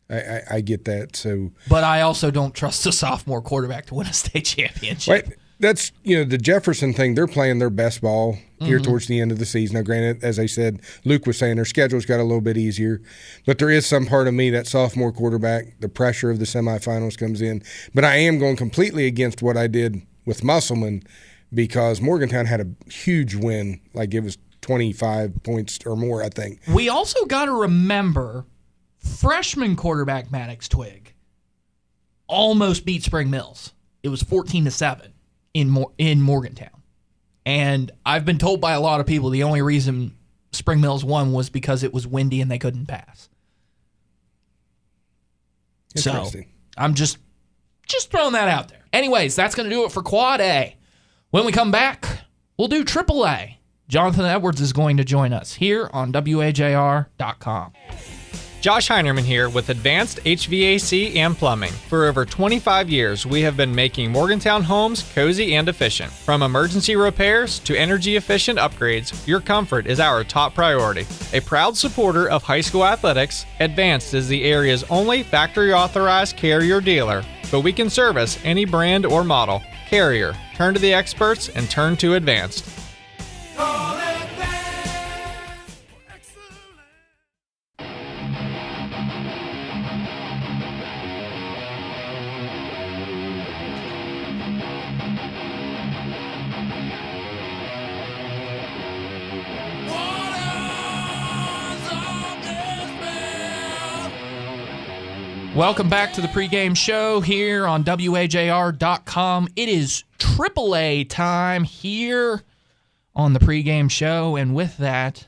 I get that. So, but I also don't trust a sophomore quarterback to win a state championship. Right. That's, the Jefferson thing. They're playing their best ball here towards the end of the season. Now, granted, as I said, Luke was saying their schedule's got a little bit easier, but there is some part of me, that sophomore quarterback, the pressure of the semifinals comes in. But I am going completely against what I did with Musselman, because Morgantown had a huge win, like it was 25 points or more, I think. We also got to remember freshman quarterback Maddox Twig almost beat Spring Mills. It was 14-7 in Morgantown. And I've been told by a lot of people the only reason Spring Mills won was because it was windy and they couldn't pass. So I'm just throwing that out there. Anyways, that's going to do it for Quad A. When we come back, we'll do AAA. Jonathan Edwards is going to join us here on WAJR.com. Josh Heinerman here with Advanced HVAC and Plumbing. For over 25 years, we have been making Morgantown homes cozy and efficient. From emergency repairs to energy-efficient upgrades, your comfort is our top priority. A proud supporter of high school athletics, Advanced is the area's only factory-authorized Carrier dealer, but we can service any brand or model. Carrier, turn to the experts and turn to Advanced. Welcome back to the pregame show here on WAJR.com. It is AAA time here on the pregame show, and with that,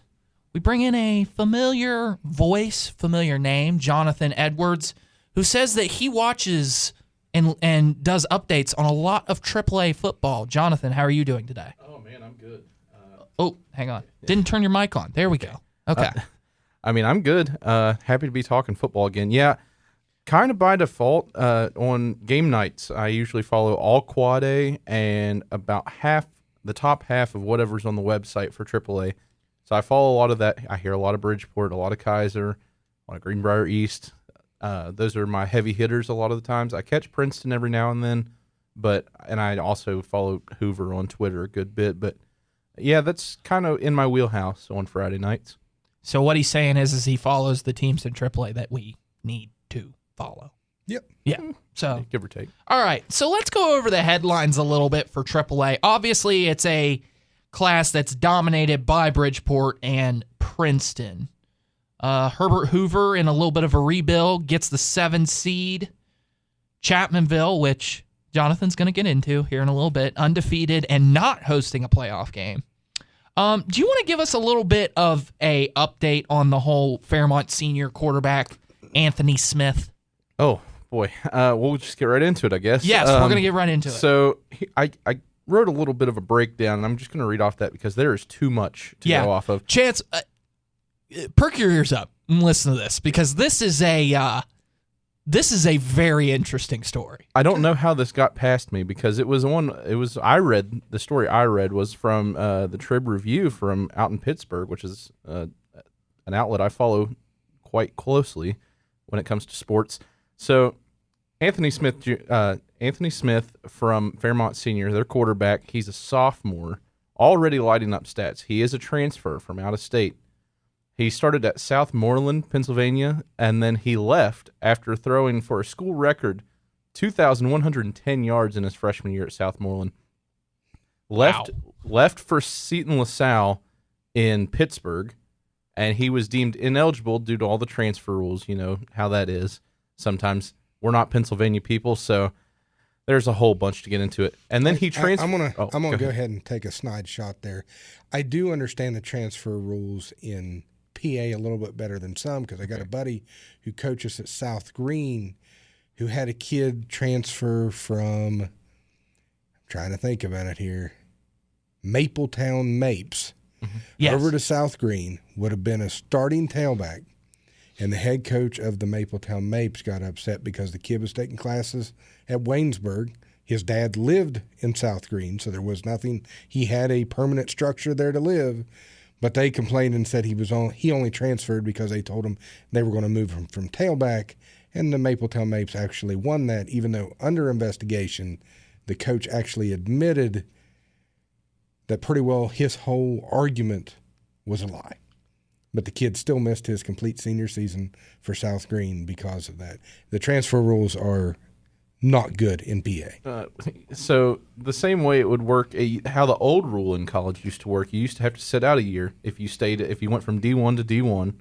we bring in a familiar voice, familiar name, Jonathan Edwards, who says that he watches and does updates on a lot of AAA football. Jonathan, how are you doing today? Oh, man, I'm good. Hang on. Didn't turn your mic on. There we go. Okay. I'm good. Happy to be talking football again. Yeah. Kind of by default, on game nights, I usually follow all Quad A and about the top half of whatever's on the website for AAA. So I follow a lot of that. I hear a lot of Bridgeport, a lot of Kaiser, a lot of Greenbrier East. Those are my heavy hitters a lot of the times. I catch Princeton every now and then, and I also follow Hoover on Twitter a good bit. But yeah, that's kind of in my wheelhouse on Friday nights. So what he's saying is he follows the teams in AAA that we need to follow. Yep. Yeah. So give or take. All right. So let's go over the headlines a little bit for AAA. Obviously, it's a class that's dominated by Bridgeport and Princeton. Herbert Hoover, in a little bit of a rebuild, gets the 7 seed. Chapmanville, which Jonathan's going to get into here in a little bit, undefeated and not hosting a playoff game. Do you want to give us a little bit of a update on the whole Fairmont senior quarterback, Anthony Smith? Oh, boy. We'll just get right into it, I guess. Yes, we're going to get right into it. So I wrote a little bit of a breakdown, and I'm just going to read off that because there is too much to go off of. Chance, perk your ears up. listen to this, because this is a very interesting story. I don't know how this got past me because the story I read was from the Trib Review from out in Pittsburgh, which is an outlet I follow quite closely when it comes to sports. So Anthony Smith from Fairmont Senior, their quarterback, he's a sophomore, already lighting up stats. He is a transfer from out of state. He started at Southmoreland, Pennsylvania, and then he left after throwing for a school record 2,110 yards in his freshman year at Southmoreland. Left for Seton LaSalle in Pittsburgh, and he was deemed ineligible due to all the transfer rules. You know how that is. Sometimes we're not Pennsylvania people, so there's a whole bunch to get into it. And then he transferred. I'm gonna go ahead and take a snide shot there. I do understand the transfer rules in PA a little bit better than some, because I got a buddy who coaches at South Green who had a kid transfer from, I'm trying to think about it here, Mapletown Mapes over to South Green, would have been a starting tailback, and the head coach of the Mapletown Mapes got upset because the kid was taking classes at Waynesburg. His dad lived in South Green, so there was nothing. He had a permanent structure there to live, but they complained and said he only transferred because they told him they were going to move him from tailback, and the Mapletown Mapes actually won that, even though under investigation, the coach actually admitted that pretty well his whole argument was a lie. But the kid still missed his complete senior season for South Green because of that. The transfer rules are not good in PA. So the same way it would work, how the old rule in college used to work, you used to have to sit out a year. If you went from D1 to D1,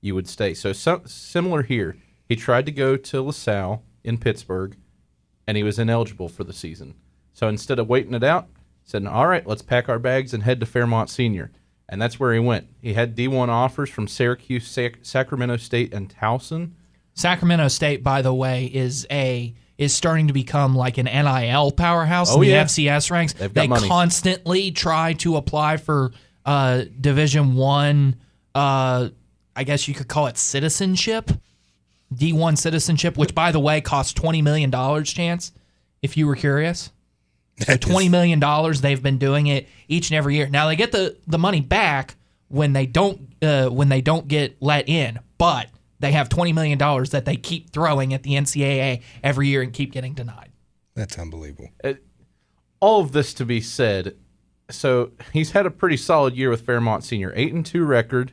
you would stay. So similar here. He tried to go to LaSalle in Pittsburgh, and he was ineligible for the season. So instead of waiting it out, said, all right, let's pack our bags and head to Fairmont Senior. And that's where he went. He had D1 offers from Syracuse, Sacramento State, and Towson. Sacramento State, by the way, is starting to become like an NIL powerhouse in the FCS ranks. They constantly try to apply for Division I, I guess you could call it citizenship, D1 citizenship, which, by the way, costs $20 million, Chance, if you were curious. So $20 million, they've been doing it each and every year. Now, they get the money back when they don't get let in, but they have $20 million that they keep throwing at the NCAA every year and keep getting denied. That's unbelievable. All of this to be said, so he's had a pretty solid year with Fairmont Senior. 8-2 record,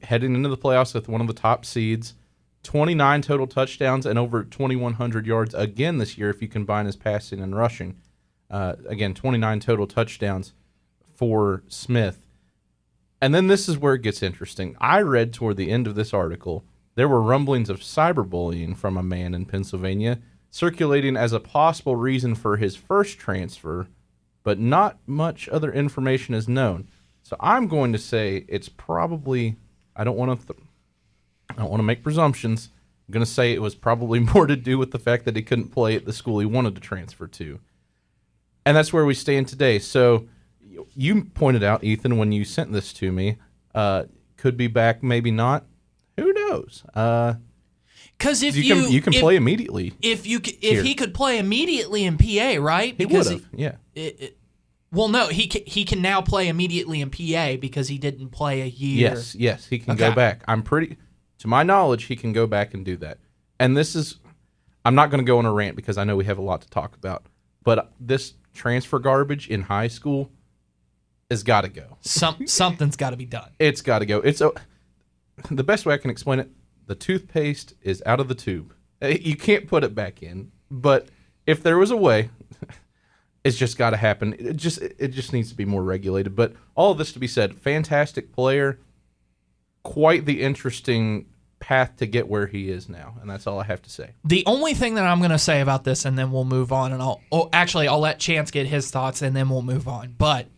heading into the playoffs with one of the top seeds, 29 total touchdowns, and over 2,100 yards again this year if you combine his passing and rushing. Again, 29 total touchdowns for Smith. And then this is where it gets interesting. I read toward the end of this article there were rumblings of cyberbullying from a man in Pennsylvania circulating as a possible reason for his first transfer, but not much other information is known. So I'm going to say it's probably, I don't want to make presumptions. I'm going to say it was probably more to do with the fact that he couldn't play at the school he wanted to transfer to. And that's where we stand today. So you pointed out, Ethan, when you sent this to me, could be back, maybe not. Who knows? Because if you can play immediately. If he could play immediately in PA, right? He would have. Yeah. Well, no, he can now play immediately in PA because he didn't play a year. Yes, he can go back. To my knowledge, he can go back and do that. And this is, I'm not going to go on a rant because I know we have a lot to talk about. But this transfer garbage in high school has got to go. Something's got to be done. It's got to go. The best way I can explain it, the toothpaste is out of the tube. You can't put it back in. But if there was a way, it's just got to happen. It just needs to be more regulated. But all of this to be said, fantastic player, quite the interesting path to get where he is now, and that's all I have to say. The only thing that I'm going to say about this, and then we'll move on, and I'll let Chance get his thoughts, and then we'll move on. But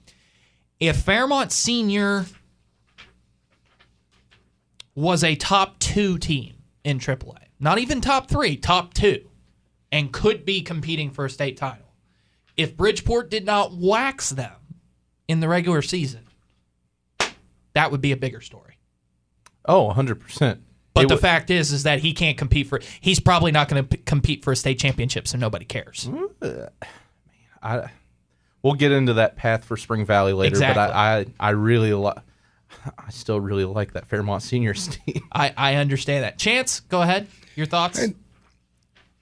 if Fairmont Senior was a top 2 team in AAA, not even top 3, top 2, and could be competing for a state title, if Bridgeport did not wax them in the regular season, that would be a bigger story. Oh, 100%. But the fact is that he can't compete for. He's probably not going to compete for a state championship, so nobody cares. We'll get into that path for Spring Valley later. Exactly. But I still really like that Fairmont Seniors team. I understand that. Chance, go ahead. Your thoughts?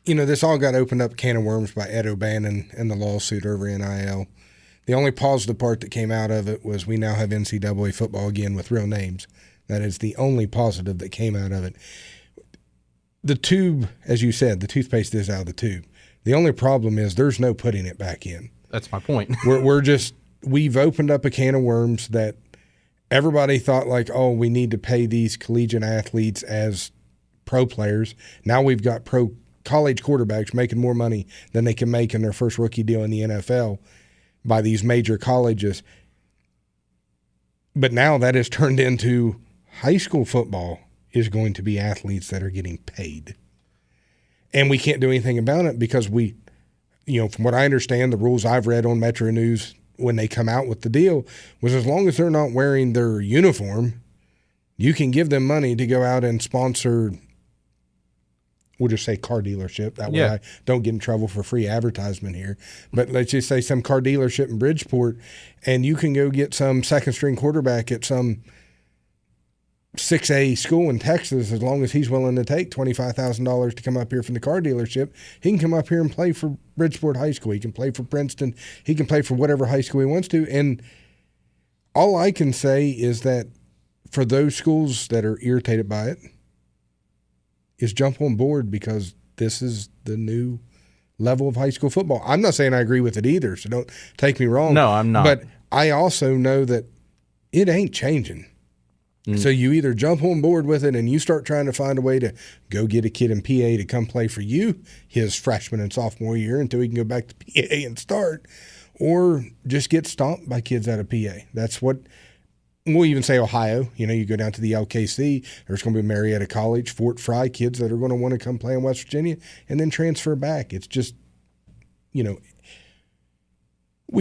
This all got opened up a can of worms by Ed O'Bannon and the lawsuit over NIL. The only positive part that came out of it was we now have NCAA football again with real names. That is the only positive that came out of it. The tube, as you said, the toothpaste is out of the tube. The only problem is there's no putting it back in. That's my point. We've opened up a can of worms that everybody thought like, oh, we need to pay these collegiate athletes as pro players. Now we've got pro college quarterbacks making more money than they can make in their first rookie deal in the NFL by these major colleges. But now that has turned into high school football is going to be athletes that are getting paid. And we can't do anything about it because from what I understand, the rules I've read on Metro News when they come out with the deal was as long as they're not wearing their uniform, you can give them money to go out and sponsor, we'll just say car dealership. That way I don't get in trouble for free advertisement here. But let's just say some car dealership in Bridgeport, and you can go get some second-string quarterback at some 6A school in Texas, as long as he's willing to take $25,000 to come up here from the car dealership, he can come up here and play for Bridgeport High School. He can play for Princeton. He can play for whatever high school he wants to. And all I can say is that for those schools that are irritated by it, is jump on board because this is the new level of high school football. I'm not saying I agree with it either, so don't take me wrong. No, I'm not. But I also know that it ain't changing. So you either jump on board with it and you start trying to find a way to go get a kid in PA to come play for you his freshman and sophomore year until he can go back to PA and start, or just get stomped by kids out of PA. That's what we'll even say Ohio. You go down to the LKC, there's going to be Marietta College, Fort Fry, kids that are going to want to come play in West Virginia and then transfer back. It's just, we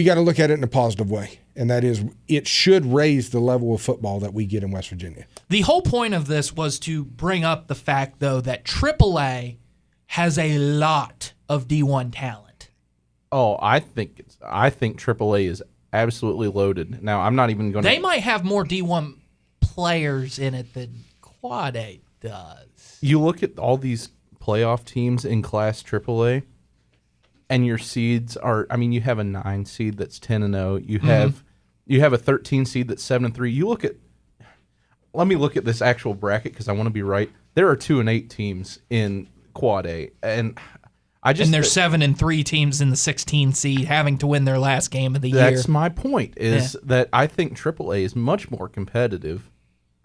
got to look at it in a positive way. And that is, it should raise the level of football that we get in West Virginia. The whole point of this was to bring up the fact, though, that AAA has a lot of D1 talent. Oh, I think AAA is absolutely loaded. Now, I'm not even going to... They might have more D1 players in it than Quad A does. You look at all these playoff teams in Class AAA, and your seeds are... you have a 9 seed that's 10-0. You have a 13 seed that's 7-3. You look at... Let me look at this actual bracket because I want to be right. There are 2-8 teams in Quad A, and there's 7-3 teams in the 16 seed having to win their last game of the year. That's my point, that I think AAA is much more competitive.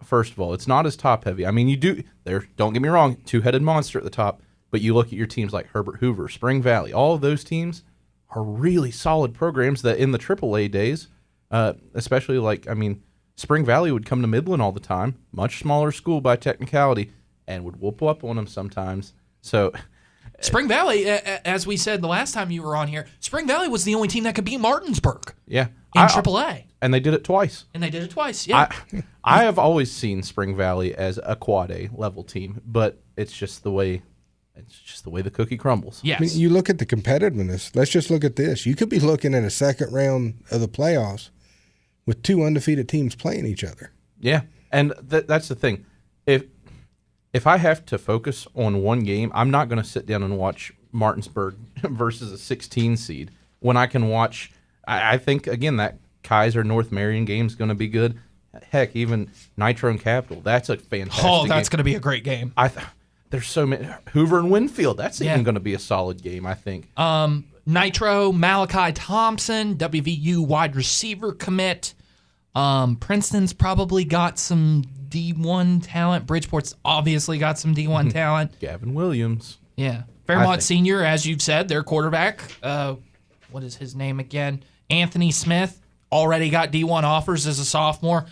First of all, it's not as top-heavy. Don't get me wrong, two-headed monster at the top, but you look at your teams like Herbert Hoover, Spring Valley, all of those teams are really solid programs that in the AAA days, especially Spring Valley would come to Midland all the time, much smaller school by technicality, and would whoop up on them sometimes. So... Spring Valley, as we said the last time you were on here, Spring Valley was the only team that could beat Martinsburg. Yeah. In AAA. And they did it twice. Yeah. I have always seen Spring Valley as a Quad A level team, but it's just the way the cookie crumbles. Yes. You look at the competitiveness. Let's just look at this. You could be looking at a second round of the playoffs with 2 undefeated teams playing each other. Yeah. And that's the thing. If I have to focus on one game, I'm not going to sit down and watch Martinsburg versus a 16 seed when I can watch. I think, again, that Kaiser North Marion game is going to be good. Heck, even Nitro and Capital. That's a fantastic game. Oh, that's going to be a great game. There's so many. Hoover and Winfield. That's even going to be a solid game, I think. Nitro, Malachi Thompson, WVU wide receiver commit. Princeton's probably got some D1 talent. Bridgeport's obviously got some D1 talent. Gavin Williams. Yeah. Fairmont Senior, as you've said, their quarterback, what is his name again? Anthony Smith, already got D1 offers as a sophomore.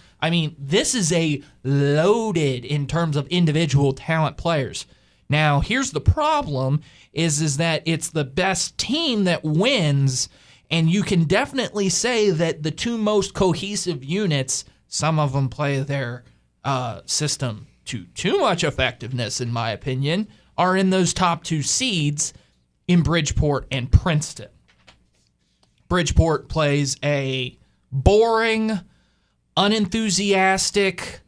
This is a loaded in terms of individual talent players. Now, here's the problem is that it's the best team that wins, and you can definitely say that the 2 most cohesive units, some of them play their system too much effectiveness, in my opinion, are in those top 2 seeds in Bridgeport and Princeton. Bridgeport plays a boring, unenthusiastic,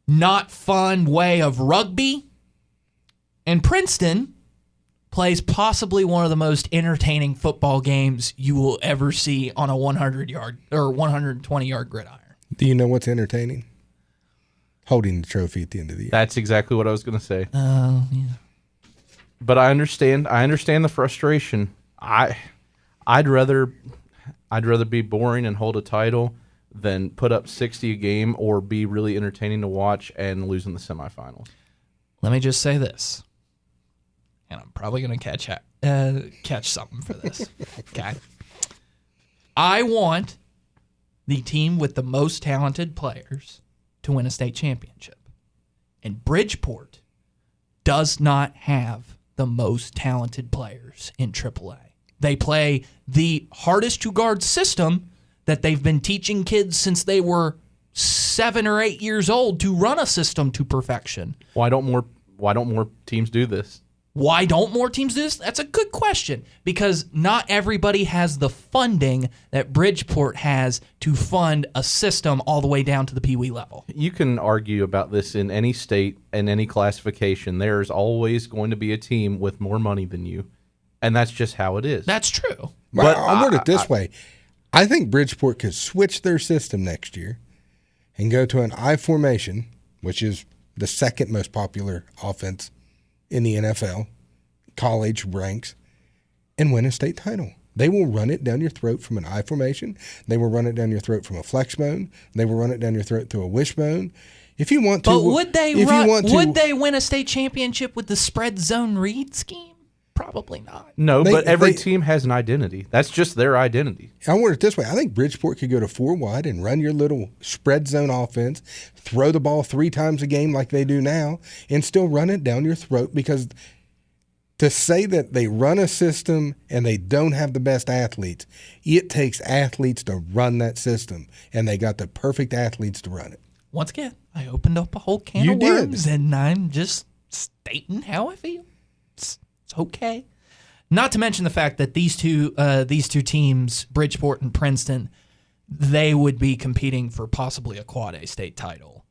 not fun way of rugby, and Princeton plays possibly one of the most entertaining football games you will ever see on a 100-yard or 120-yard gridiron. Do you know what's entertaining? Holding the trophy at the end of the year. That's exactly what I was going to say. Yeah. But I understand the frustration. I'd rather be boring and hold a title than put up 60 a game or be really entertaining to watch and lose in the semifinals. Let me just say this, and I'm probably going to catch something for this. Okay, I want the team with the most talented players to win a state championship, and Bridgeport does not have the most talented players in AAA. They play the hardest to guard system that they've been teaching kids since they were 7 or 8 years old to run a system to perfection. Why don't more teams do this? Why don't more teams do this? That's a good question, because not everybody has the funding that Bridgeport has to fund a system all the way down to the Pee Wee level. You can argue about this in any state and any classification. There's always going to be a team with more money than you, and that's just how it is. That's true. But I'll word it this way. I think Bridgeport could switch their system next year and go to an I formation, which is the second most popular offense in the NFL, college ranks, and win a state title. They will run it down your throat from an I formation. They will run it down your throat from a flex bone. They will run it down your throat through a wishbone. If you want to, but would they win a state championship with the spread zone read scheme? Probably not. No, but every team has an identity. That's just their identity. I'll word it this way. I think Bridgeport could go to 4 wide and run your little spread zone offense, throw the ball 3 times a game like they do now, and still run it down your throat, because to say that they run a system and they don't have the best athletes, it takes athletes to run that system, and they got the perfect athletes to run it. Once again, I opened up a whole can of worms, and I'm just stating how I feel. It's okay. Not to mention the fact that these two teams, Bridgeport and Princeton, they would be competing for possibly a Quad A state title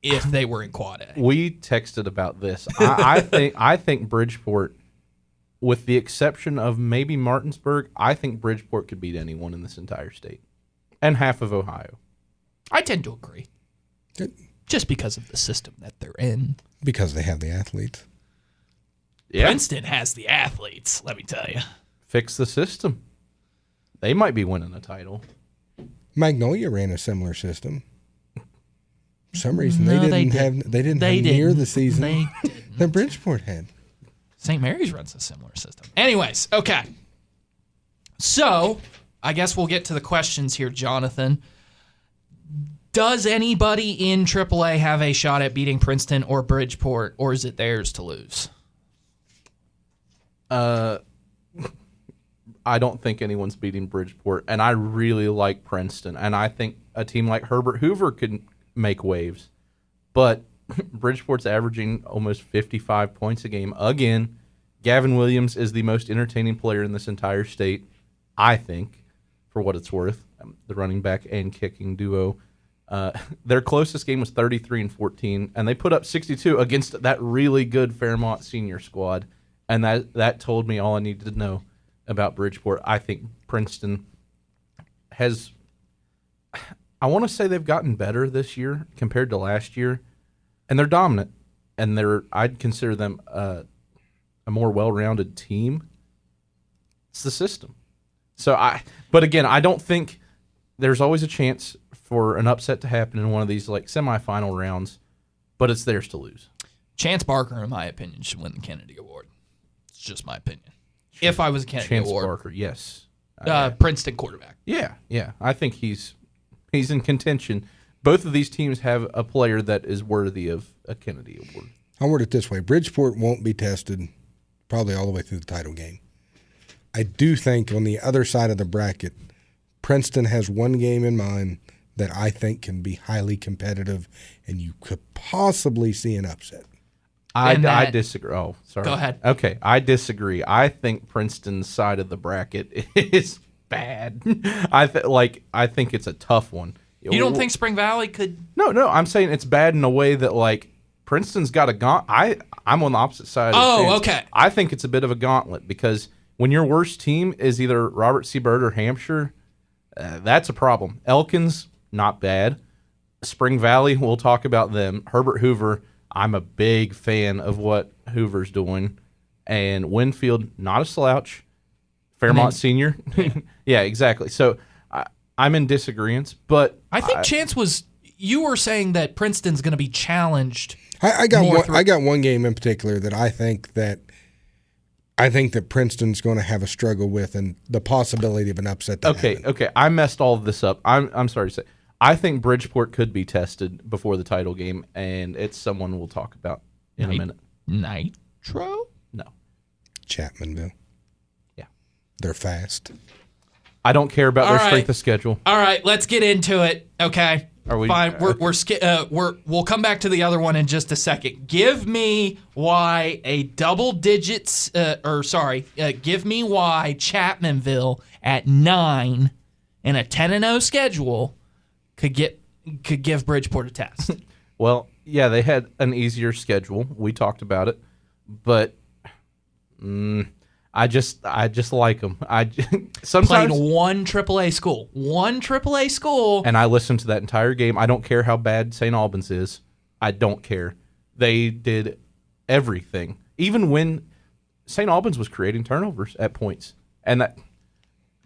if they were in Quad A. We texted about this. I think Bridgeport, with the exception of maybe Martinsburg, I think Bridgeport could beat anyone in this entire state and half of Ohio. I tend to agree. Just because of the system that they're in. Because they have the athletes. Yeah. Princeton has the athletes, let me tell you. Fix the system. They might be winning a title. Magnolia ran a similar system. For some reason, they didn't have near the season that Bridgeport had. St. Mary's runs a similar system. Anyways, okay. So, I guess we'll get to the questions here, Jonathan. Does anybody in AAA have a shot at beating Princeton or Bridgeport, or is it theirs to lose? I don't think anyone's beating Bridgeport, and I really like Princeton, and I think a team like Herbert Hoover could make waves, but Bridgeport's averaging almost 55 points a game. Again, Gavin Williams is the most entertaining player in this entire state, I think, for what it's worth, the running back and kicking duo. Their closest game was 33-14, and they put up 62 against that really good Fairmont senior squad. And that told me all I needed to know about Bridgeport. I think Princeton has, I want to say they've gotten better this year compared to last year, and they're dominant. And I'd consider them a more well-rounded team. It's the system. But again, I don't think there's always a chance for an upset to happen in one of these like semifinal rounds, but it's theirs to lose. Chance Barker, in my opinion, should win the Kennedy Award. Just my opinion. If I was a Kennedy Chance Award. Barker, yes. Princeton quarterback. Yeah. I think he's in contention. Both of these teams have a player that is worthy of a Kennedy Award. I'll word it this way. Bridgeport won't be tested probably all the way through the title game. I do think on the other side of the bracket, Princeton has one game in mind that I think can be highly competitive, and you could possibly see an upset. I disagree. Oh, sorry. Go ahead. Okay, I disagree. I think Princeton's side of the bracket is bad. I think it's a tough one. You don't think Spring Valley could? No. I'm saying it's bad in a way that like Princeton's got a gauntlet. I'm on the opposite side. Oh, okay. I think it's a bit of a gauntlet because when your worst team is either Robert C. Byrd or Hampshire, that's a problem. Elkins, not bad. Spring Valley, we'll talk about them. Herbert Hoover, I'm a big fan of what Hoover's doing. And Winfield, not a slouch. Fairmont Senior. Yeah, exactly. So I'm in disagreement, but I think Chance you were saying that Princeton's going to be challenged. I got one game in particular that I think that Princeton's going to have a struggle with, and the possibility of an upset. Okay. I messed all of this up. I'm sorry to say. I think Bridgeport could be tested before the title game, and it's someone we'll talk about in a minute. Nitro? No. Chapmanville. Yeah. They're fast. I don't care about their strength of schedule. All right, let's get into it. Okay. Are we fine? We'll come back to the other one in just a second. Give me why give me why Chapmanville at 9 and a 10-0 schedule could give Bridgeport a test. Well, yeah, they had an easier schedule. We talked about it, but I just like them. I sometimes played one AAA school, and I listened to that entire game. I don't care how bad St. Albans is. I don't care. They did everything, even when St. Albans was creating turnovers at points. And that,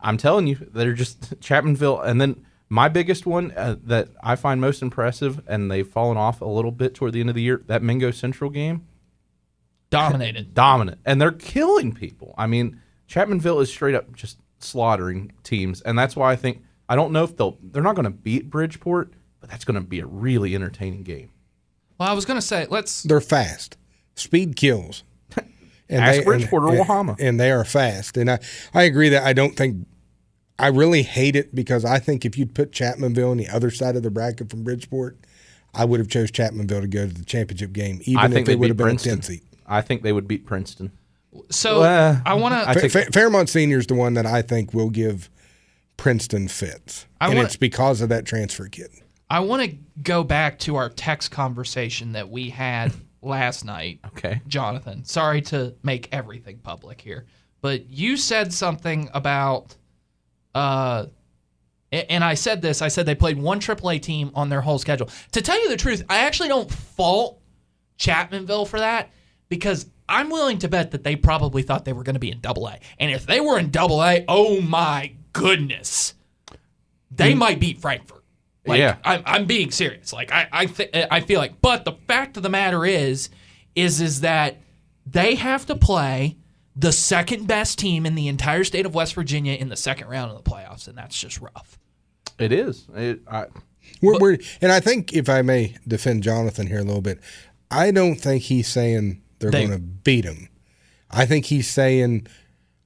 I'm telling you, they're just Chapmanville. And then my biggest one that I find most impressive, and they've fallen off a little bit toward the end of the year, that Mingo Central game. Dominant. And they're killing people. I mean, Chapmanville is straight up just slaughtering teams. And that's why I don't know if they're not going to beat Bridgeport, but that's going to be a really entertaining game. Well, I was going to say, they're fast. Speed kills. And Ask Bridgeport or Wahama. And they are fast. And I agree that I really hate it because I think if you'd put Chapmanville on the other side of the bracket from Bridgeport, I would have chose Chapmanville to go to the championship game, even if they would have been a 10 seed. I think they would beat Princeton. So I want to. Fairmont Senior is the one that I think will give Princeton fits, it's because of that transfer kid. I want to go back to our text conversation that we had last night. Okay, Jonathan. Sorry to make everything public here, but you said something about. And I said this. I said they played one AAA team on their whole schedule. To tell you the truth, I actually don't fault Chapmanville for that. Because I'm willing to bet that they probably thought they were going to be in AA. And if they were in AA, oh my goodness, they might beat Frankfurt. Yeah. I'm being serious. I feel like, but the fact of the matter is that they have to play the second best team in the entire state of West Virginia in the second round of the playoffs, and that's just rough. It is. And I think, if I may defend Jonathan here a little bit, I don't think he's saying they're going to beat him. I think he's saying,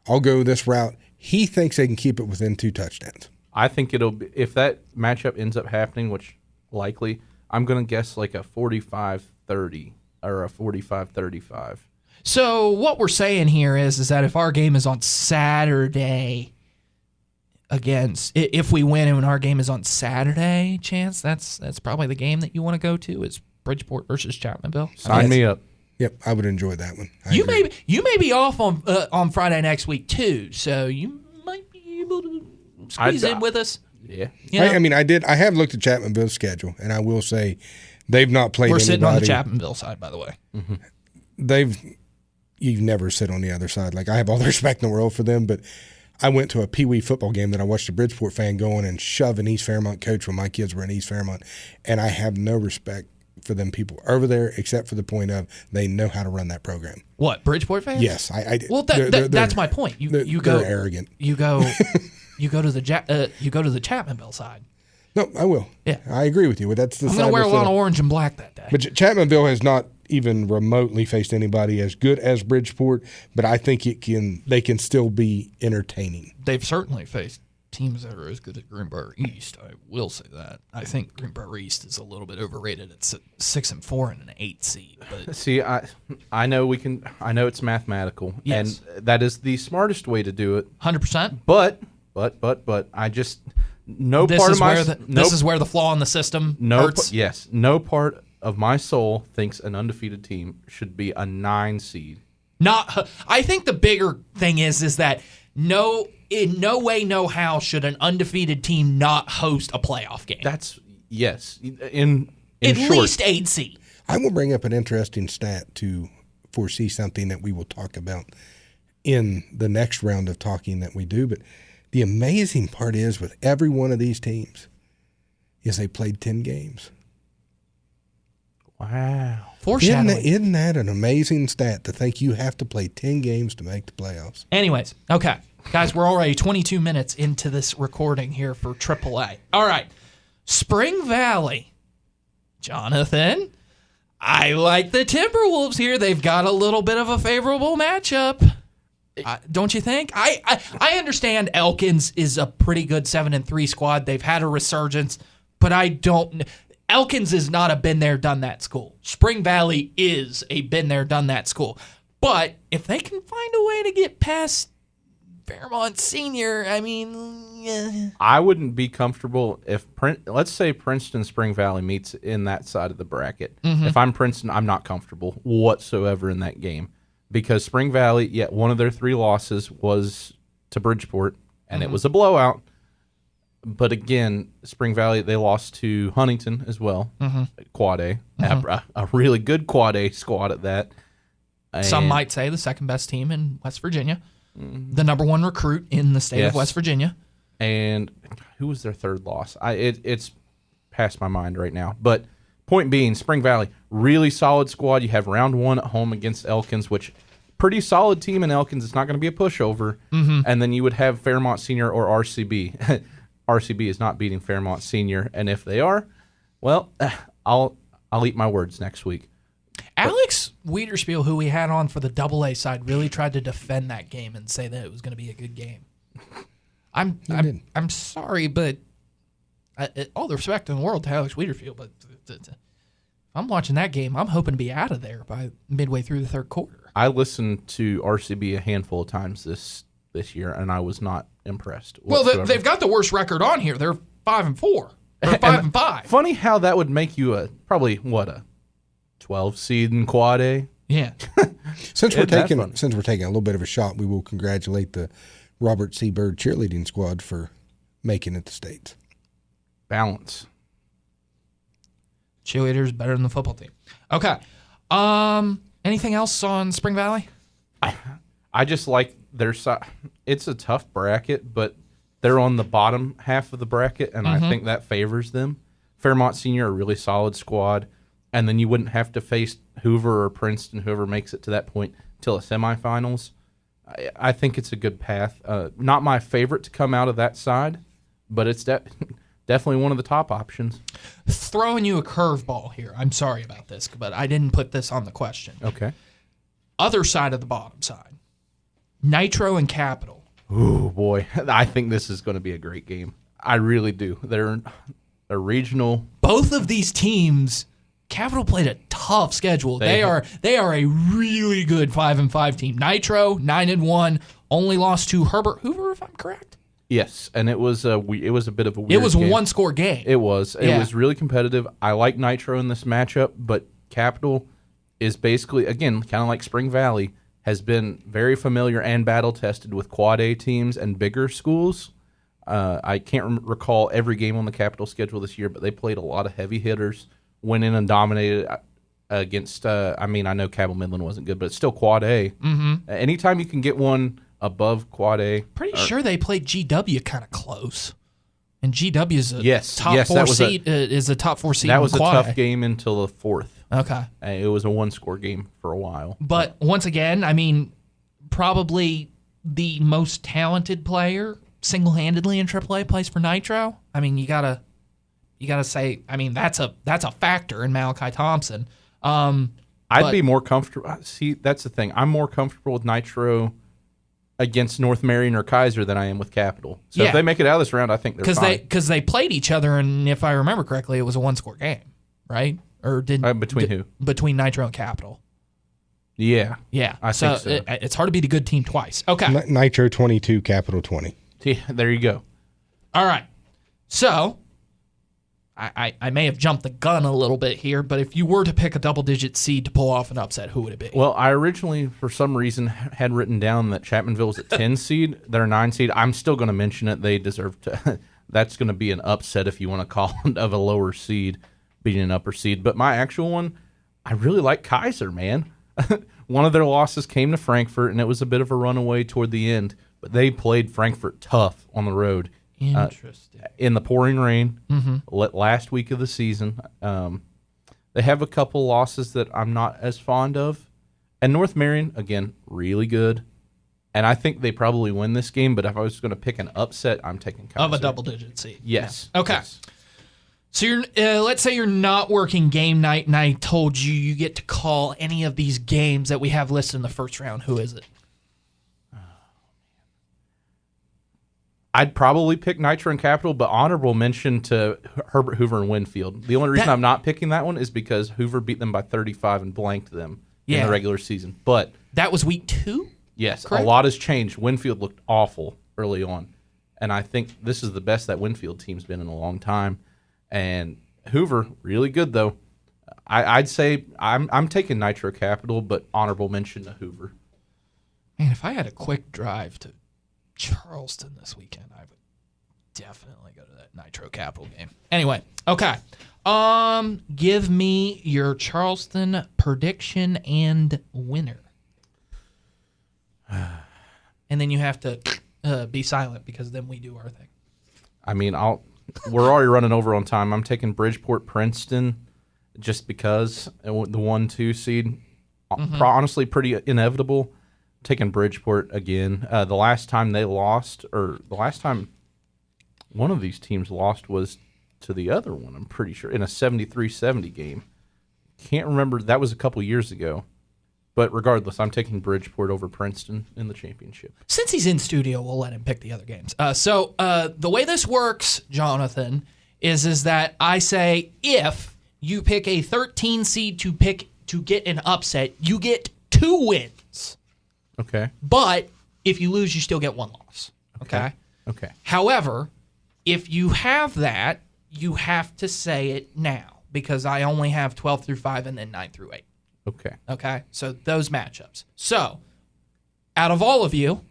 I'll go this route. He thinks they can keep it within 2 touchdowns. I think it'll be, if that matchup ends up happening, which likely, I'm going to guess like a 45-30 or a 45-35. So what we're saying here is that if our game is on Saturday if we win and our game is on Saturday, Chance, that's probably the game that you want to go to is Bridgeport versus Chapmanville. Sign me up. Yep, I would enjoy that one. You may be off on Friday next week too, so you might be able to squeeze in with us. Yeah, I have looked at Chapmanville's schedule, and I will say they've not played. We're sitting on the anybody. Chapmanville side, by the way. Mm-hmm. You never sit on the other side. Like, I have all the respect in the world for them, but I went to a Pee Wee football game that I watched a Bridgeport fan going and shove an East Fairmont coach when my kids were in East Fairmont, and I have no respect for them people over there, except for the point of they know how to run that program. What, Bridgeport fans? Yes, I do. Well, that's my point. You go arrogant. You go to the Chapmanville side. No, I will. Yeah, I agree with you. But that's the I'm going to wear a lot of orange and black that day. But Chapmanville has not even remotely faced anybody as good as Bridgeport. But I think they can still be entertaining. They've certainly faced teams that are as good as Greenbrier East. I will say that. I think Greenbrier East is a little bit overrated. It's 6-4 and an 8 seed. But See, I know we can. I know it's mathematical, Yes. and that is the smartest way to do it. 100%. But I just no This part is of my where this is where the flaw in the system hurts. Yes, no part of my soul thinks an undefeated team should be a 9 seed. I think the bigger thing is that in no way, no how should an undefeated team not host a playoff game. That's yes. In at short, least 8 seed. I will bring up an interesting stat to foresee something that we will talk about in the next round of talking that we do. But the amazing part is with every one of these teams is they played 10 games. Wow. Foreshadowing. Isn't that an amazing stat to think you have to play 10 games to make the playoffs? Anyways, okay. Guys, we're already 22 minutes into this recording here for AAA. All right. Spring Valley. Jonathan, I like the Timberwolves here. They've got a little bit of a favorable matchup. Don't you think? I understand Elkins is a pretty good 7-3 squad. They've had a resurgence, but I don't. Elkins is not a been-there-done-that school. Spring Valley is a been-there-done-that school. But if they can find a way to get past Fairmont Senior, I mean, I wouldn't be comfortable if let's say Princeton Spring Valley meets in that side of the bracket. Mm-hmm. If I'm Princeton, I'm not comfortable whatsoever in that game because Spring Valley, yet one of their 3 losses was to Bridgeport, and it was a blowout. But again, Spring Valley, they lost to Huntington as well, Quad A, a really good Quad A squad at that. some might say the second best team in West Virginia, the number 1 recruit in the state of West Virginia. And who was their 3rd loss? It's past my mind right now. But point being, Spring Valley, really solid squad. You have round 1 at home against Elkins, which pretty solid team in Elkins. It's not going to be a pushover. And then you would have Fairmont Senior or RCB. RCB is not beating Fairmont Senior, and if they are, well, I'll eat my words next week. Alex Wiederspiel, who we had on for the AA side, really tried to defend that game and say that it was going to be a good game. I'm sorry, but all the respect in the world to Alex Wiederspiel, but if I'm watching that game, I'm hoping to be out of there by midway through the 3rd quarter. I listened to RCB a handful of times this year, and I was not impressed. Well, they've got the worst record on here. They're 5-4 or 5-5. Funny how that would make you a 12 seed in Quad A. Yeah. Since we're taking a little bit of a shot, we will congratulate the Robert C. Byrd cheerleading squad for making it to states. Balance. Cheerleaders better than the football team. Okay. Anything else on Spring Valley? I just like their side. It's a tough bracket, but they're on the bottom half of the bracket, and I think that favors them. Fairmont Senior, a really solid squad, and then you wouldn't have to face Hoover or Princeton, whoever makes it to that point, till the semifinals. I think it's a good path. Not my favorite to come out of that side, but it's definitely one of the top options. Throwing you a curveball here. I'm sorry about this, but I didn't put this on the question. Okay. Other side of the bottom side. Nitro and Capital. Ooh, boy. I think this is going to be a great game. I really do. They're regional. Both of these teams, Capital played a tough schedule. They are a really good 5-5 team. Nitro 9-1, only lost to Herbert Hoover, if I'm correct. Yes, and it was a bit of a weird. It was a game. 1-score game. It was. It was really competitive. I like Nitro in this matchup, but Capital is basically, again, kind of like Spring Valley, has been very familiar and battle-tested with Quad A teams and bigger schools. I can't recall every game on the Capital schedule this year, but they played a lot of heavy hitters, went in and dominated against, I know Cabell Midland wasn't good, but it's still Quad A. Mm-hmm. Anytime you can get one above Quad A. Pretty sure they played GW kind of close. And GW is a top 4 seed. Is a top 4 seed. That was a Quad tough game until the 4th. Okay. It was a 1-score game for a while. But once again, probably the most talented player single-handedly in AAA plays for Nitro. You gotta say, that's a factor in Malachi Thompson. I'd be more comfortable. See, that's the thing. I'm more comfortable with Nitro. against North Marion or Kaiser than I am with Capital. So if they make it out of this round, I think they're fine. Because they played each other, and if I remember correctly, it was a one-score game, right? Or between who? Between Nitro and Capital. Yeah. Yeah. I think so. It's hard to be the good team twice. Okay. Nitro 22, Capital 20. Yeah, there you go. All right. So, I may have jumped the gun a little bit here, but if you were to pick a double-digit seed to pull off an upset, who would it be? Well, I originally, for some reason, had written down that Chapmanville's at 10 seed. They're 9 seed. I'm still going to mention it. They deserve to. That's going to be an upset, if you want to call it, of a lower seed beating an upper seed. But my actual one, I really like Kaiser, man. One of their losses came to Frankfurt, and it was a bit of a runaway toward the end. But they played Frankfurt tough on the road. Interesting. In the pouring rain, last week of the season. They have a couple losses that I'm not as fond of. And North Marion, again, really good. And I think they probably win this game, but if I was going to pick an upset, I'm taking Kaiser. Of a double-digit seed. Yes. Yeah. Okay. Yes. So let's say you're not working game night, and I told you get to call any of these games that we have listed in the first round. Who is it? I'd probably pick Nitro and Capital, but honorable mention to Herbert Hoover and Winfield. The only reason I'm not picking that one is because Hoover beat them by 35 and blanked them in the regular season. But that was week 2? Yes, correct? A lot has changed. Winfield looked awful early on, and I think this is the best that Winfield team's been in a long time. And Hoover, really good, though. I'd say I'm taking Nitro Capital, but honorable mention to Hoover. Man, if I had a quick drive to Charleston this weekend, I would definitely go to that Nitro Capital game. Anyway, okay. Give me your Charleston prediction and winner. And then you have to be silent because then we do our thing. I mean, we're already running over on time. I'm taking Bridgeport Princeton just because the 1-2 seed. Honestly, pretty inevitable. Taking Bridgeport again. The last time they lost, or the last time one of these teams lost was to the other one, I'm pretty sure, in a 73-70 game. Can't remember. That was a couple years ago. But regardless, I'm taking Bridgeport over Princeton in the championship. Since he's in studio, we'll let him pick the other games. So the way this works, Jonathan, is that I say if you pick a 13 seed to get an upset, you get 2 wins. Okay. But if you lose, you still get 1 loss. Okay? Okay. However, if you have that, you have to say it now because I only have 12 through 5 and then 9 through 8. Okay. Okay? So those matchups. So, out of all of you,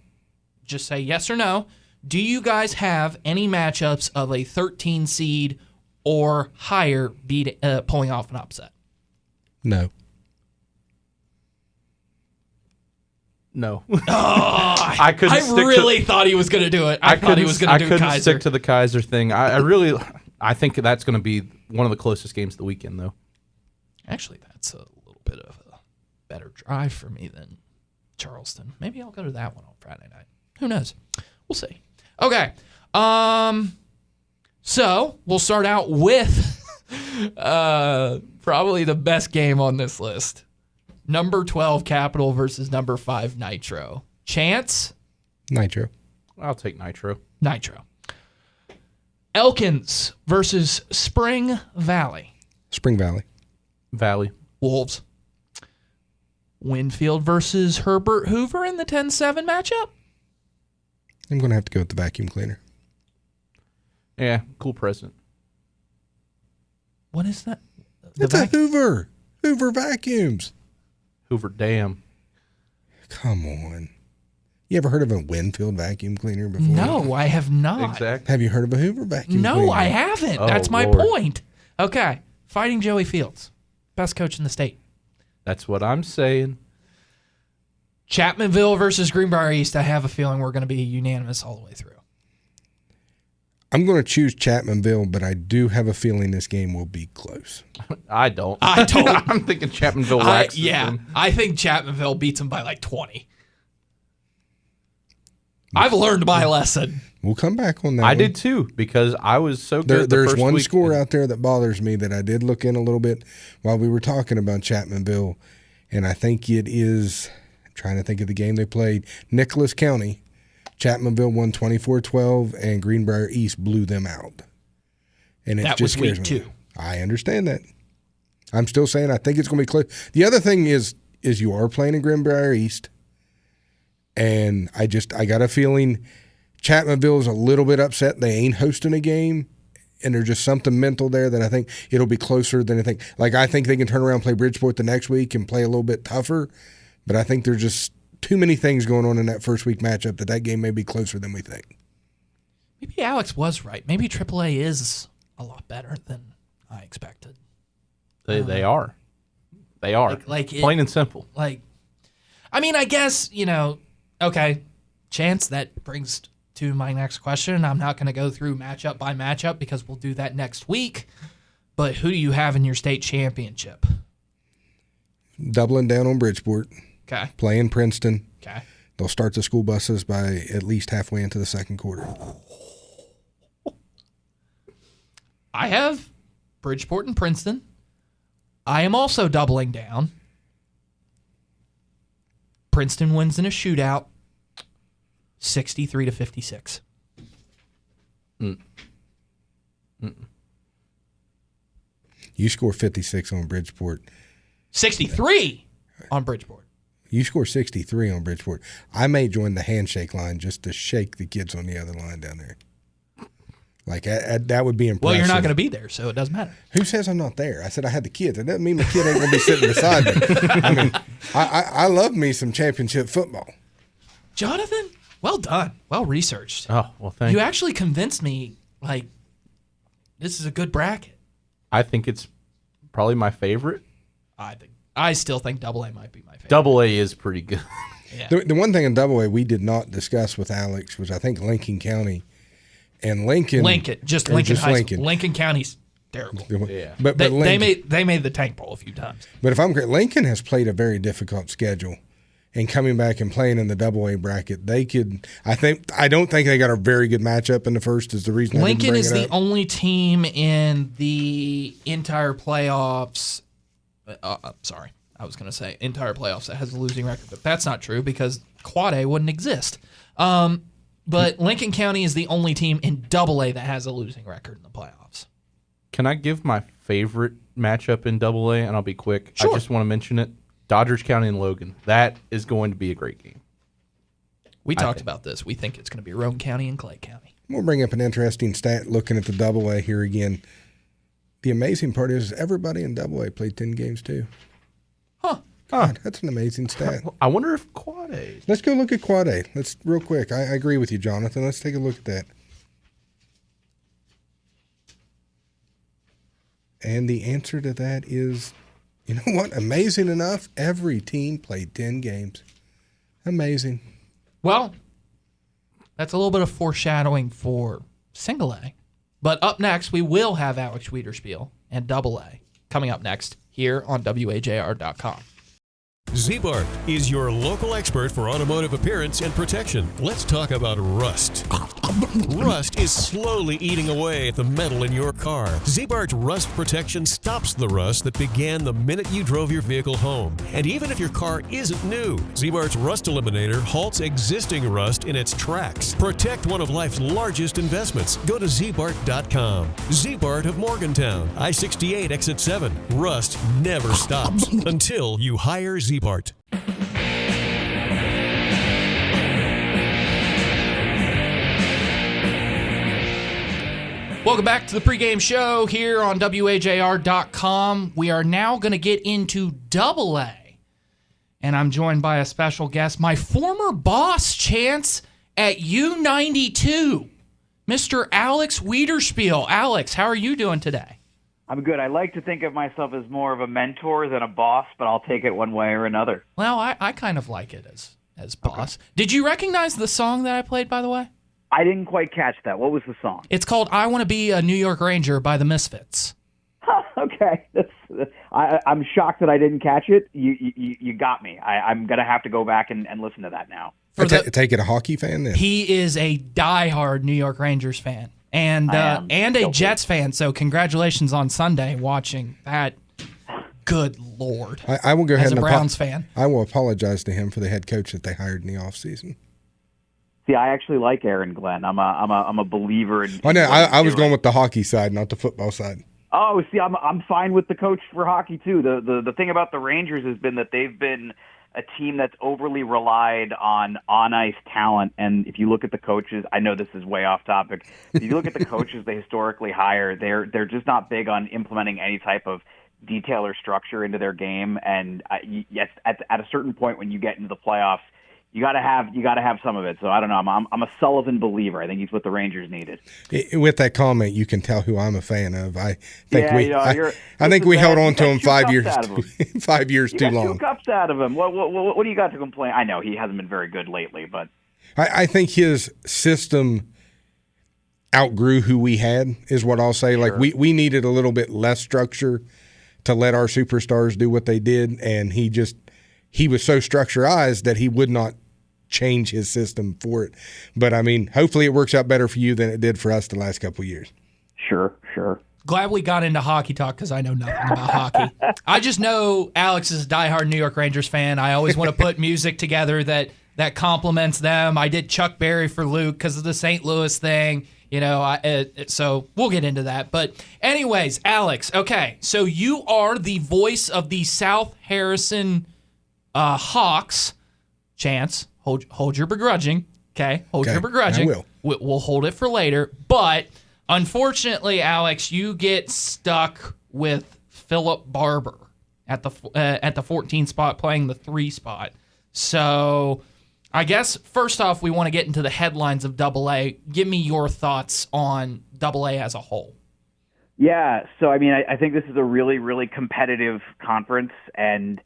just say yes or no. Do you guys have any matchups of a 13 seed or higher pulling off an upset? No. No. I really thought he was going to do it. I thought he was going to do Kaiser. I couldn't stick to the Kaiser thing. I think that's going to be one of the closest games of the weekend, though. Actually, that's a little bit of a better drive for me than Charleston. Maybe I'll go to that one on Friday night. Who knows? We'll see. Okay. So we'll start out with probably the best game on this list. Number 12 Capital versus number 5 Nitro. Chance? Nitro. I'll take Nitro. Nitro. Elkins versus Spring Valley. Spring Valley. Valley. Wolves. Winfield versus Herbert Hoover in the 10-7 matchup. I'm going to have to go with the vacuum cleaner. Yeah, cool president. What is that? It's a Hoover. Hoover vacuums. Hoover Dam. Come on. You ever heard of a Winfield vacuum cleaner before? No, I have not. Exactly. Have you heard of a Hoover vacuum cleaner? No, I haven't. Oh, That's my Lord. point. Okay. Fighting Joey Fields. Best coach in the state. That's what I'm saying. Chapmanville versus Greenbrier East. I have a feeling we're going to be unanimous all the way through. I'm going to choose Chapmanville, but I do have a feeling this game will be close. I don't. I'm thinking Chapmanville waxes them. I think Chapmanville beats them by like 20. I've learned my lesson. We'll come back on that. I did too, because I was so good. There's the one first score week. out there that bothers me that I did look in a little bit while we were talking about Chapmanville, and I think it is I'm trying to think of the game they played. Nicholas County, Chapmanville won 24-12, and Greenbrier East blew them out. And it that just was scares week me. 2. I understand that. I'm still saying I think it's going to be close. The other thing is you are playing in Greenbrier East, and I got a feeling Chapmanville is a little bit upset they ain't hosting a game, and there's just something mental there that I think it'll be closer than I think. Like, I think they can turn around and play Bridgeport the next week and play a little bit tougher, but I think there's just too many things going on in that first week matchup that game may be closer than we think. Maybe Alex was right. Maybe AAA is a lot better than I expected. They are. They are. Plain and simple. Like, I mean, I guess, okay, Chance, that brings to my next question. I'm not going to go through matchup by matchup because we'll do that next week. But who do you have in your state championship? Doubling down on Bridgeport. Okay. Playing Princeton. Okay. They'll start the school buses by at least halfway into the second quarter. I have Bridgeport and Princeton. I am also doubling down. Princeton wins in a shootout, 63-56. You score 56 on Bridgeport. 63 on Bridgeport. You score 63 on Bridgeport. I may join the handshake line just to shake the kids on the other line down there. Like, that would be impressive. Well, you're not going to be there, so it doesn't matter. Who says I'm not there? I said I had the kids. It doesn't mean my kid ain't going to be sitting beside me. I mean, I love me some championship football. Jonathan, well done. Well researched. Oh, well, thank you. You actually convinced me, like, this is a good bracket. I think it's probably my favorite. I still think AA might be my favorite. AA is pretty good. Yeah. The one thing in AA we did not discuss with Alex was I think Lincoln County and Lincoln High School. Lincoln County's terrible. Yeah. But Lincoln, they made the tank bowl a few times. But if I'm correct, Lincoln has played a very difficult schedule. And coming back and playing in the AA bracket, they could. I don't think they got a very good matchup in the first. Is the reason Lincoln is the only team in the entire playoffs. Sorry, I was going to say entire playoffs that has a losing record, but that's not true because Quad A wouldn't exist. But Lincoln County is the only team in AA that has a losing record in the playoffs. Can I give my favorite matchup in AA? And I'll be quick. Sure. I just want to mention it. Doddridge County and Logan. That is going to be a great game. We talked about this. We think it's going to be Roane County and Clay County. We'll bring up an interesting stat looking at the AA here again. The amazing part is everybody in AA played 10 games too. Huh. God, that's an amazing stat. I wonder if Quad A. Let's go look at Quad A. Let's real quick. I agree with you, Jonathan. Let's take a look at that. And the answer to that is, you know what? Amazing enough, every team played 10 games. Amazing. Well, that's a little bit of foreshadowing for Single A. But up next, we will have Alex Wiederspiel and AA coming up next here on WAJR.com. Z-Bart is your local expert for automotive appearance and protection. Let's talk about rust. Rust is slowly eating away at the metal in your car. Z-Bart Rust Protection stops the rust that began the minute you drove your vehicle home. And even if your car isn't new, Z-Bart's Rust Eliminator halts existing rust in its tracks. Protect one of life's largest investments. Go to zbart.com. Z-Bart of Morgantown, I-68 exit 7. Rust never stops until you hire Z-Bart. Welcome back to the pregame show here on WAJR.com. We are now going to get into AA. And I'm joined by a special guest, my former boss, Chance, at U92, Mr. Alex Wiederspiel. Alex, how are you doing today? I'm good. I like to think of myself as more of a mentor than a boss, but I'll take it one way or another. Well, I kind of like it as boss. Okay. Did you recognize the song that I played, by the way? I didn't quite catch that. What was the song? It's called I Want to Be a New York Ranger by the Misfits. Okay. I'm shocked that I didn't catch it. You got me. I'm going to have to go back and listen to that now. Take it a hockey fan then? He is a diehard New York Rangers fan. And a Jets fan, so congratulations on Sunday watching that good Lord. I will go ahead as a and Browns fan. I will apologize to him for the head coach that they hired in the offseason. See, I actually like Aaron Glenn. I'm a believer in. I know. I was going with the hockey side, not the football side. Oh, see, I'm fine with the coach for hockey too. The thing about the Rangers has been that they've been a team that's overly relied on ice talent. And if you look at the coaches, I know this is way off topic. If you look at the coaches they historically hire, they're just not big on implementing any type of detail or structure into their game. And yes, at a certain point when you get into the playoffs, you got to have some of it. So I don't know. I'm a Sullivan believer. I think he's what the Rangers needed. With that comment, you can tell who I'm a fan of. I think I think we held on to him 5 years, out of him. 5 years too long. 2 cups out of him. What do you got to complain? I know he hasn't been very good lately, but I think his system outgrew who we had. Is what I'll say. Sure. Like we needed a little bit less structure to let our superstars do what they did, and he was so structurized that he would not change his system for it. But, I mean, hopefully it works out better for you than it did for us the last couple of years. Sure. Glad we got into hockey talk because I know nothing about hockey. I just know Alex is a diehard New York Rangers fan. I always want to put music together that complements them. I did Chuck Berry for Luke because of the St. Louis thing. So we'll get into that. But anyways, Alex, okay, so you are the voice of the South Harrison Hawks. Chance, hold your begrudging, okay? Hold your begrudging. I will. We'll hold it for later. But unfortunately, Alex, you get stuck with Philip Barber at the 14 spot, playing the 3 spot. So I guess first off, we want to get into the headlines of AA. Give me your thoughts on AA as a whole. Yeah, so I mean, I think this is a really, really competitive conference, and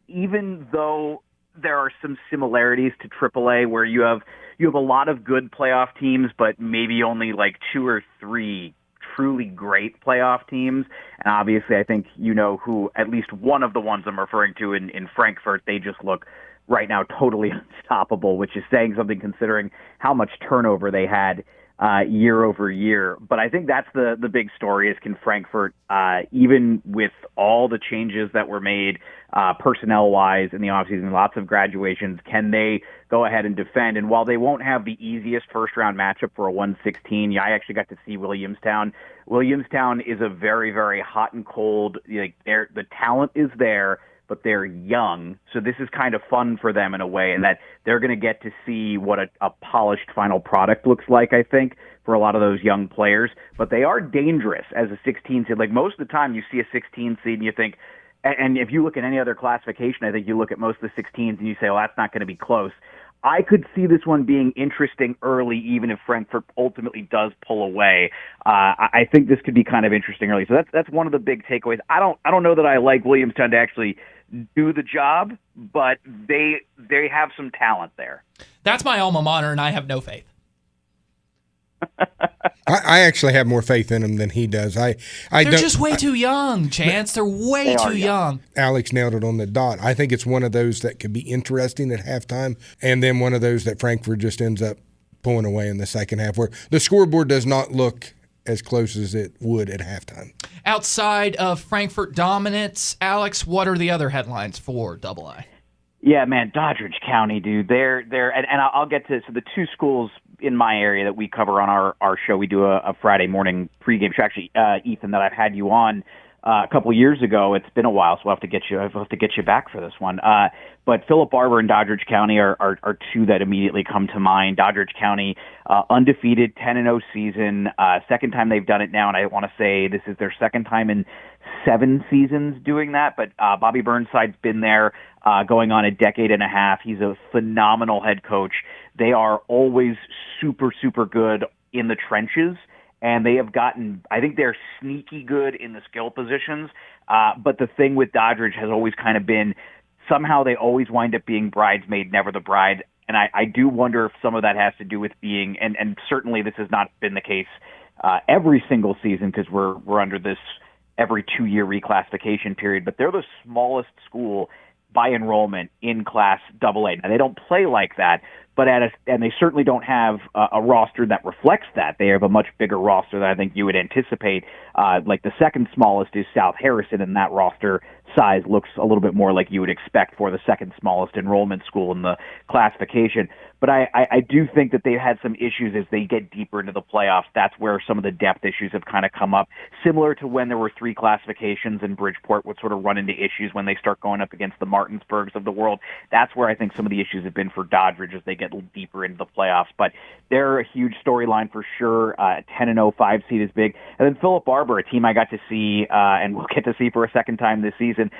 even though there are some similarities to AAA, where you have a lot of good playoff teams, but maybe only like 2 or 3 truly great playoff teams. And obviously, I think you know who at least one of the ones I'm referring to in Frankfurt. They just look right now totally unstoppable, which is saying something considering how much turnover they had year over year. But I think that's the big story is, can Frankfurt, even with all the changes that were made personnel-wise in the offseason, lots of graduations, can they go ahead and defend? And while they won't have the easiest first-round matchup for a 1-16, I actually got to see Williamstown. Williamstown is a very, very hot and cold. The talent is there, but they're young. So this is kind of fun for them in a way, in that they're going to get to see what a polished final product looks like, I think, for a lot of those young players. But they are dangerous as a 16 seed. Like, most of the time you see a 16 seed and you think, and if you look at any other classification, I think you look at most of the 16s and you say, well, that's not going to be close. I could see this one being interesting early, even if Frankfurt ultimately does pull away. I think this could be kind of interesting early. So that's one of the big takeaways. I don't know that I like Williamstown to actually do the job, but they have some talent there. That's my alma mater, and I have no faith. I actually have more faith in him than he does. They're just way too young, Chance. They're way too young. Alex nailed it on the dot. I think it's one of those that could be interesting at halftime, and then one of those that Frankfurt just ends up pulling away in the second half, where the scoreboard does not look as close as it would at halftime. Outside of Frankfurt dominance, Alex, what are the other headlines for AA? Yeah, man, Doddridge County, dude. They're and I'll get to the 2 schools in my area that we cover on our show. We do a Friday morning pregame show. Actually, Ethan, that I've had you on a couple years ago. It's been a while, so we'll have to get you back for this one. But Philip Barber and Doddridge County are 2 that immediately come to mind. Doddridge County, undefeated, 10-0 season, second time they've done it now, and I want to say this is their second time in 7 seasons doing that. But Bobby Burnside's been there going on a decade and a half. He's a phenomenal head coach. They are always super, super good in the trenches, and they have gotten, I think they're sneaky good in the skill positions. But the thing with Doddridge has always kind of been, somehow they always wind up being bridesmaid, never the bride. And I do wonder if some of that has to do with being, and certainly this has not been the case every single season, because we're under this every 2-year reclassification period, but they're the smallest school by enrollment in Class AA. Now, they don't play like that, but and they certainly don't have a roster that reflects that. They have a much bigger roster than I think you would anticipate. Like the second smallest is South Harrison, and that roster size looks a little bit more like you would expect for the second smallest enrollment school in the classification. But I do think that they've had some issues as they get deeper into the playoffs. That's where some of the depth issues have kind of come up, similar to when there were 3 classifications and Bridgeport would sort of run into issues when they start going up against the Martinsburgs of the world. That's where I think some of the issues have been for Doddridge as they get deeper into the playoffs. But they're a huge storyline for sure. 10-0 5 seed is big. And then Philip Barber, a team I got to see and will get to see for a second time this season.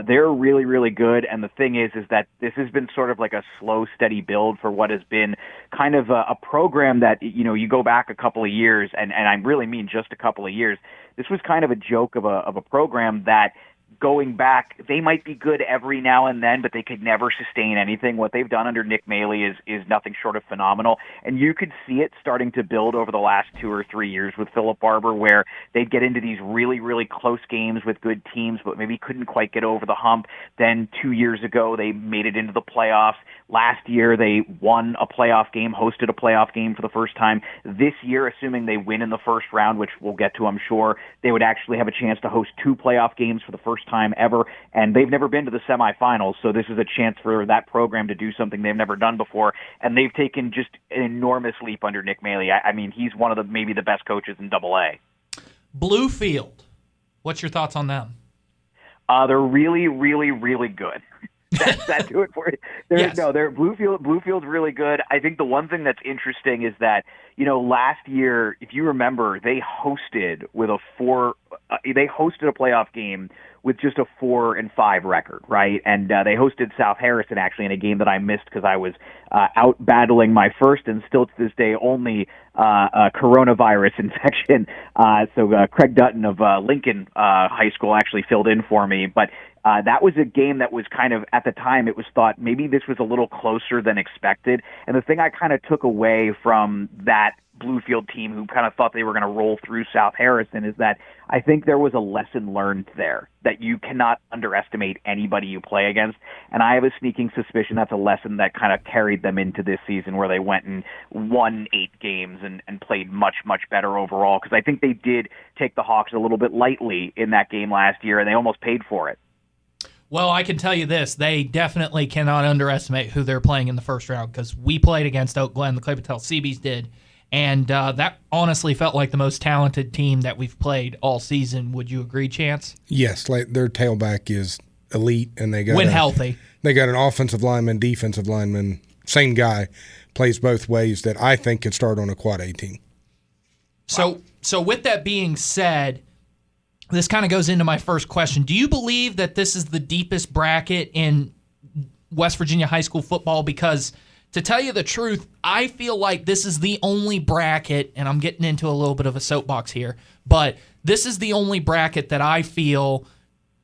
They're really, really good. And the thing is that this has been sort of like a slow, steady build for what has been kind of a program that, you go back a couple of years, and I really mean just a couple of years. This was kind of a joke of a program that, going back, they might be good every now and then, but they could never sustain anything. What they've done under Nick Maley is nothing short of phenomenal. And you could see it starting to build over the last 2 or 3 years with Philip Barber, where they'd get into these really, really close games with good teams, but maybe couldn't quite get over the hump. Then 2 years ago, they made it into the playoffs. Last year, they won a playoff game, hosted a playoff game for the first time. This year, assuming they win in the first round, which we'll get to, I'm sure, they would actually have a chance to host 2 playoff games for the first time ever, and they've never been to the semifinals, so this is a chance for that program to do something they've never done before, and they've taken just an enormous leap under Nick Maley. I mean, he's one of maybe the best coaches in AA. Bluefield, what's your thoughts on them? They're really, really, really good. That do it for you. Yes. No, Bluefield's really good. I think the one thing that's interesting is that, last year, if you remember, they hosted a playoff game with just a 4-5 record, right? And they hosted South Harrison actually in a game that I missed because I was out battling my first and still to this day only coronavirus infection. So Craig Dutton of Lincoln High School actually filled in for me, but that was a game that was kind of, at the time, it was thought maybe this was a little closer than expected. And the thing I kind of took away from that Bluefield team, who kind of thought they were going to roll through South Harrison, is that I think there was a lesson learned there, that you cannot underestimate anybody you play against. And I have a sneaking suspicion that's a lesson that kind of carried them into this season, where they went and won 8 games and played much, much better overall. Because I think they did take the Hawks a little bit lightly in that game last year, and they almost paid for it. Well, I can tell you this. They definitely cannot underestimate who they're playing in the first round, because we played against Oak Glen, the Clay Patel Seabees did, and that honestly felt like the most talented team that we've played all season. Would you agree, Chance? Yes, like their tailback is elite, and they got when healthy. They got an offensive lineman, defensive lineman, same guy, plays both ways, that I think could start on a quad A team. So with that being said, this kind of goes into my first question. Do you believe that this is the deepest bracket in West Virginia high school football? Because to tell you the truth, I feel like this is the only bracket, and I'm getting into a little bit of a soapbox here, but this is the only bracket that I feel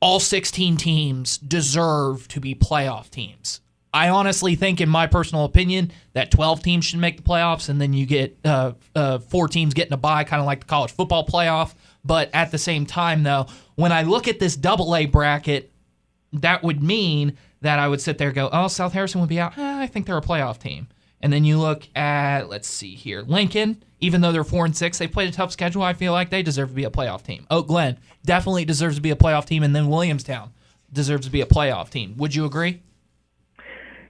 all 16 teams deserve to be playoff teams. I honestly think, in my personal opinion, that 12 teams should make the playoffs, and then you get 4 teams getting a bye, kind of like the college football playoff. But at the same time, though, when I look at this AA bracket, that would mean that I would sit there and go, oh, South Harrison would be out. I think they're a playoff team. And then you look at, let's see here, Lincoln, even though they're 4-6, they played a tough schedule. I feel like they deserve to be a playoff team. Oak Glen definitely deserves to be a playoff team. And then Williamstown deserves to be a playoff team. Would you agree?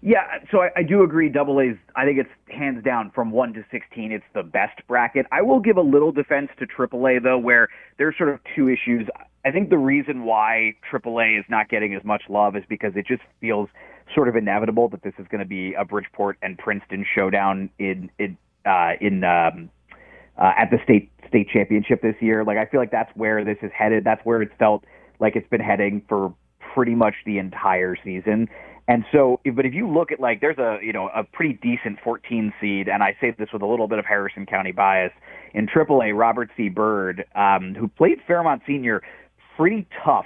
Yeah, so I do agree. AA's, I think it's hands down from 1 to 16, it's the best bracket. I will give a little defense to AAA, though, where there's sort of 2 issues. I think the reason why AAA is not getting as much love is because it just feels sort of inevitable that this is going to be a Bridgeport and Princeton showdown at the state championship this year. Like, I feel like that's where this is headed. That's where it's felt like it's been heading for pretty much the entire season. And so, but if you look at, like, there's a pretty decent 14 seed, and I say this with a little bit of Harrison County bias, in AAA, Robert C. Bird, who played Fairmont Senior pretty tough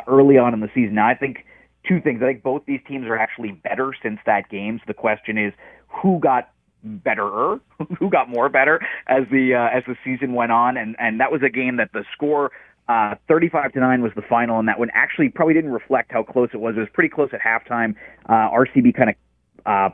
early on in the season. Now, I think 2 things. I think both these teams are actually better since that game. So the question is, who got betterer, who got more better as the season went on, and that was a game that the score 35-9 was the final, and that one actually probably didn't reflect how close it was. It was pretty close at halftime. RCB kind of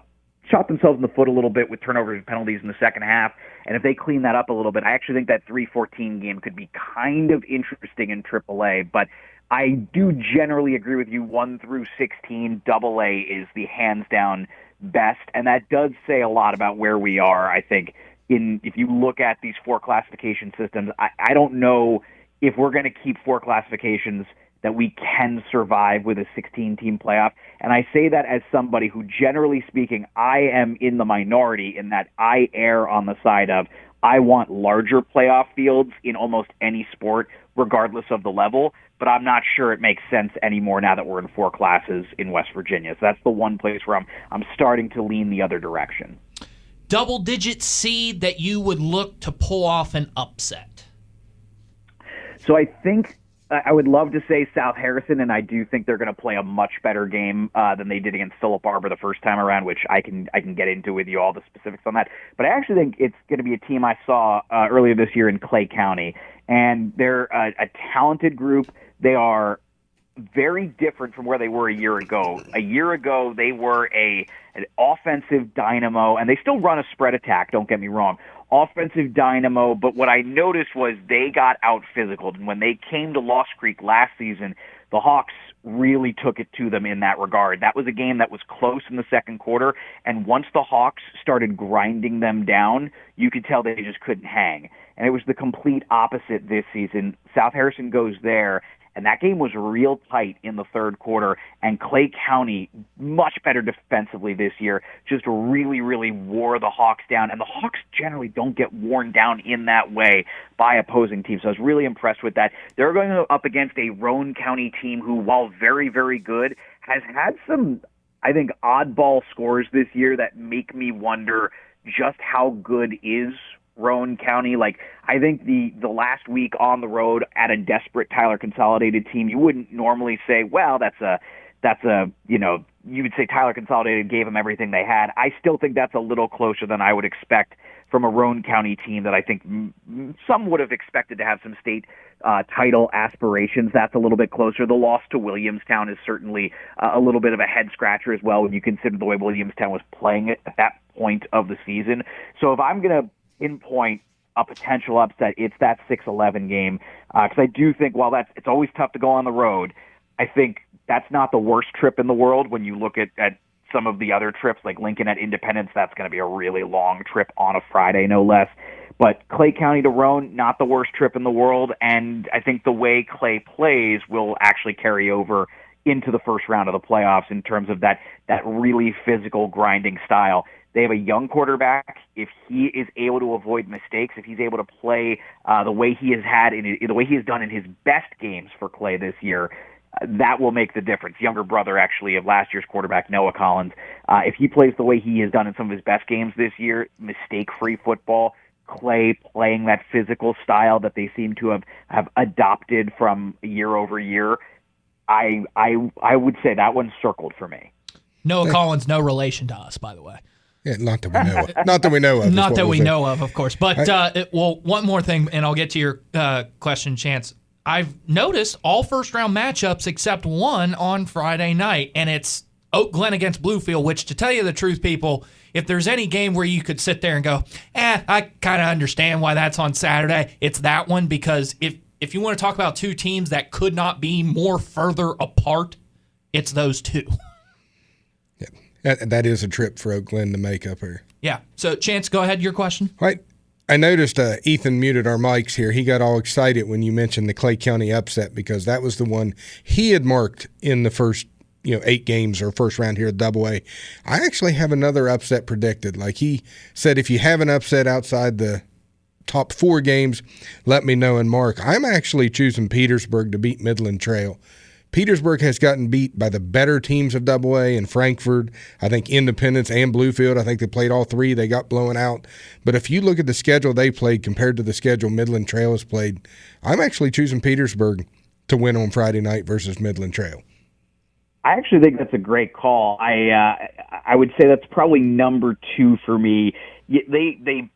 shot themselves in the foot a little bit with turnovers and penalties in the second half, and if they clean that up a little bit, I actually think that 3-14 game could be kind of interesting in AAA, but I do generally agree with you. 1 through 16, AA is the hands-down best, and that does say a lot about where we are, I think. If you look at these 4 classification systems, I don't know if we're going to keep 4 classifications that we can survive with a 16-team playoff. And I say that as somebody who, generally speaking, I am in the minority in that I err on the side of I want larger playoff fields in almost any sport, regardless of the level. But I'm not sure it makes sense anymore now that we're in 4 classes in West Virginia. So that's the one place where I'm starting to lean the other direction. Double-digit seed that you would look to pull off an upset? So I think I would love to say South Harrison, and I do think they're going to play a much better game than they did against Philip Arbor the first time around, which I can get into with you all the specifics on that. But I actually think it's going to be a team I saw earlier this year in Clay County, and they're a talented group. They are very different from where they were a year ago. A year ago, they were an offensive dynamo, and they still run a spread attack, don't get me wrong. Offensive dynamo, but what I noticed was they got out-physicaled, and when they came to Lost Creek last season, the Hawks really took it to them in that regard. That was a game that was close in the second quarter, and once the Hawks started grinding them down, you could tell they just couldn't hang. And it was the complete opposite this season. South Harrison goes there, and that game was real tight in the third quarter, and Clay County, much better defensively this year, just really, really wore the Hawks down, and the Hawks generally don't get worn down in that way by opposing teams, so I was really impressed with that. They're going up against a Roane County team who, while very, very good, has had some, I think, oddball scores this year that make me wonder just how good is Roane County. Like, I think the last week on the road at a desperate Tyler Consolidated team, you wouldn't normally say, well, that's a you would say Tyler Consolidated gave them everything they had. I still think that's a little closer than I would expect from a Roane County team that I think some would have expected to have some state title aspirations. That's a little bit closer. The loss to Williamstown is certainly a little bit of a head scratcher as well when you consider the way Williamstown was playing it at that point of the season. So if I'm going to pinpoint a potential upset, it's that 6-11 game, because I do think while it's always tough to go on the road, I think that's not the worst trip in the world. When you look at some of the other trips, like Lincoln at Independence, that's going to be a really long trip on a Friday, no less. But Clay County to Roane, not the worst trip in the world, and I think the way Clay plays will actually carry over into the first round of the playoffs in terms of that really physical, grinding style. They have a young quarterback. If he is able to avoid mistakes, if he's able to play the way he has done in his best games for Clay this year, that will make the difference. Younger brother, actually, of last year's quarterback, Noah Collins. If he plays the way he has done in some of his best games this year, mistake-free football, Clay playing that physical style that they seem to have adopted from year over year, I would say that one's circled for me. Noah Collins, no relation to us, by the way. Yeah, not that we know of. Not that we know of. Not that we know of course. But, one more thing, and I'll get to your question, Chance. I've noticed all first-round matchups except one on Friday night, and it's Oak Glen against Bluefield, which, to tell you the truth, people, if there's any game where you could sit there and go, I kind of understand why that's on Saturday, it's that one, because if you want to talk about two teams that could not be more further apart, it's those two. Yeah, that is a trip for Oak Glen to make up here. Yeah. So, Chance, go ahead, your question. Right. I noticed Ethan muted our mics here. He got all excited when you mentioned the Clay County upset because that was the one he had marked in the first 8 games or first round here at AA. I actually have another upset predicted. Like he said, if you have an upset outside the top 4 games, let me know and mark. I'm actually choosing Petersburg to beat Midland Trail. Petersburg has gotten beat by the better teams of AA and Frankfort. I think Independence and Bluefield. I think they played all 3. They got blown out. But if you look at the schedule they played compared to the schedule Midland Trail has played, I'm actually choosing Petersburg to win on Friday night versus Midland Trail. I actually think that's a great call. I would say that's probably number 2 for me. They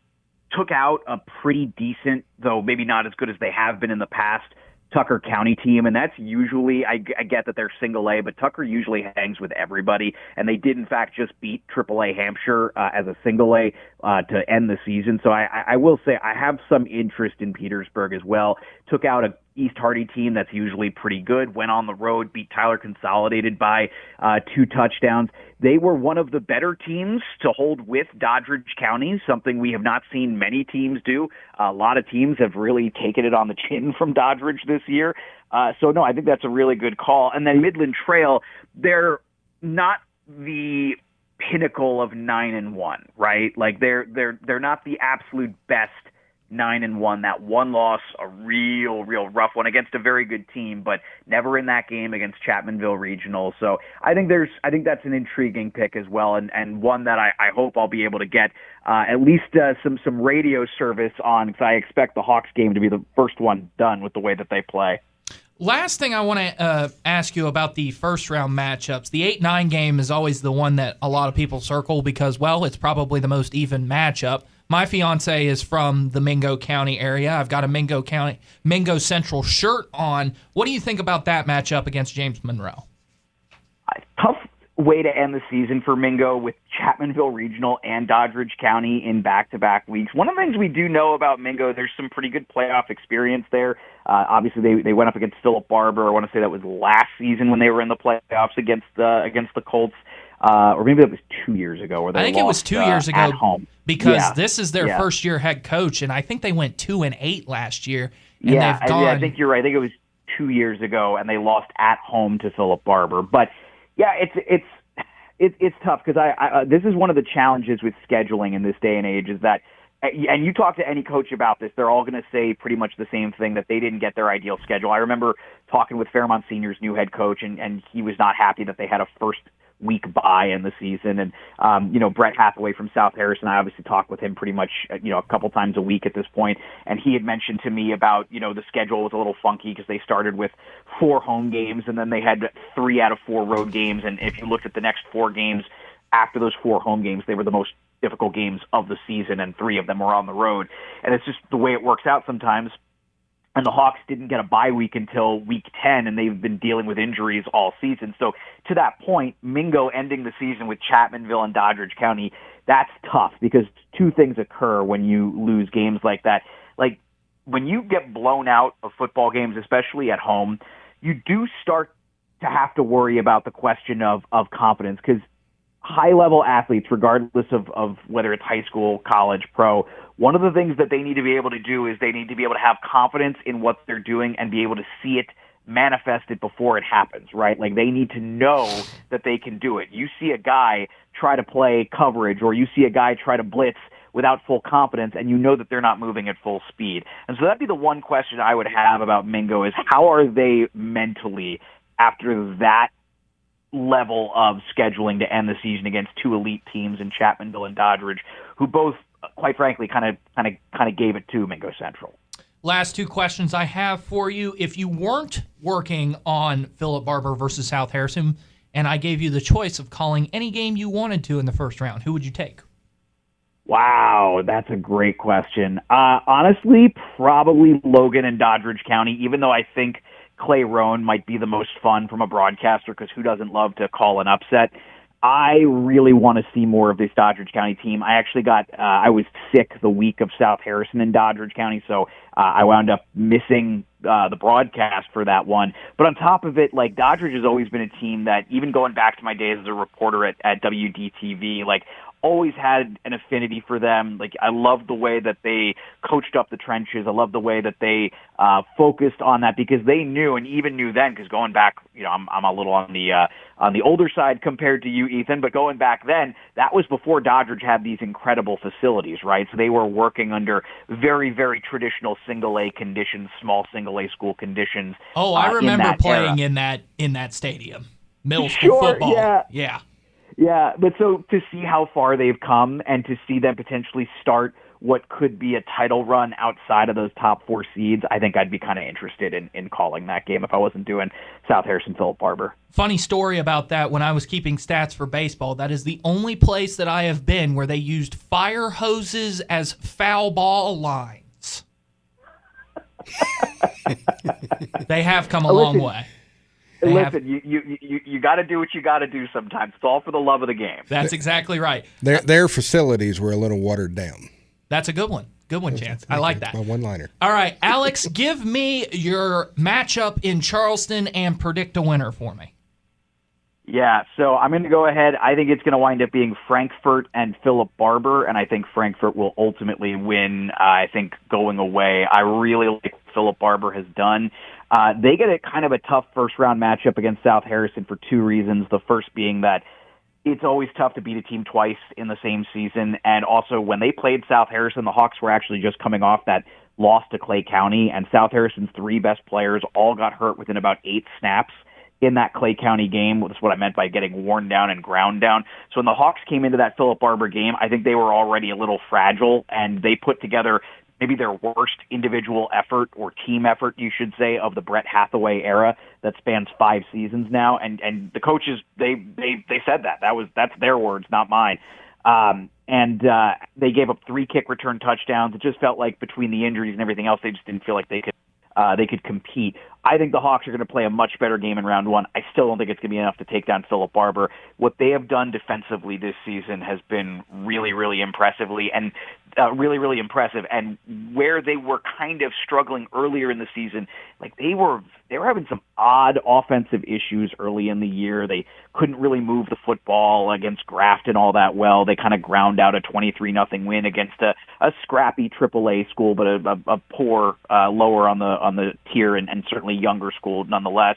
took out a pretty decent, though maybe not as good as they have been in the past, Tucker County team, and that's usually, I get that they're single A, but Tucker usually hangs with everybody, and they did in fact just beat AAA Hampshire as a single A to end the season. So I will say I have some interest in Petersburg as well. Took out a East Hardy team that's usually pretty good, went on the road, beat Tyler Consolidated by 2 touchdowns. They were one of the better teams to hold with Doddridge County, something we have not seen many teams do. A lot of teams have really taken it on the chin from Doddridge this year. So no, I think that's a really good call. And then Midland Trail, they're not the pinnacle of 9-1, right? Like they're not the absolute best 9-1. That one loss, a real rough one against a very good team, but never in that game against Chapmanville Regional. So I think that's an intriguing pick as well, and one that I hope I'll be able to get at least some radio service on, because I expect the Hawks game to be the first one done with the way that they play. Last thing I want to ask you about the first-round matchups. The 8-9 game is always the one that a lot of people circle because, well, it's probably the most even matchup. My fiance is from the Mingo County area. I've got a Mingo Central shirt on. What do you think about that matchup against James Monroe? Tough way to end the season for Mingo with Chapmanville Regional and Doddridge County in back-to-back weeks. One of the things we do know about Mingo, there's some pretty good playoff experience there. Obviously, they went up against Philip Barber. I want to say that was last season when they were in the playoffs against the Colts. Or maybe that was 2 years ago. Where they I think lost, it was 2 years ago at home. because this is their first year head coach, and I think they went 2-8 last year. And yeah, they've gone... I think you're right. I think it was 2 years ago, and they lost at home to Philip Barber. But yeah, it's tough because this is one of the challenges with scheduling in this day and age is that. And you talk to any coach about this, they're all going to say pretty much the same thing, that they didn't get their ideal schedule. I remember talking with Fairmont Senior's new head coach, and he was not happy that they had a first week bye in the season. And, Brett Hathaway from South Harrison, I obviously talk with him pretty much, a couple times a week at this point. And he had mentioned to me about, the schedule was a little funky because they started with 4 home games and then they had 3 out of 4 road games. And if you looked at the next 4 games after those 4 home games, they were the most difficult games of the season, and 3 of them were on the road. And it's just the way it works out sometimes. And the Hawks didn't get a bye week until week 10, and they've been dealing with injuries all season. So to that point, Mingo ending the season with Chapmanville and Doddridge County, that's tough because 2 things occur when you lose games like that. Like when you get blown out of football games, especially at home, you do start to have to worry about the question of confidence, because high-level athletes, regardless of whether it's high school, college, pro, one of the things that they need to be able to do is they need to be able to have confidence in what they're doing and be able to see it manifested before it happens, right? Like they need to know that they can do it. You see a guy try to play coverage or you see a guy try to blitz without full confidence, and you know that they're not moving at full speed. And so that'd be the one question I would have about Mingo is how are they mentally after that level of scheduling to end the season against 2 elite teams in Chapmanville and Doddridge, who both, quite frankly, kind of gave it to Mingo Central. Last 2 questions I have for you. If you weren't working on Philip Barber versus South Harrison, and I gave you the choice of calling any game you wanted to in the first round, who would you take? Wow, that's a great question. Honestly, probably Logan and Doddridge County, even though I think Clay Roan might be the most fun from a broadcaster because who doesn't love to call an upset? I really want to see more of this Doddridge County team. I actually I was sick the week of South Harrison and Doddridge County, so I wound up missing the broadcast for that one. But on top of it, like Doddridge has always been a team that, even going back to my days as a reporter at WDTV, like always had an affinity for them. Like I love the way that they coached up the trenches. I love the way that they focused on that because they knew, and even knew then, because going back, I'm a little on the older side compared to you, Ethan, but going back then, that was before Doddridge had these incredible facilities, right? So they were working under very, very traditional single-A conditions, small single-A school conditions. Oh, I remember playing in that stadium. Middle school football. Yeah. Yeah, but so to see how far they've come and to see them potentially start what could be a title run outside of those top 4 seeds, I think I'd be kind of interested in calling that game if I wasn't doing South Harrison Philip Barber. Funny story about that, when I was keeping stats for baseball, that is the only place that I have been where they used fire hoses as foul ball lines. They have come a long way. You got to do what you got to do sometimes. It's all for the love of the game. That's exactly right. Their facilities were a little watered down. That's a good one. Good one, Chance. I like that. My one-liner. All right, Alex, give me your matchup in Charleston and predict a winner for me. Yeah, so I'm going to go ahead. I think it's going to wind up being Frankfurt and Philip Barber, and I think Frankfurt will ultimately win. I think going away, I really like what Philip Barber has done. They get a kind of a tough first-round matchup against South Harrison for two reasons. The first being that it's always tough to beat a team twice in the same season, and also when they played South Harrison, the Hawks were actually just coming off that loss to Clay County, and South Harrison's three best players all got hurt within about 8 snaps in that Clay County game. That's what I meant by getting worn down and ground down. So when the Hawks came into that Philip Barber game, I think they were already a little fragile, and they put together maybe their worst individual effort, or team effort, you should say, of the Brett Hathaway era that spans 5 seasons now. And the coaches, they said that's their words, not mine. They gave up 3 kick return touchdowns. It just felt like between the injuries and everything else, they just didn't feel like they could compete. I think the Hawks are going to play a much better game in round 1. I still don't think it's going to be enough to take down Philip Barber. What they have done defensively this season has been really, really impressive. And where they were kind of struggling earlier in the season, like they were having some odd offensive issues early in the year. They couldn't really move the football against Grafton all that well. They kind of ground out a 23-0 win against a scrappy AAA school, but a poor lower on the tier and certainly younger school nonetheless.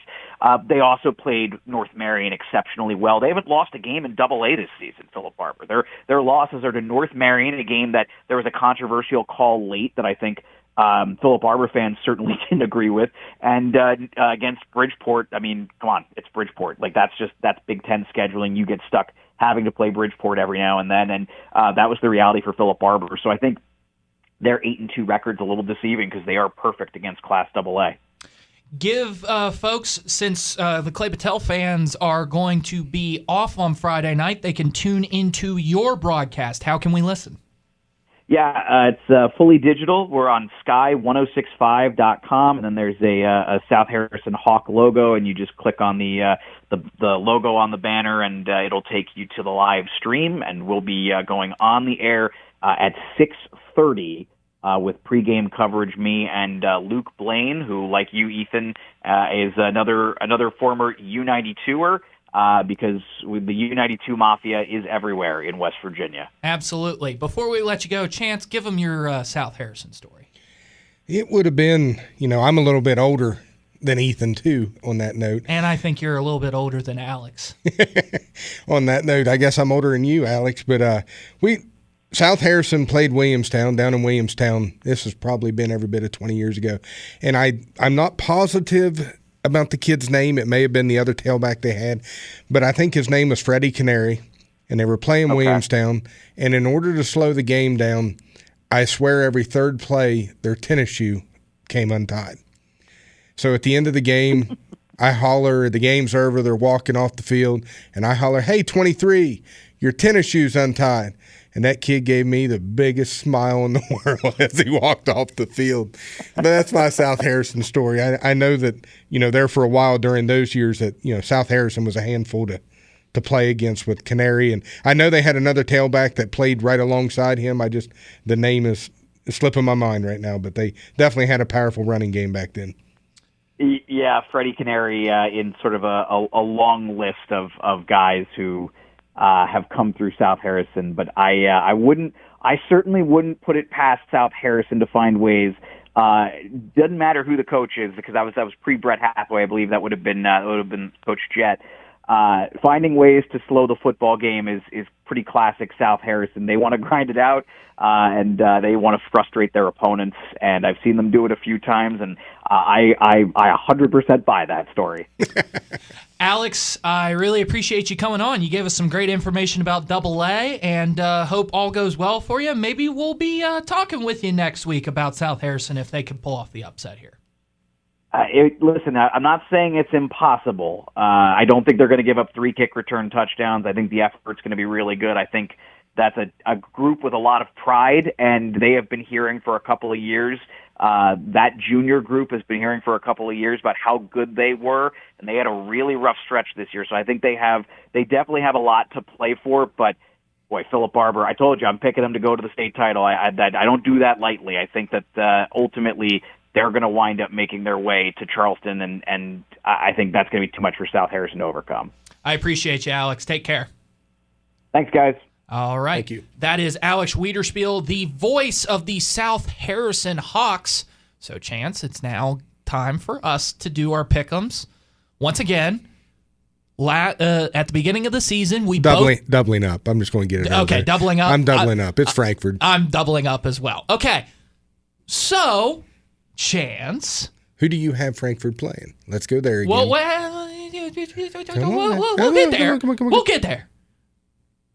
They also played North Marion exceptionally well. They haven't lost a game in AA this season, Philip Barber. Their losses are to North Marion, a game that there was a controversial call late that I think Philip Barber fans certainly didn't agree with, and against Bridgeport. I mean, come on, it's Bridgeport. Like that's Big Ten scheduling. You get stuck having to play Bridgeport every now and then, and that was the reality for Philip Barber. So I think their 8-2 record's a little deceiving because they are perfect against Class AA. Give folks, since the Clay Patel fans are going to be off on Friday night, they can tune into your broadcast. How can we listen? Yeah, it's fully digital. We're on sky1065.com, and then there's a South Harrison Hawk logo, and you just click on the logo on the banner, and it'll take you to the live stream, and we'll be going on the air at 6:30 with pregame coverage. Me and Luke Blaine, who, like you, Ethan, is another former U92er. Because the U92 Mafia is everywhere in West Virginia. Absolutely. Before we let you go, Chance, give them your South Harrison story. It would have been, I'm a little bit older than Ethan, too, on that note. And I think you're a little bit older than Alex. On that note, I guess I'm older than you, Alex. But South Harrison played Williamstown down in Williamstown. This has probably been every bit of 20 years ago. And I'm not positive about the kid's name. It may have been the other tailback they had, but I think his name was Freddie Canary, and they were playing Williamstown. And in order to slow the game down, I swear every third play, their tennis shoe came untied. So at the end of the game, I holler, the game's over, they're walking off the field, and I holler, "Hey, 23, your tennis shoe's untied." And that kid gave me the biggest smile in the world as he walked off the field. But that's my South Harrison story. I know that, there for a while during those years that, South Harrison was a handful to play against with Canary. And I know they had another tailback that played right alongside him. The name is slipping my mind right now, but they definitely had a powerful running game back then. Yeah, Freddie Canary in sort of a long list of guys who have come through South Harrison, but I certainly wouldn't put it past South Harrison to find ways. Doesn't matter who the coach is, because that was pre-Brett Hathaway. I believe that would have been Coach Jett. Finding ways to slow the football game is pretty classic South Harrison. They want to grind it out, and they want to frustrate their opponents. And I've seen them do it a few times, and I 100% buy that story. Alex, I really appreciate you coming on. You gave us some great information about AA, and hope all goes well for you. Maybe we'll be talking with you next week about South Harrison if they can pull off the upset here. Listen, I'm not saying it's impossible. I don't think they're going to give up 3 kick return touchdowns. I think the effort's going to be really good. I think that's a group with a lot of pride, and they have been hearing for a couple of years That junior group has been hearing for a couple of years about how good they were, and they had a really rough stretch this year. So I think they definitely have a lot to play for. But boy, Philip Barber, I told you I'm picking him to go to the state title. I don't do that lightly. I think that ultimately they're going to wind up making their way to Charleston, and I think that's going to be too much for South Harrison to overcome. I appreciate you, Alex. Take care. Thanks, guys. All right. Thank you. That is Alex Wiederspiel, the voice of the South Harrison Hawks. So, Chance, it's now time for us to do our pick'ems. Once again, at the beginning of the season, we doubling up. I'm just going to get it out Okay, there. doubling up. I'm doubling up. It's Frankfurt. I'm doubling up as well. Okay. So, Chance. Who do you have Frankfurt playing? Let's go there again. We'll get there. We'll get there.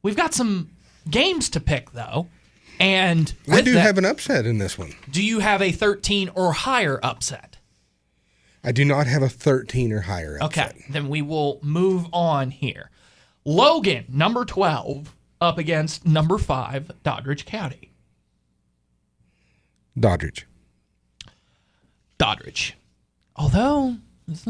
We've got some games to pick, though. And I do have an upset in this one. Do you have a 13 or higher upset? I do not have a 13 or higher upset. Okay, then we will move on here. Logan, number 12, up against number 5, Doddridge County. Doddridge. Although, I've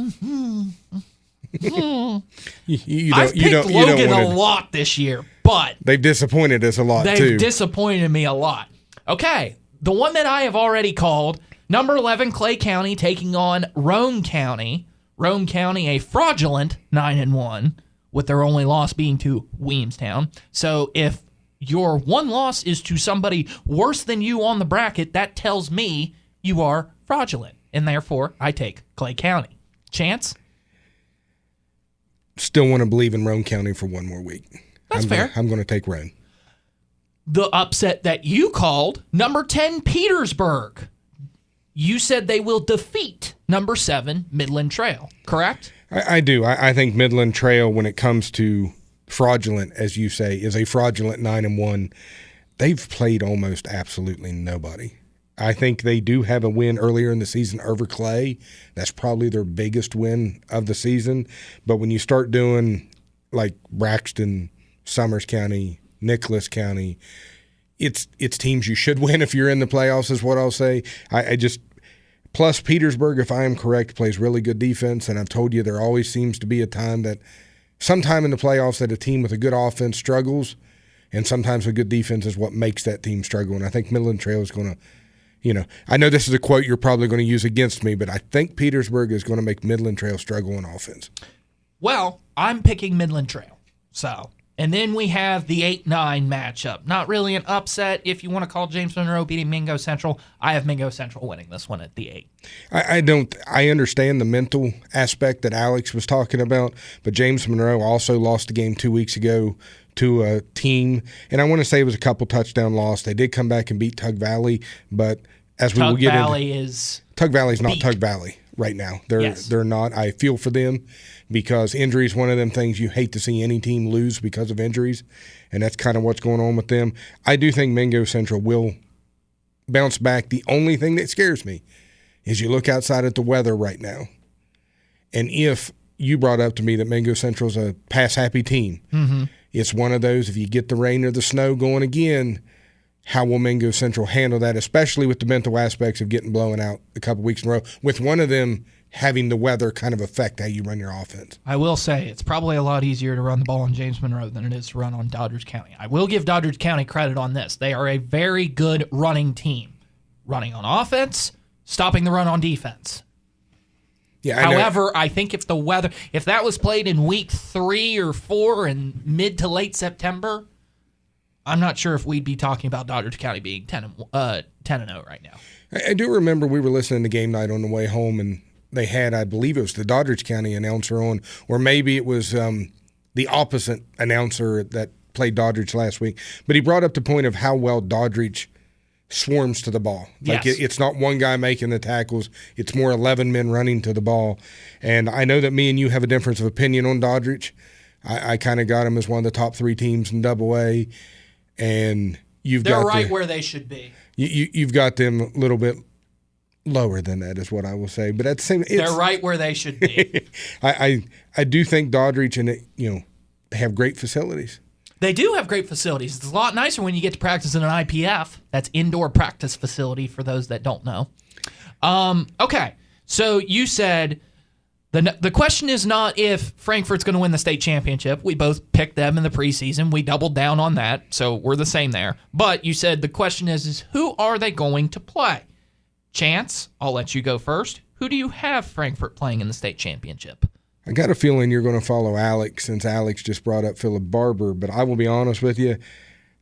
picked Logan a lot this year, but they've disappointed us a lot, too. They've disappointed me a lot. Okay, the one that I have already called, number 11, Clay County, taking on Roane County. Roane County, a fraudulent 9-1, with their only loss being to Williamstown. So if your one loss is to somebody worse than you on the bracket, that tells me you are fraudulent. And therefore, I take Clay County. Chance? Still want to believe in Roane County for one more week. That's fair. I'm going to take Roane. The upset that you called, number 10, Petersburg. You said they will defeat number 7, Midland Trail, correct? I do. I think Midland Trail, when it comes to fraudulent, as you say, is a fraudulent 9-1. They've played almost absolutely nobody. I think they do have a win earlier in the season over Clay. That's probably their biggest win of the season. But when you start doing like Braxton, Summers County, Nicholas County, it's teams you should win if you're in the playoffs is what I'll say. Plus Petersburg, if I am correct, plays really good defense. And I've told you there always seems to be a time that sometime in the playoffs that a team with a good offense struggles. And sometimes a good defense is what makes that team struggle. And I think Midland Trail is going to, I know this is a quote you're probably going to use against me, but I think Petersburg is going to make Midland Trail struggle on offense. Well, I'm picking Midland Trail. So, and then we have the 8-9 matchup. Not really an upset if you want to call James Monroe beating Mingo Central. I have Mingo Central winning this one at the 8. I understand the mental aspect that Alex was talking about, but James Monroe also lost a game 2 weeks ago to a team, and I want to say it was a couple touchdown loss. They did come back and beat Tug Valley, but as we will get into, Tug Valley's not Tug Valley right now. They're not. I feel for them because injury is one of them things you hate to see any team lose because of injuries, and that's kind of what's going on with them. I do think Mingo Central will bounce back. The only thing that scares me is you look outside at the weather right now, and if you brought up to me that Mingo Central's a pass-happy team, it's one of those, if you get the rain or the snow going again, how will Mingo Central handle that, especially with the mental aspects of getting blown out a couple weeks in a row, with one of them having the weather kind of affect how you run your offense? I will say it's probably a lot easier to run the ball on James Monroe than it is to run on Doddridge County. I will give Doddridge County credit on this. They are a very good running team. Running on offense, stopping the run on defense. Yeah, However, I think if the weather, if that was played in week 3 or 4 in mid to late September, I'm not sure if we'd be talking about Doddridge County being 10-0 right now. I do remember we were listening to game night on the way home, and they had, I believe it was the Doddridge County announcer on, or maybe it was the opposite announcer that played Doddridge last week. But he brought up the point of how well Doddridge swarms to the ball. Like it's not one guy making the tackles. It's more 11 men running to the ball. And I know that me and you have a difference of opinion on Doddridge. I kind of got them as one of the top 3 teams in AA. And they're right where they should be. You've got them a little bit lower than that is what I will say. But at the same time, they're right where they should be. I do think Doddridge and they have great facilities. They do have great facilities. It's a lot nicer when you get to practice in an IPF. That's indoor practice facility for those that don't know. Okay, so you said the question is not if Frankfurt's going to win the state championship. We both picked them in the preseason. We doubled down on that, so we're the same there. But you said the question is who are they going to play? Chance, I'll let you go first. Who do you have Frankfurt playing in the state championship? I got a feeling you're going to follow Alex since Alex just brought up Philip Barber, but I will be honest with you.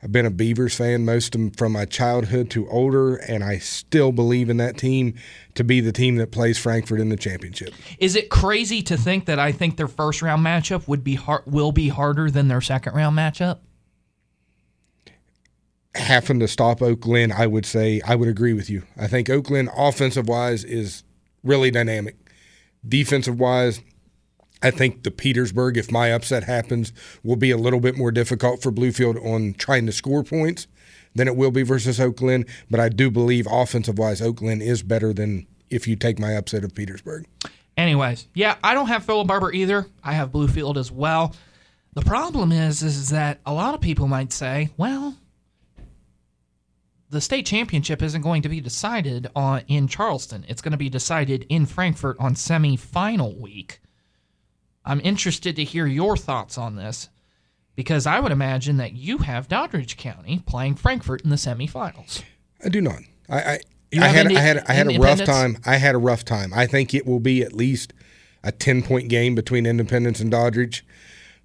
I've been a Beavers fan most of them from my childhood to older, and I still believe in that team to be the team that plays Frankfurt in the championship. Is it crazy to think that I think their first-round matchup will be harder than their second-round matchup? Having to stop Oak Glen, I would say I would agree with you. I think Oak Glen, offensive-wise, is really dynamic. Defensive-wise, I think the Petersburg, if my upset happens, will be a little bit more difficult for Bluefield on trying to score points than it will be versus Oak Glen. But I do believe offensive-wise, Oak Glen is better than if you take my upset of Petersburg. Anyways, yeah, I don't have Philip Barber either. I have Bluefield as well. The problem is that a lot of people might say, well, the state championship isn't going to be decided in Charleston. It's going to be decided in Frankfurt on semifinal week. I'm interested to hear your thoughts on this because I would imagine that you have Doddridge County playing Frankfurt in the semifinals. I do not. I had a rough time. I had a rough time. I think it will be at least a 10-point game between Independence and Doddridge.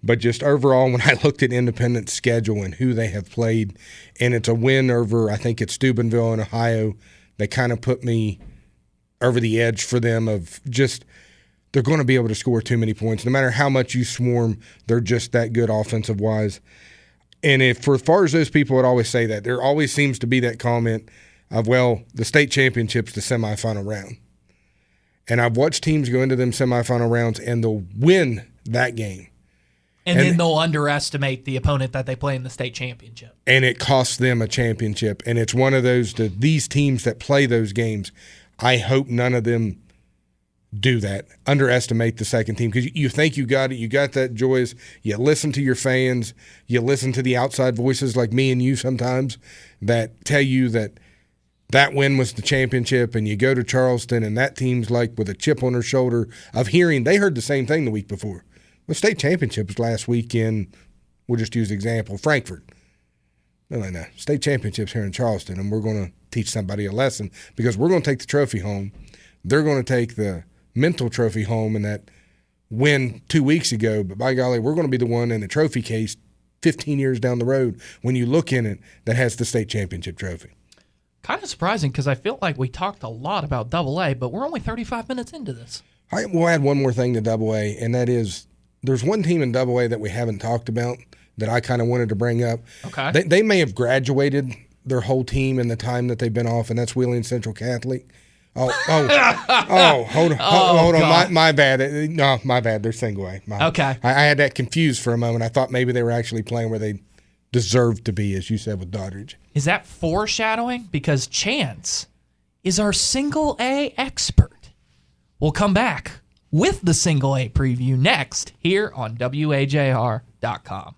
But just overall, when I looked at Independence' schedule and who they have played, and it's a win over, I think it's Steubenville in Ohio, they kind of put me over the edge for them of just – they're going to be able to score too many points. No matter how much you swarm, they're just that good offensive-wise. And if, for as far as those people would always say that, there always seems to be that comment of, well, the state championship's the semifinal round. And I've watched teams go into them semifinal rounds, and they'll win that game. And then they'll underestimate the opponent that they play in the state championship. And it costs them a championship. And it's one of those, these teams that play those games, I hope none of them do that, underestimate the second team, because you think you got it, you got that Joyce, you listen to your fans, you listen to the outside voices like me and you sometimes that tell you that win was the championship, and you go to Charleston and that team's like with a chip on their shoulder of hearing they heard the same thing the week before. The state championship was last weekend, we'll just use the example, Frankfurt. They're like, no, state championship's here in Charleston, and we're going to teach somebody a lesson because we're going to take the trophy home. They're going to take the mental trophy home in that win 2 weeks ago, but by golly, we're going to be the one in the trophy case 15 years down the road when you look in it that has the state championship trophy. Kind of surprising because I feel like we talked a lot about AA, but we're only 35 minutes into this. I will add one more thing to AA, and that is there's one team in AA that we haven't talked about that I kind of wanted to bring up. Okay. They may have graduated their whole team in the time that they've been off, and that's Wheeling Central Catholic. Hold on. My bad. No, my bad. They're single A. Okay. I had that confused for a moment. I thought maybe they were actually playing where they deserved to be, as you said, with Doddridge. Is that foreshadowing? Because Chance is our single A expert. We'll come back with the single A preview next here on WAJR.com.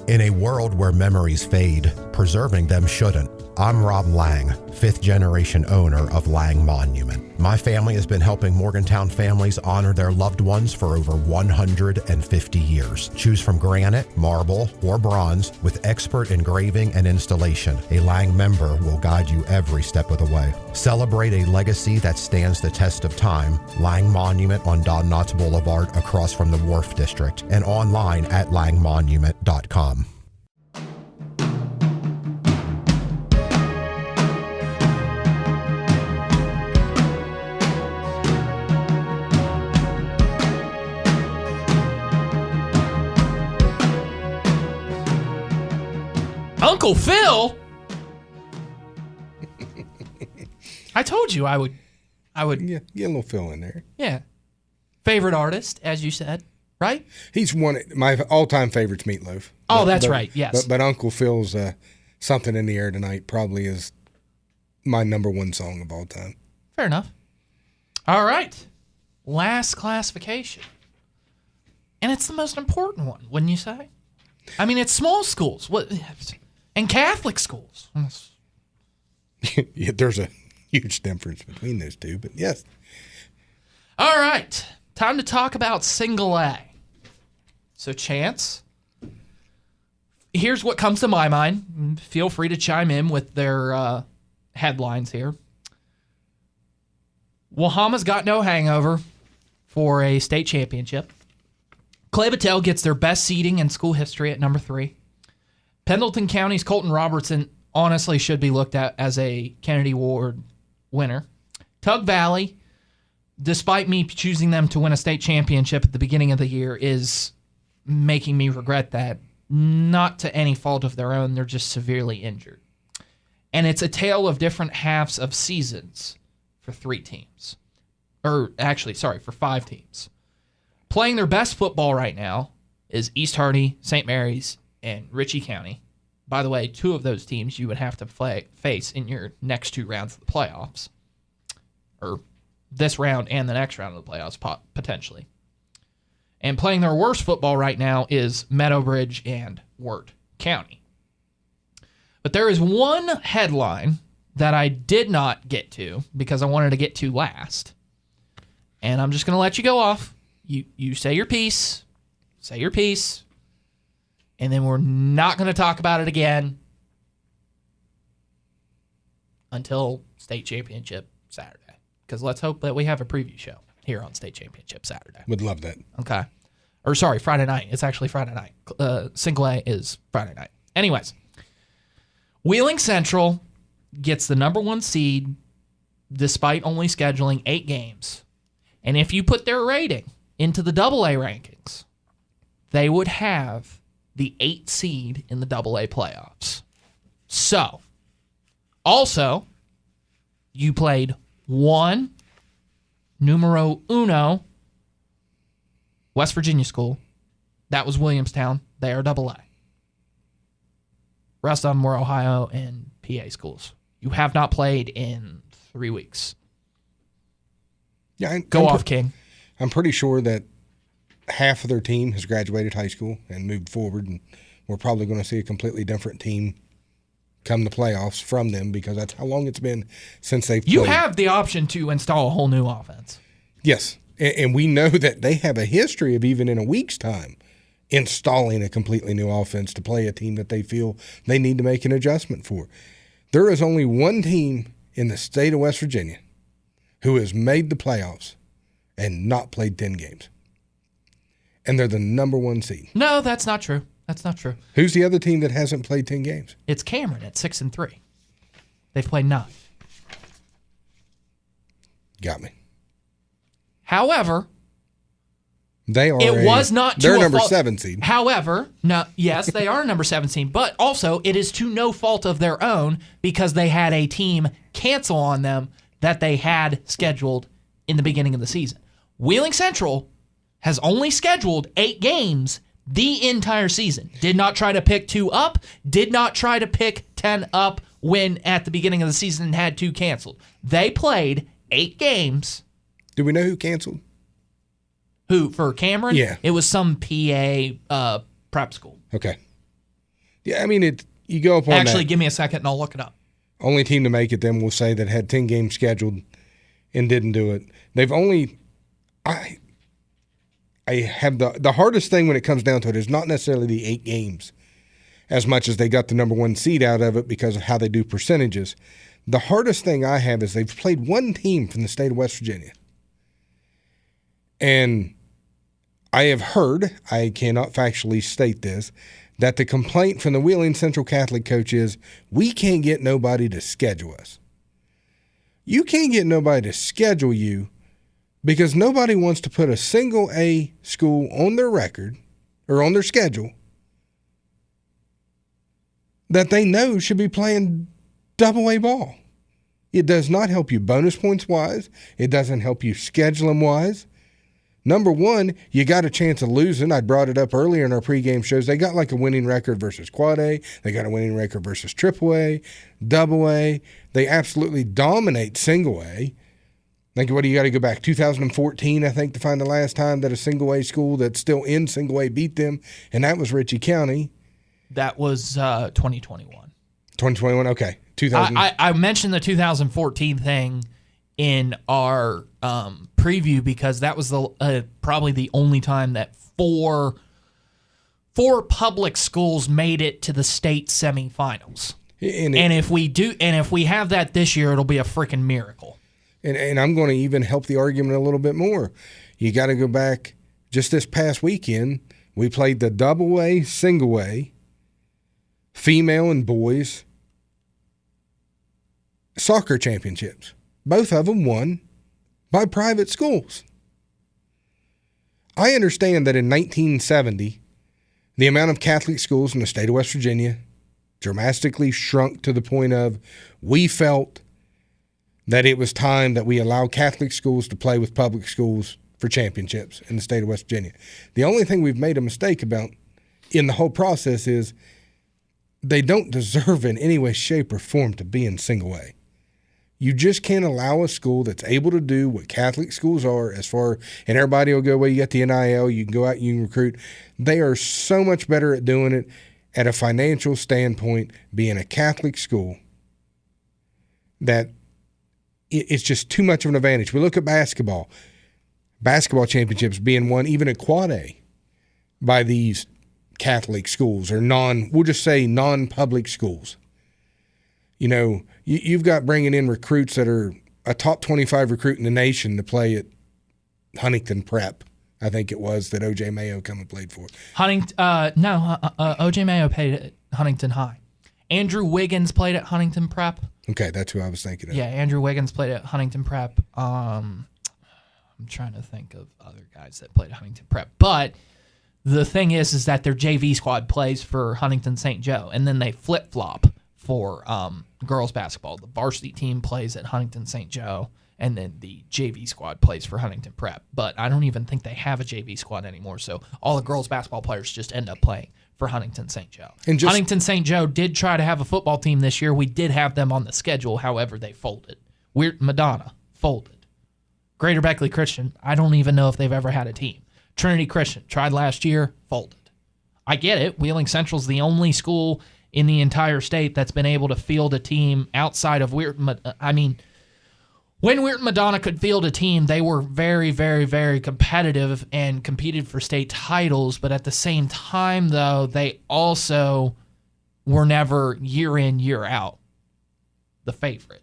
In a world where memories fade, preserving them shouldn't. I'm Rob Lang, fifth-generation owner of Lang Monument. My family has been helping Morgantown families honor their loved ones for over 150 years. Choose from granite, marble, or bronze with expert engraving and installation. A Lang member will guide you every step of the way. Celebrate a legacy that stands the test of time. Lang Monument on Don Knotts Boulevard across from the Wharf District and online at langmonument.com. Uncle Phil? I told you I would. Yeah, get a little Phil in there. Yeah. Favorite artist, as you said, right? He's one of my all-time favorites, Meatloaf. Oh, that's right, yes. But Uncle Phil's Something in the Air Tonight probably is my number one song of all time. Fair enough. All right. Last classification. And it's the most important one, wouldn't you say? I mean, it's small schools. And Catholic schools. Yeah, there's a huge difference between those two, but yes. All right. Time to talk about single A. So, Chance, here's what comes to my mind. Feel free to chime in with their headlines here. Wahama's got no hangover for a state championship. Clay Battelle gets their best seeding in school history at number 3. Pendleton County's Colton Robertson honestly should be looked at as a Kennedy Award winner. Tug Valley, despite me choosing them to win a state championship at the beginning of the year, is making me regret that. Not to any fault of their own, they're just severely injured. And it's a tale of different halves of seasons for 3 teams. For 5 teams. Playing their best football right now is East Hardy, St. Mary's, and Ritchie County. By the way, 2 of those teams you would have to face in your next 2 rounds of the playoffs. Or this round and the next round of the playoffs, potentially. And playing their worst football right now is Meadowbridge and Wirt County. But there is one headline that I did not get to because I wanted to get to last. And I'm just going to let you go off. You say your piece. Say your piece. And then we're not going to talk about it again until state championship Saturday. Because let's hope that we have a preview show here on state championship Saturday. Would love that. Okay. Or sorry, Friday night. It's actually Friday night. Single A is Friday night. Anyways, Wheeling Central gets the number 1 seed despite only scheduling 8 games. And if you put their rating into the AA rankings, they would have the 8th seed in the AA playoffs. So, also, you played 1, numero uno, West Virginia school. That was Williamstown. They are AA. Rest of them were Ohio and PA schools. You have not played in 3 weeks. Yeah, Go off, King. I'm pretty sure that half of their team has graduated high school and moved forward, and we're probably going to see a completely different team come the playoffs from them because that's how long it's been since they've played. You have the option to install a whole new offense. Yes, and we know that they have a history of even in a week's time installing a completely new offense to play a team that they feel they need to make an adjustment for. There is only one team in the state of West Virginia who has made the playoffs and not played 10 games. And they're the number 1 seed. No, that's not true. That's not true. Who's the other team that hasn't played 10 games? It's Cameron at 6-3. They've played 9. Got me. However, they're number 7 seed. However, yes, they are number 7 seed, but also it is to no fault of their own because they had a team cancel on them that they had scheduled in the beginning of the season. Wheeling Central has only scheduled 8 games the entire season. Did not try to pick 2 up, did not try to pick 10 up when at the beginning of the season had 2 canceled. They played 8 games. Do we know who canceled? Who, for Cameron? Yeah. It was some PA prep school. Okay. Yeah, I mean, you go up on Actually, that. give me a second and I'll look it up. Only team to make it then will say that had 10 games scheduled and didn't do it. They've only I have the hardest thing when it comes down to it is not necessarily the 8 games as much as they got the number 1 seed out of it because of how they do percentages. The hardest thing I have is they've played 1 team from the state of West Virginia. And I have heard, I cannot factually state this, that the complaint from the Wheeling Central Catholic coach is, we can't get nobody to schedule us. You can't get nobody to schedule you because nobody wants to put a single A school on their record or on their schedule that they know should be playing AA ball. It does not help you bonus points wise. It doesn't help you scheduling wise. Number 1, you got a chance of losing. I brought it up earlier in our pregame shows. They got like a winning record versus Quad A. They got a winning record versus AAA, AA. They absolutely dominate Single A. Like, what do you got to go back? 2014, I think, to find the last time that a Single A school that's still in Single A beat them, and that was Ritchie County. That was 2021. 2021, okay. 2000. I mentioned the 2014 thing in our preview because that was probably the only time that four public schools made it to the state semifinals. And if we have that this year, it'll be a freaking miracle. And I'm going to even help the argument a little bit more. You got to go back just this past weekend. We played the AA, single A, female and boys soccer championships. Both of them won by private schools. I understand that in 1970, the amount of Catholic schools in the state of West Virginia dramatically shrunk to the point of we felt that it was time that we allow Catholic schools to play with public schools for championships in the state of West Virginia. The only thing we've made a mistake about in the whole process is they don't deserve in any way, shape, or form to be in single A. You just can't allow a school that's able to do what Catholic schools are and everybody will go, well, you got the NIL, you can go out, you can recruit. They are so much better at doing it at a financial standpoint, being a Catholic school, that it's just too much of an advantage. We look at basketball championships being won even at Quad A by these Catholic schools or we'll just say non-public schools. You know, you've got bringing in recruits that are a top 25 recruit in the nation to play at Huntington Prep. I think it was that O.J. Mayo come and played for. O.J. Mayo played at Huntington High. Andrew Wiggins played at Huntington Prep. Okay, that's who I was thinking of. Yeah, Andrew Wiggins played at Huntington Prep. I'm trying to think of other guys that played at Huntington Prep. But the thing is that their JV squad plays for Huntington St. Joe, and then they flip-flop for girls basketball. The varsity team plays at Huntington St. Joe, and then the JV squad plays for Huntington Prep. But I don't even think they have a JV squad anymore, so all the girls basketball players just end up playing for Huntington St. Joe. Huntington St. Joe did try to have a football team this year. We did have them on the schedule, however, they folded. Weird Madonna folded. Greater Beckley Christian, I don't even know if they've ever had a team. Trinity Christian tried last year, folded. I get it. Wheeling Central's the only school in the entire state that's been able to field a team outside of when Weird Madonna could field a team, they were very, very, very competitive and competed for state titles. But at the same time, though, they also were never year in, year out the favorite.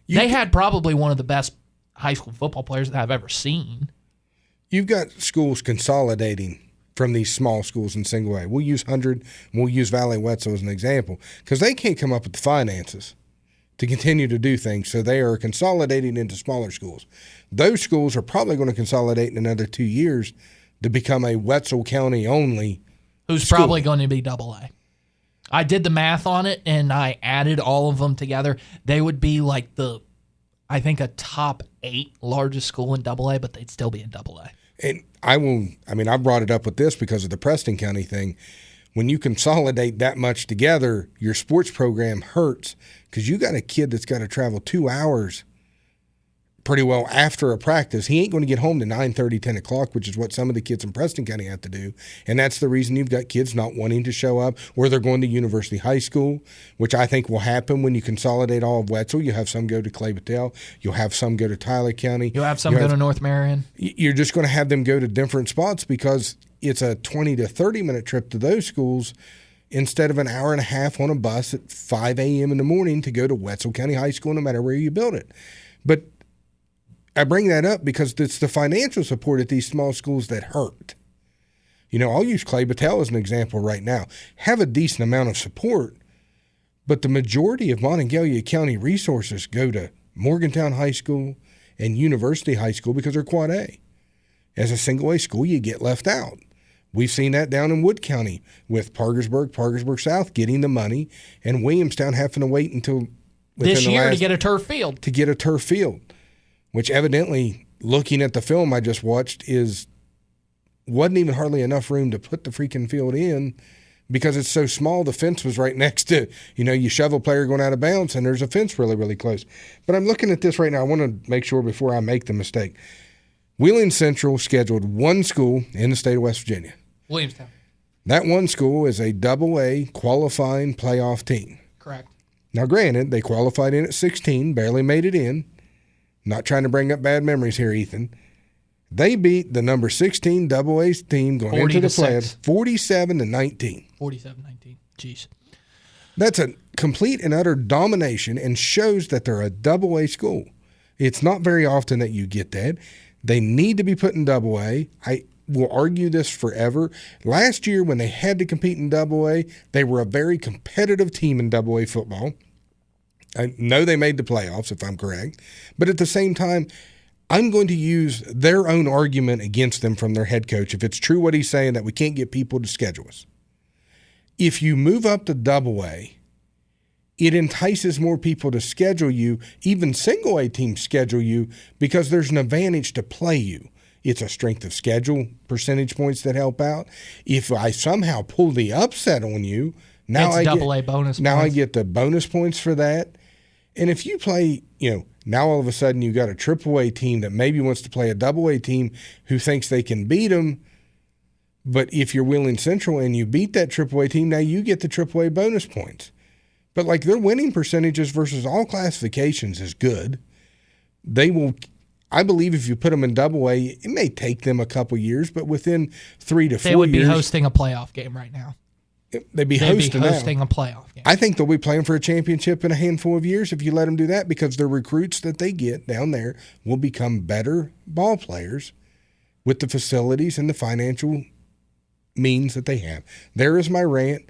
They had probably one of the best high school football players that I've ever seen. You've got schools consolidating from these small schools in single A. We'll use 100, and we'll use Valley Wetzel as an example, because they can't come up with the finances to continue to do things, so they are consolidating into smaller schools. Those schools are probably going to consolidate in another 2 years to become a Wetzel County only Who's school. Probably going to be AA. I did the math on it, and I added all of them together. They would be like I think a top 8 largest school in AA, but they'd still be in AA. And I brought it up with this because of the Preston County thing. When you consolidate that much together, your sports program hurts because you got a kid that's got to travel 2 hours pretty well after a practice. He ain't going to get home to 9:30, 10 o'clock, which is what some of the kids in Preston County have to do. And that's the reason you've got kids not wanting to show up, or they're going to University High School, which I think will happen when you consolidate all of Wetzel. You'll have some go to Clay Battelle. You'll have some go to Tyler County. You'll have some go to North Marion. You're just going to have them go to different spots because it's a 20 to 30-minute trip to those schools instead of an hour and a half on a bus at 5 a.m. in the morning to go to Wetzel County High School no matter where you build it. But I bring that up because it's the financial support at these small schools that hurt. You know, I'll use Clay Battelle as an example right now. Have a decent amount of support, but the majority of Monongalia County resources go to Morgantown High School and University High School because they're Quad A. As a single A school, you get left out. We've seen that down in Wood County with Parkersburg South getting the money, and Williamstown having to wait until this year to get a turf field. To get a turf field, which evidently, looking at the film I just watched, wasn't even hardly enough room to put the freaking field in because it's so small. The fence was right next to, you shove a player going out of bounds, and there's a fence really, really close. But I'm looking at this right now. I want to make sure before I make the mistake. Wheeling Central scheduled one school in the state of West Virginia. Williamstown. That one school is a AA qualifying playoff team. Correct. Now, granted, they qualified in at 16, barely made it in. Not trying to bring up bad memories here, Ethan. They beat the number 16 AA team going into the playoffs 47-19. 47-19. Jeez. That's a complete and utter domination and shows that they're a AA school. It's not very often that you get that. They need to be put in AA. I will argue this forever. Last year when they had to compete in AA, they were a very competitive team in AA football. I know they made the playoffs, if I'm correct. But at the same time, I'm going to use their own argument against them from their head coach if it's true what he's saying that we can't get people to schedule us. If you move up to AA, it entices more people to schedule you, even single A teams schedule you because there's an advantage to play you. It's a strength of schedule percentage points that help out. If I somehow pull the upset on you, now I get the bonus points for that. And if you play, now all of a sudden you got a AAA team that maybe wants to play a AA team who thinks they can beat them. But if you're Wheeling Central and you beat that AAA team, now you get the AAA bonus points. But like their winning percentages versus all classifications is good. They will, I believe if you put them in AA, it may take them a couple years, but within 3 to 4 years. They would be hosting a playoff game right now. They'd be hosting a playoff game. I think they'll be playing for a championship in a handful of years if you let them do that because the recruits that they get down there will become better ball players with the facilities and the financial means that they have. There is my rant.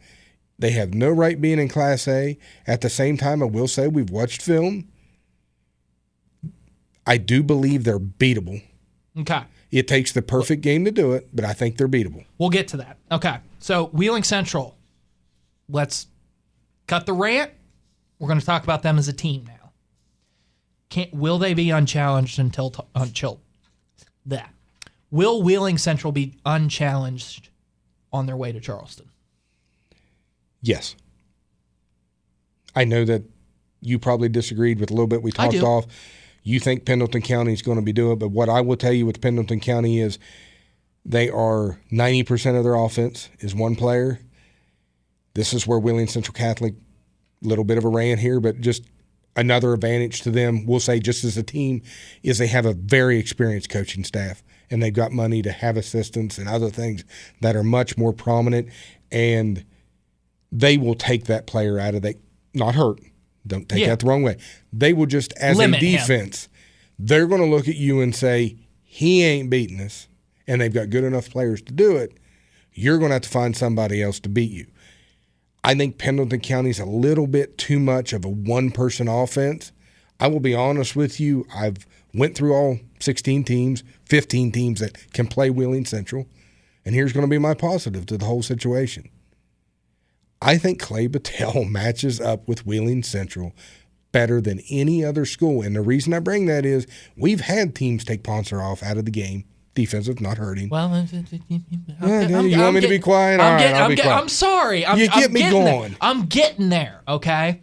They have no right being in Class A. At the same time, I will say we've watched film. I do believe they're beatable. Okay. It takes the perfect game to do it, but I think they're beatable. We'll get to that. Okay. So, Wheeling Central, let's cut the rant. We're going to talk about them as a team now. Will they be unchallenged until that? Will Wheeling Central be unchallenged on their way to Charleston? Yes. I know that you probably disagreed with a little bit. We talked off. You think Pendleton County is going to be doing it, but what I will tell you with Pendleton County is they are 90% of their offense is one player. This is where Wheeling Central Catholic, a little bit of a rant here, but just another advantage to them, we'll say just as a team, is they have a very experienced coaching staff, and they've got money to have assistants and other things that are much more prominent, and they will take that player out of that, not hurt. Don't take that the wrong way. They will just, as limit a defense, they're going to look at you and say, he ain't beating us, and they've got good enough players to do it. You're going to have to find somebody else to beat you. I think Pendleton County's a little bit too much of a one-person offense. I will be honest with you. I've went through all 16 teams, 15 teams that can play Wheeling Central, and here's going to be my positive to the whole situation. I think Clay Battelle matches up with Wheeling Central better than any other school. And the reason I bring that is we've had teams take Poncer off out of the game, defensive, not hurting. Well, you want me to be quiet? All right, I'll be quiet. I'm sorry. You get me going. I'm getting there, okay?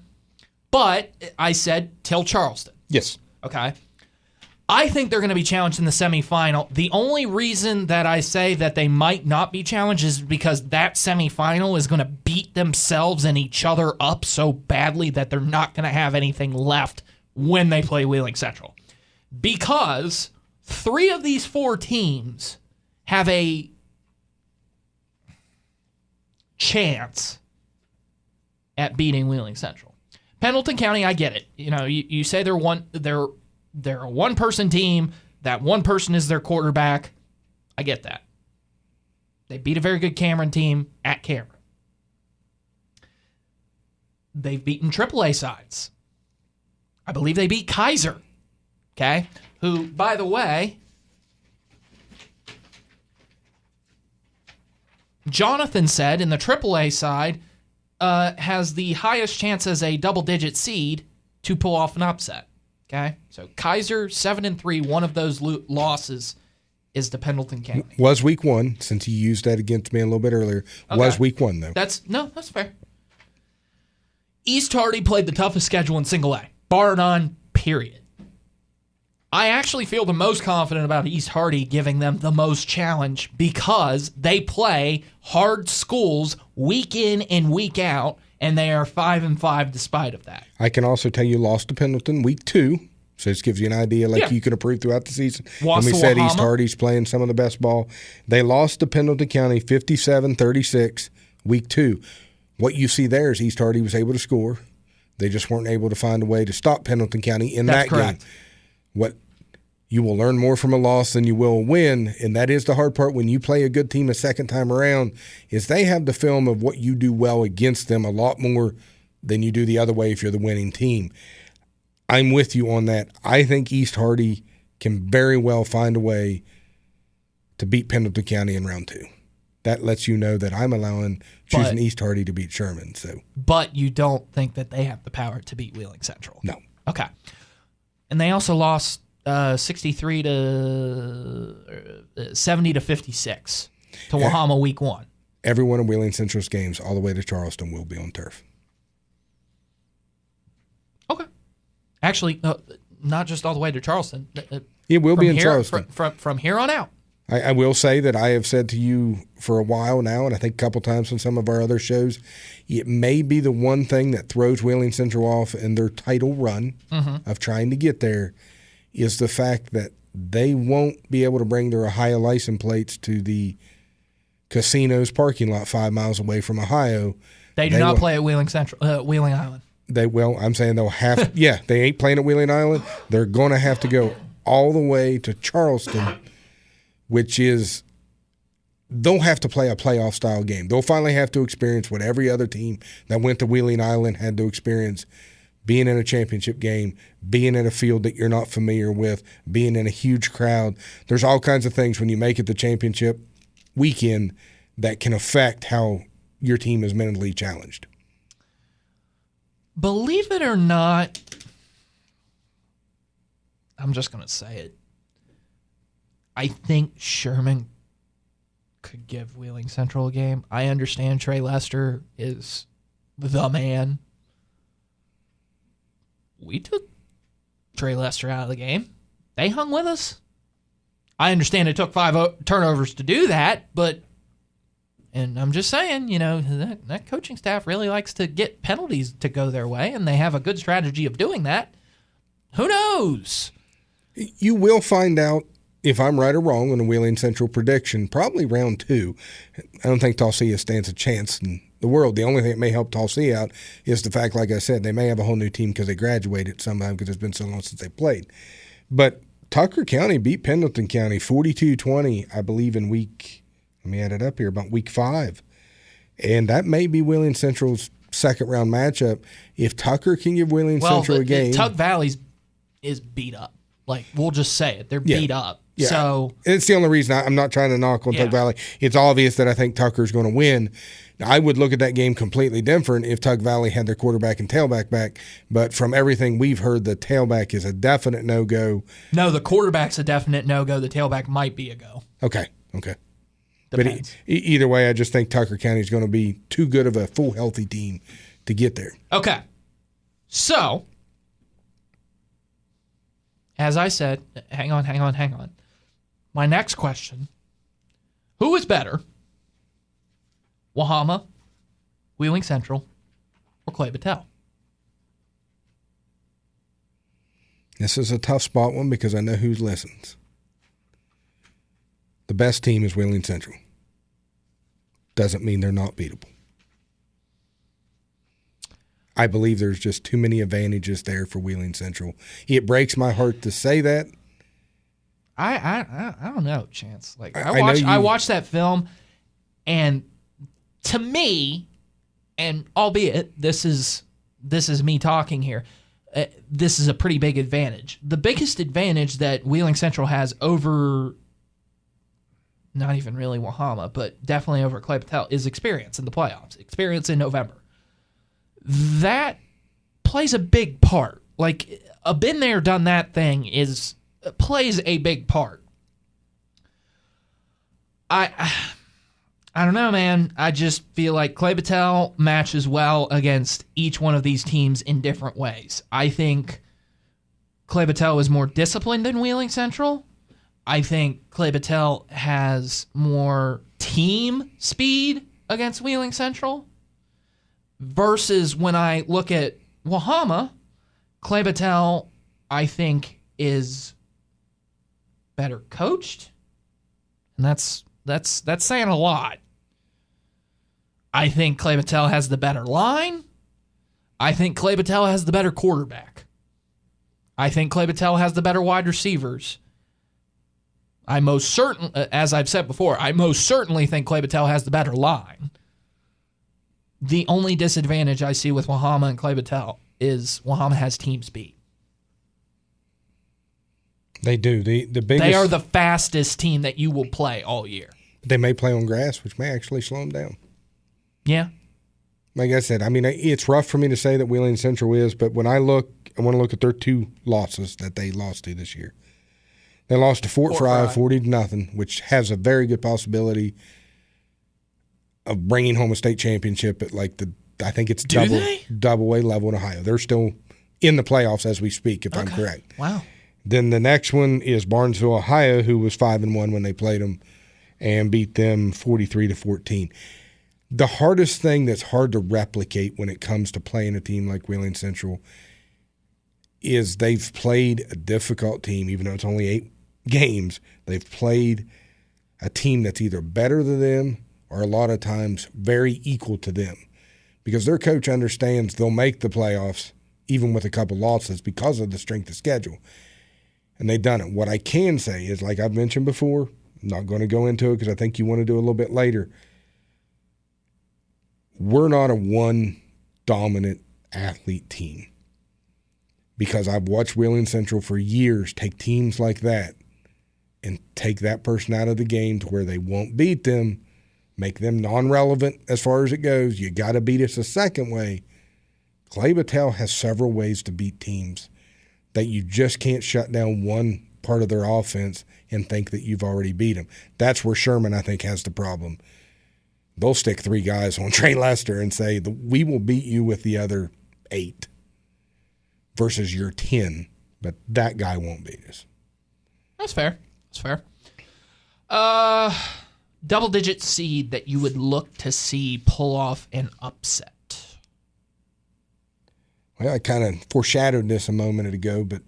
But I said till Charleston. Yes. Okay. I think they're going to be challenged in the semifinal. The only reason that I say that they might not be challenged is because that semifinal is going to beat themselves and each other up so badly that they're not going to have anything left when they play Wheeling Central. Because 3 of these 4 teams have a chance at beating Wheeling Central. Pendleton County, I get it. You say they're a one-person team. That one person is their quarterback. I get that. They beat a very good Cameron team at Cameron. They've beaten AAA sides. I believe they beat Kaiser, okay? Who, by the way, Jonathan said in the AAA side has the highest chance as a double-digit seed to pull off an upset. Okay, so Kaiser 7-3. One of those losses is to Pendleton County. Was week 1, since you used that against me a little bit earlier. Okay. Was week 1 though? That's fair. East Hardy played the toughest schedule in single A, bar none. Period. I actually feel the most confident about East Hardy giving them the most challenge because they play hard schools week in and week out, and they are 5-5 despite of that. I can also tell you lost to Pendleton week 2, so this gives you an idea you can improve throughout the season. Lost and we to said Wahama. East Hardy's playing some of the best ball. They lost to Pendleton County 57-36 week 2. What you see there is East Hardy was able to score. They just weren't able to find a way to stop Pendleton County in That's that correct. game. What you will learn more from a loss than you will a win, and that is the hard part when you play a good team a second time around, is they have the film of what you do well against them a lot more than you do the other way if you're the winning team. I'm with you on that. I think East Hardy can very well find a way to beat Pendleton County in round 2. That lets you know that I'm choosing East Hardy to beat Sherman. But you don't think that they have the power to beat Wheeling Central? No. Okay. And they also lost 63 to 70 to 56 to Wahama week 1. Every one of Wheeling Central's games all the way to Charleston will be on turf. Okay. Actually, not just all the way to Charleston. It will be in Charleston. From here on out. I will say that I have said to you for a while now, and I think a couple times on some of our other shows, it may be the one thing that throws Wheeling Central off in their title run of trying to get there is the fact that they won't be able to bring their Ohio license plates to the casino's parking lot 5 miles away from Ohio. They do not play at Wheeling Island. They will. I'm saying they'll have – yeah, they ain't playing at Wheeling Island. They're going to have to go all the way to Charleston, which is – they'll have to play a playoff-style game. They'll finally have to experience what every other team that went to Wheeling Island had to experience, being in a championship game, being in a field that you're not familiar with, being in a huge crowd. There's all kinds of things when you make it the championship weekend that can affect how your team is mentally challenged. Believe it or not, I'm just going to say it. I think Sherman could give Wheeling Central a game. I understand Trey Lester is the man. We took Trey Lester out of the game. They hung with us. I understand it took 5 turnovers to do that, but, and I'm just saying, that coaching staff really likes to get penalties to go their way, and they have a good strategy of doing that. Who knows? You will find out if I'm right or wrong on the Wheeling Central prediction, probably round 2. I don't think Tulsia stands a chance in the world. The only thing that may help Tulsia out is the fact, like I said, they may have a whole new team because they graduated sometime because it's been so long since they played. But Tucker County beat Pendleton County 42-20, I believe, in week – let me add it up here – about week 5. And that may be Wheeling Central's second-round matchup. If Tucker can give Wheeling Central a game – Tug Valley is beat up. Like, we'll just say it. They're beat up. Yeah. So it's the only reason I'm not trying to knock on Tug Valley. It's obvious that I think Tucker's going to win. I would look at that game completely different if Tug Valley had their quarterback and tailback back. But from everything we've heard, the tailback is a definite no-go. No, the quarterback's a definite no-go. The tailback might be a go. Okay. Depends. But either way, I just think Tucker County is going to be too good of a full healthy team to get there. Okay. So, as I said, hang on. My next question, who is better, Wahama, Wheeling Central, or Clay Battelle? This is a tough spot one because I know who listens. The best team is Wheeling Central. Doesn't mean they're not beatable. I believe there's just too many advantages there for Wheeling Central. It breaks my heart to say that. I don't know, Chance. Like I watched that film, and to me, and albeit this is me talking here, this is a pretty big advantage. The biggest advantage that Wheeling Central has over, not even really Wahama, but definitely over Clay Battelle, is experience in the playoffs, experience in November. That plays a big part. Like a been there, done that thing plays a big part. I don't know, man. I just feel like Clay Battelle matches well against each one of these teams in different ways. I think Clay Battelle is more disciplined than Wheeling Central. I think Clay Battelle has more team speed against Wheeling Central. Versus when I look at Wahama, Clay Battelle, I think, is better coached. And that's saying a lot. I think Clay Battelle has the better line. I think Clay Battelle has the better quarterback. I think Clay Battelle has the better wide receivers. I most certain, as I've said before, I most certainly think Clay Battelle has the better line. The only disadvantage I see with Wahama and Clay Battelle is Wahama has team speed. They do. The biggest. They are the fastest team that you will play all year. They may play on grass, which may actually slow them down. Yeah. Like I said, I mean, it's rough for me to say that Wheeling Central is, but when I want to look at their 2 losses that they lost to this year. They lost to Fort Fry 40-0, which has a very good possibility of bringing home a state championship at I think it's double A level in Ohio. They're still in the playoffs as we speak, if I'm correct. Wow. Then the next one is Barnesville, Ohio, who was 5-1 when they played them and beat them 43-14. The hardest thing that's hard to replicate when it comes to playing a team like Wheeling Central is they've played a difficult team, even though it's only 8 games. They've played a team that's either better than them or a lot of times very equal to them because their coach understands they'll make the playoffs even with a couple losses because of the strength of schedule. And they've done it. What I can say is, like I've mentioned before, I'm not going to go into it because I think you want to do it a little bit later. We're not a one dominant athlete team because I've watched Wheeling Central for years take teams like that and take that person out of the game to where they won't beat them, make them non-relevant as far as it goes. You got to beat us a second way. Clay Battelle has several ways to beat teams that you just can't shut down one part of their offense and think that you've already beat them. That's where Sherman, I think, has the problem. They'll stick 3 guys on Trey Lester and say, we will beat you with the other 8 versus your 10, but that guy won't beat us. That's fair. That's fair. Double-digit seed that you would look to see pull off an upset. Well, I kind of foreshadowed this a moment ago, but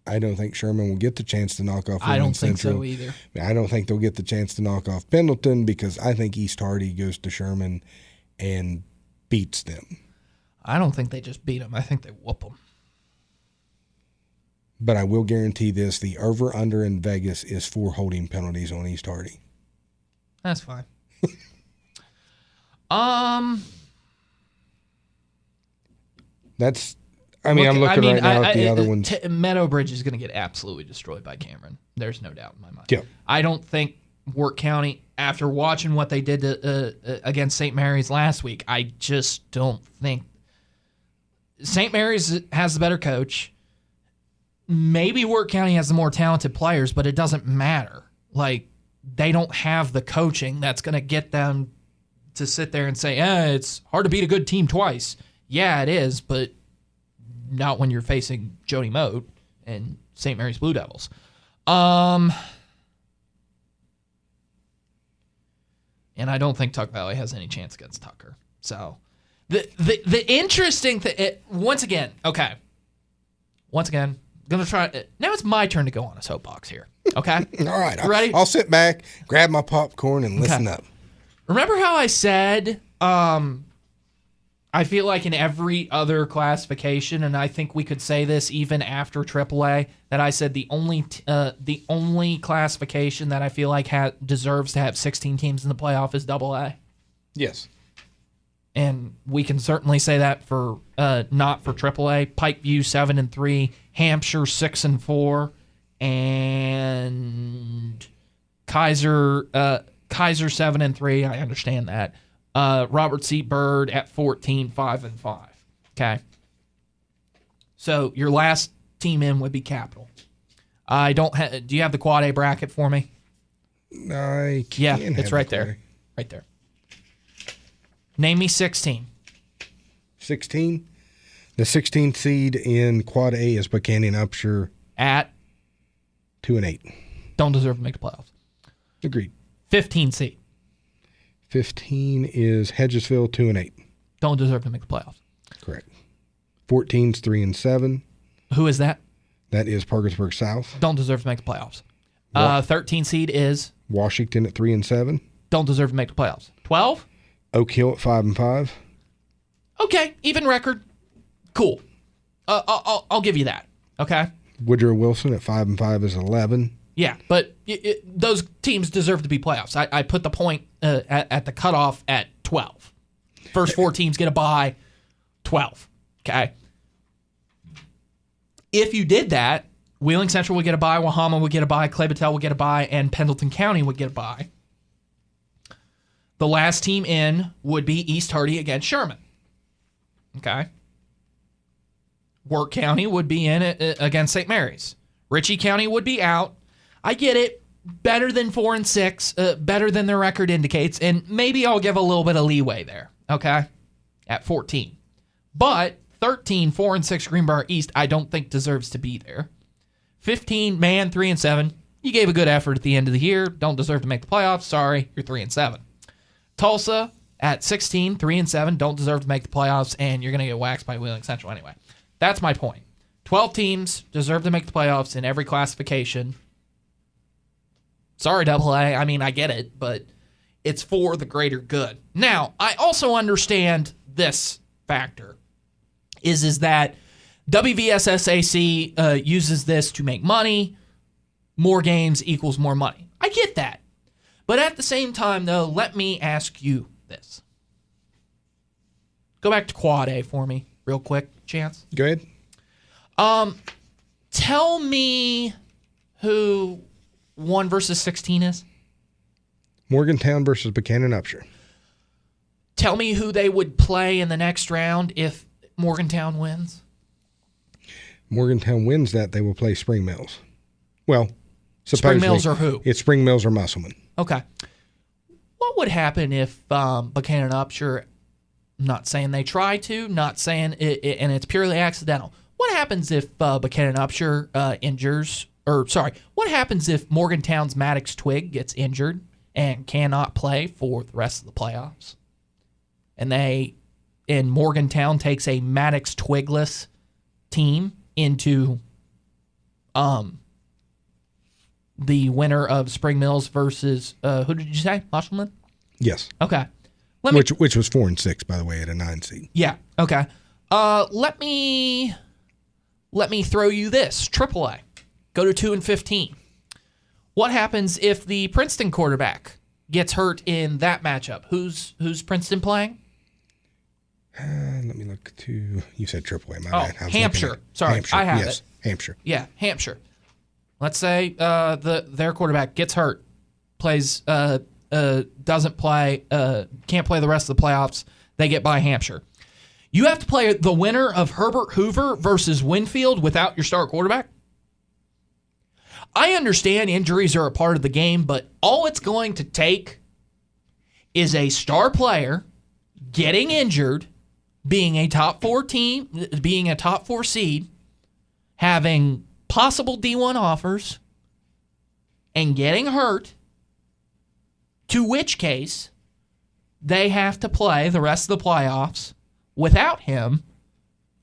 I don't think Sherman will get the chance to knock off Wheeling I don't think Central. so either. I don't think they'll get the chance to knock off Pendleton because I think East Hardy goes to Sherman and beats them. I don't think they just beat them. I think they whoop them. But I will guarantee this, the over-under in Vegas is 4 holding penalties on East Hardy. That's fine. That's, I'm looking right now at the other ones. Meadowbridge is going to get absolutely destroyed by Cameron. There's no doubt in my mind. Yep. I don't think Work County, after watching what they did against St. Mary's last week, I just don't think St. Mary's has the better coach. Maybe Work County has the more talented players, but it doesn't matter. Like, they don't have the coaching that's going to get them to sit there and say, it's hard to beat a good team twice. Yeah, it is, but not when you're facing Jody Moat and St. Mary's Blue Devils. And I don't think Tuck Valley has any chance against Tucker. So the interesting thing, once again, I'm going to try. Now it's my turn to go on a soapbox here. Okay? All right. Ready? I'll sit back, grab my popcorn, and listen up. Remember how I said I feel like in every other classification, and I think we could say this even after AAA, that I said the only classification that I feel like deserves to have 16 teams in the playoff is AA? Yes. And we can certainly say that for not for AAA. Pikeview 7-3, Hampshire 6-4, and Kaiser 7-3. I understand that. Robert C. Byrd at 14, 5-5. Okay. So your last team in would be Capital. Do you have the quad A bracket for me? I can. Yeah, it's right there. Right there. Name me 16. 16? The 16th seed in Quad A is Buchanan Upshur at 2-8. Don't deserve to make the playoffs. Agreed. 15 seed. 15 is Hedgesville 2-8. Don't deserve to make the playoffs. Correct. 14's 3-7. Who is that? That is Parkersburg South. Don't deserve to make the playoffs. 13 seed is Washington at 3-7. Don't deserve to make the playoffs. 12. Oak Hill at 5-5. Okay, even record. Cool. I'll give you that. Okay. Woodrow Wilson at 5-5 is 11. Yeah, but those teams deserve to be playoffs. I put the point at the cutoff at 12. First 4 teams get a bye. 12. Okay. If you did that, Wheeling Central would get a bye, Wahama would get a bye, Clay Battelle would get a bye, and Pendleton County would get a bye. The last team in would be East Hardy against Sherman. Okay. Work County would be in against St. Mary's. Ritchie County would be out. I get it. Better than 4 and 6, better than their record indicates, and maybe I'll give a little bit of leeway there, okay, at 14. But 13, 4 and 6 Greenbrier East, I don't think deserves to be there. 15, man, 3 and 7. You gave a good effort at the end of the year. Don't deserve to make the playoffs. Sorry, you're 3 and 7. Tulsa at 16, 3 and 7. Don't deserve to make the playoffs, and you're going to get waxed by Wheeling Central anyway. That's my point. 12 teams deserve to make the playoffs in every classification. Sorry, AA. I mean, I get it, but it's for the greater good. Now, I also understand this factor is that WVSSAC uses this to make money. More games equals more money. I get that. But at the same time, though, let me ask you this. Go back to Quad A for me real quick, Chance. Go ahead. Tell me who 1 versus 16 is. Morgantown versus Buchanan Upshur. Tell me who they would play in the next round if Morgantown wins. Morgantown wins that, they will play Spring Mills. Well, Spring Mills or who? It's Spring Mills or Musselman. Okay. What would happen if Buchanan Upshur, not saying they try to, not saying it, and it's purely accidental. What happens if Buchanan Upshur what happens if Morgantown's Maddox Twig gets injured and cannot play for the rest of the playoffs? And Morgantown takes a Maddox Twigless team into the winner of Spring Mills versus who did you say? Musselman? Yes. Okay. Which was 4 and 6, by the way, at a 9 seed. Yeah. Okay. Let me throw you this. AAA. Go to 2 and 15. What happens if the Princeton quarterback gets hurt in that matchup? Who's Princeton playing? Let me look to. You said AAA. My bad. Hampshire. Sorry, Hampshire. I have yes, it. Hampshire. Yeah, Hampshire. Let's say their quarterback gets hurt, doesn't play, can't play the rest of the playoffs. They get by Hampshire. You have to play the winner of Herbert Hoover versus Winfield without your star quarterback. I understand injuries are a part of the game, but all it's going to take is a star player getting injured, being a top 4 team, being a top 4 seed, having possible D1 offers, and getting hurt, to which case they have to play the rest of the playoffs without him,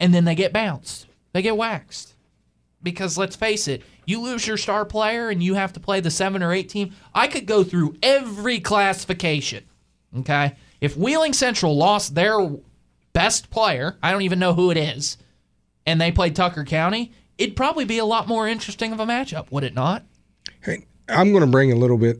and then they get bounced. They get waxed. Because let's face it, you lose your star player and you have to play the 7 or 8 team. I could go through every classification, okay? If Wheeling Central lost their best player, I don't even know who it is, and they played Tucker County, it'd probably be a lot more interesting of a matchup, would it not? Hey, I'm going to bring a little bit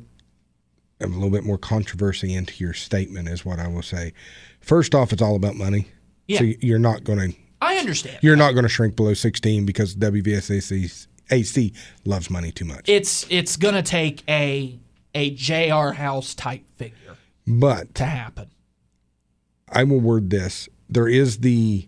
more controversy into your statement, is what I will say. First off, it's all about money. Yeah. So you're not going to. I understand. You're not going to shrink below 16 because WVSAC loves money too much. It's going to take a J.R. House type figure to happen. I will word this. There is the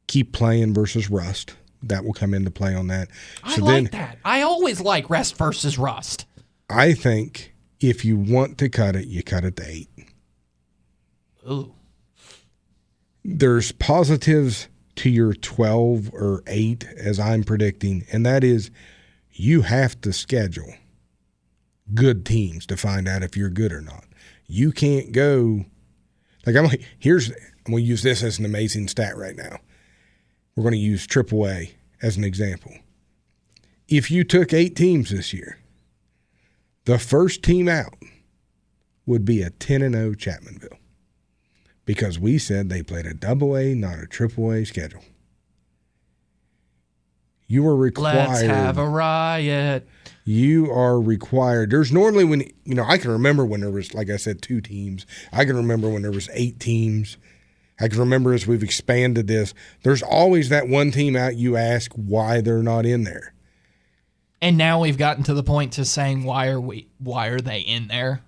keep playing versus rust. That will come into play on that. I like that. I always like rest versus rust. I think if you want to cut it, you cut it to 8. Ooh. There's positives to your 12 or 8, as I'm predicting, and that is you have to schedule good teams to find out if you're good or not. You can't go – I'm going to use this as an amazing stat right now. We're going to use AAA as an example. If you took 8 teams this year, the first team out would be a 10-0 Chapmanville because we said they played a AA, not a AAA schedule. You are required. Let's have a riot. You are required. There's normally when, I can remember when there was, like I said, 2 teams. I can remember when there was 8 teams. I can remember as we've expanded this, there's always that one team out you ask why they're not in there. And now we've gotten to the point to saying, why are they in there?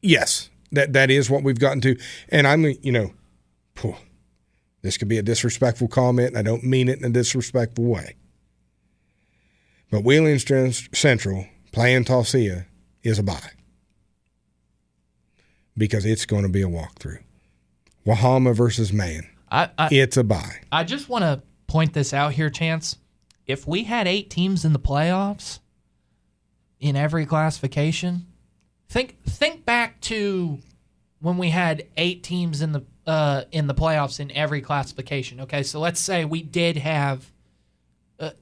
Yes, that is what we've gotten to. And I'm, this could be a disrespectful comment, and I don't mean it in a disrespectful way. But Wheeling Central playing Tulsia is a bye because it's going to be a walkthrough. Wahama versus Man, it's a bye. I just want to point this out here, Chance. If we had 8 teams in the playoffs in every classification, think back to when we had 8 teams in the playoffs in every classification. Okay, so let's say we did have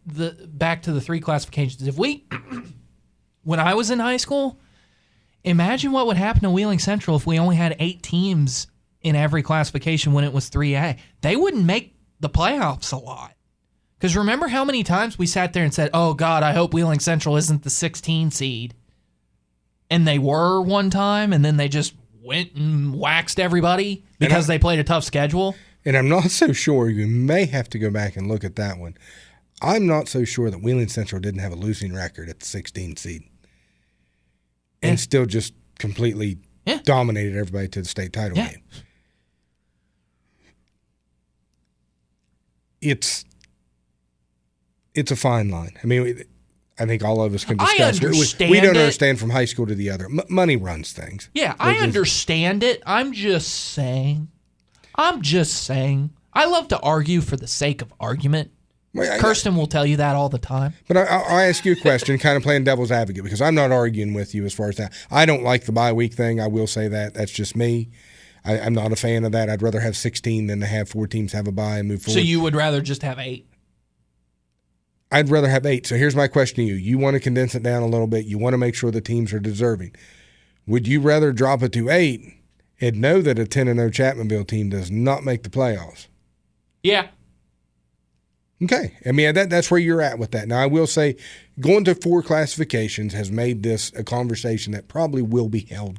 back to the 3 classifications. If we, when I was in high school, imagine what would happen to Wheeling Central if we only had 8 teams in every classification when it was 3A. They wouldn't make the playoffs a lot. Because remember how many times we sat there and said, oh, God, I hope Wheeling Central isn't the 16 seed. And they were one time, and then they just went and waxed everybody because they played a tough schedule. And I'm not so sure. You may have to go back and look at that one. I'm not so sure that Wheeling Central didn't have a losing record at the 16 seed. And still just completely dominated everybody to the state title game. It's a fine line. I mean, I think all of us can discuss. I understand we don't understand from high school to the other. Money runs things. Yeah, I understand it. I'm just saying. I love to argue for the sake of argument. Kirsten will tell you that all the time. But I'll ask you a question, kind of playing devil's advocate, because I'm not arguing with you as far as that. I don't like the bye week thing. I will say that. That's just me. I'm not a fan of that. I'd rather have 16 than to have 4 teams have a bye and move forward. So you would rather just have 8? I'd rather have 8. So here's my question to you. You want to condense it down a little bit. You want to make sure the teams are deserving. Would you rather drop it to 8 and know that a 10-0 Chapmanville team does not make the playoffs? Yeah. Okay. I mean, that's where you're at with that. Now, I will say going to 4 classifications has made this a conversation that probably will be held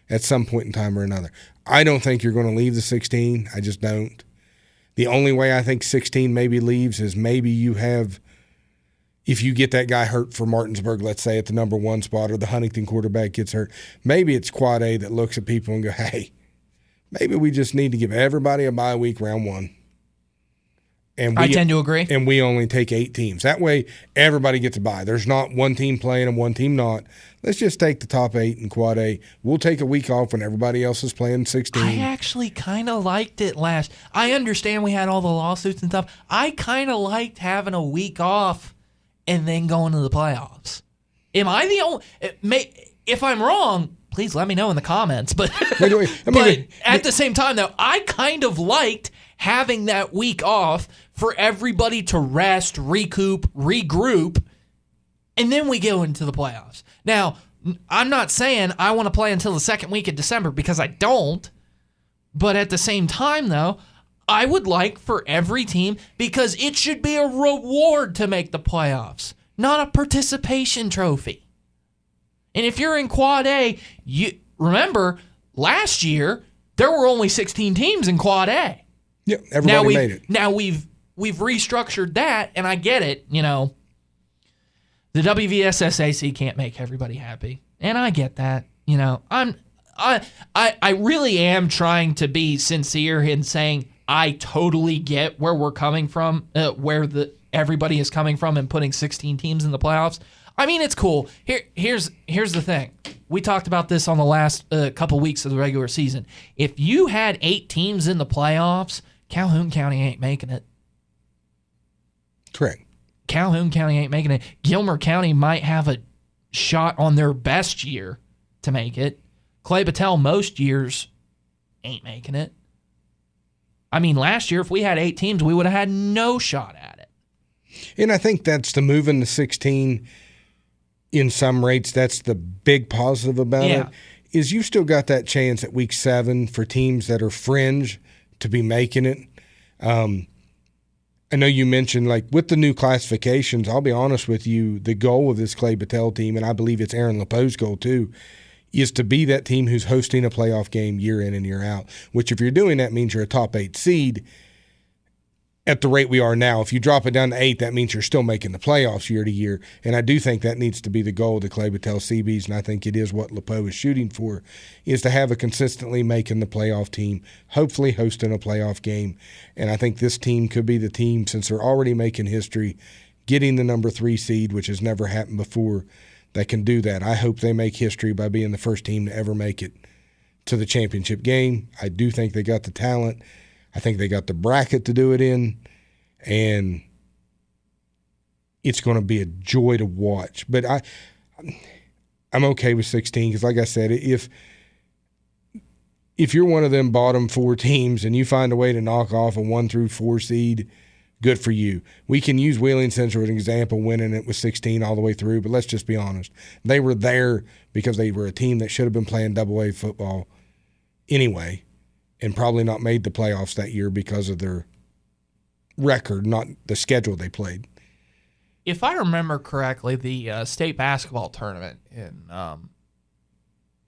at some point in time or another. I don't think you're going to leave the 16. I just don't. The only way I think 16 maybe leaves is maybe you have – if you get that guy hurt for Martinsburg, let's say at the number 1 spot, or the Huntington quarterback gets hurt, maybe it's Quad A that looks at people and go, hey, maybe we just need to give everybody a bye week round 1. And I tend to agree. And we only take 8 teams. That way, everybody gets a bye. There's not one team playing and one team not. Let's just take the top 8 in Quad A. We'll take a week off when everybody else is playing 16. I actually kind of liked it last. I understand we had all the lawsuits and stuff. I kind of liked having a week off and then going to the playoffs. Am I the only? If I'm wrong, please let me know in the comments. But at the same time, though, I kind of liked having that week off for everybody to rest, recoup, regroup, and then we go into the playoffs. Now, I'm not saying I want to play until the second week of December because I don't. But at the same time, though, I would like for every team, because it should be a reward to make the playoffs, not a participation trophy. And if you're in Quad A, you remember last year there were only 16 teams in Quad A. Yeah, everybody made it. Now we've restructured that, and I get it. You know, the WVSSAC can't make everybody happy, and I get that. You know, I really am trying to be sincere in saying I totally get where we're coming from, where everybody is coming from, and putting 16 teams in the playoffs. I mean, it's cool. Here's the thing. We talked about this on the last couple weeks of the regular season. If you had 8 teams in the playoffs, Calhoun County ain't making it. Correct. Calhoun County ain't making it. Gilmer County might have a shot on their best year to make it. Clay Battelle most years ain't making it. I mean, last year, if we had 8 teams, we would have had no shot at it. And I think that's the move into 16 in some rates. That's the big positive about it, is you still got that chance at week 7 for teams that are fringe to be making it. I know you mentioned, like, with the new classifications, I'll be honest with you, the goal of this Clay Battelle team, and I believe it's Aaron LePau's goal too, is to be that team who's hosting a playoff game year in and year out, which if you're doing that means you're a top 8 seed at the rate we are now. If you drop it down to 8, that means you're still making the playoffs year to year. And I do think that needs to be the goal of the Clay Battelle Seabees, and I think it is what LePau is shooting for, is to have a consistently making the playoff team, hopefully hosting a playoff game. And I think this team could be the team, since they're already making history, getting the number 3 seed, which has never happened before, that can do that. I hope they make history by being the first team to ever make it to the championship game. I do think they got the talent. I think they got the bracket to do it in, and it's going to be a joy to watch. But I'm okay with 16 because, like I said, if you're one of them bottom 4 teams and you find a way to knock off a 1 through 4 seed, good for you. We can use Wheeling Central as an example, winning it with 16 all the way through, but let's just be honest. They were there because they were a team that should have been playing AA football anyway, and probably not made the playoffs that year because of their record, not the schedule they played. If I remember correctly, the state basketball tournament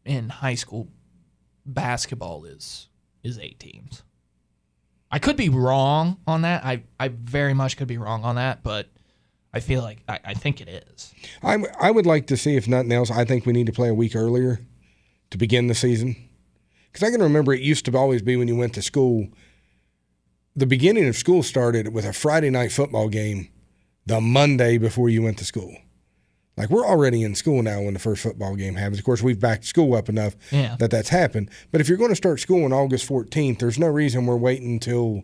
in high school basketball is 8 teams. I could be wrong on that. I very much could be wrong on that, but I feel like I think it is. I would like to see, if nothing else, I think we need to play a week earlier to begin the season. Because I can remember it used to always be when you went to school, the beginning of school started with a Friday night football game the Monday before you went to school. Like, we're already in school now when the first football game happens. Of course, we've backed school up enough that that's happened. But if you're going to start school on August 14th, there's no reason we're waiting until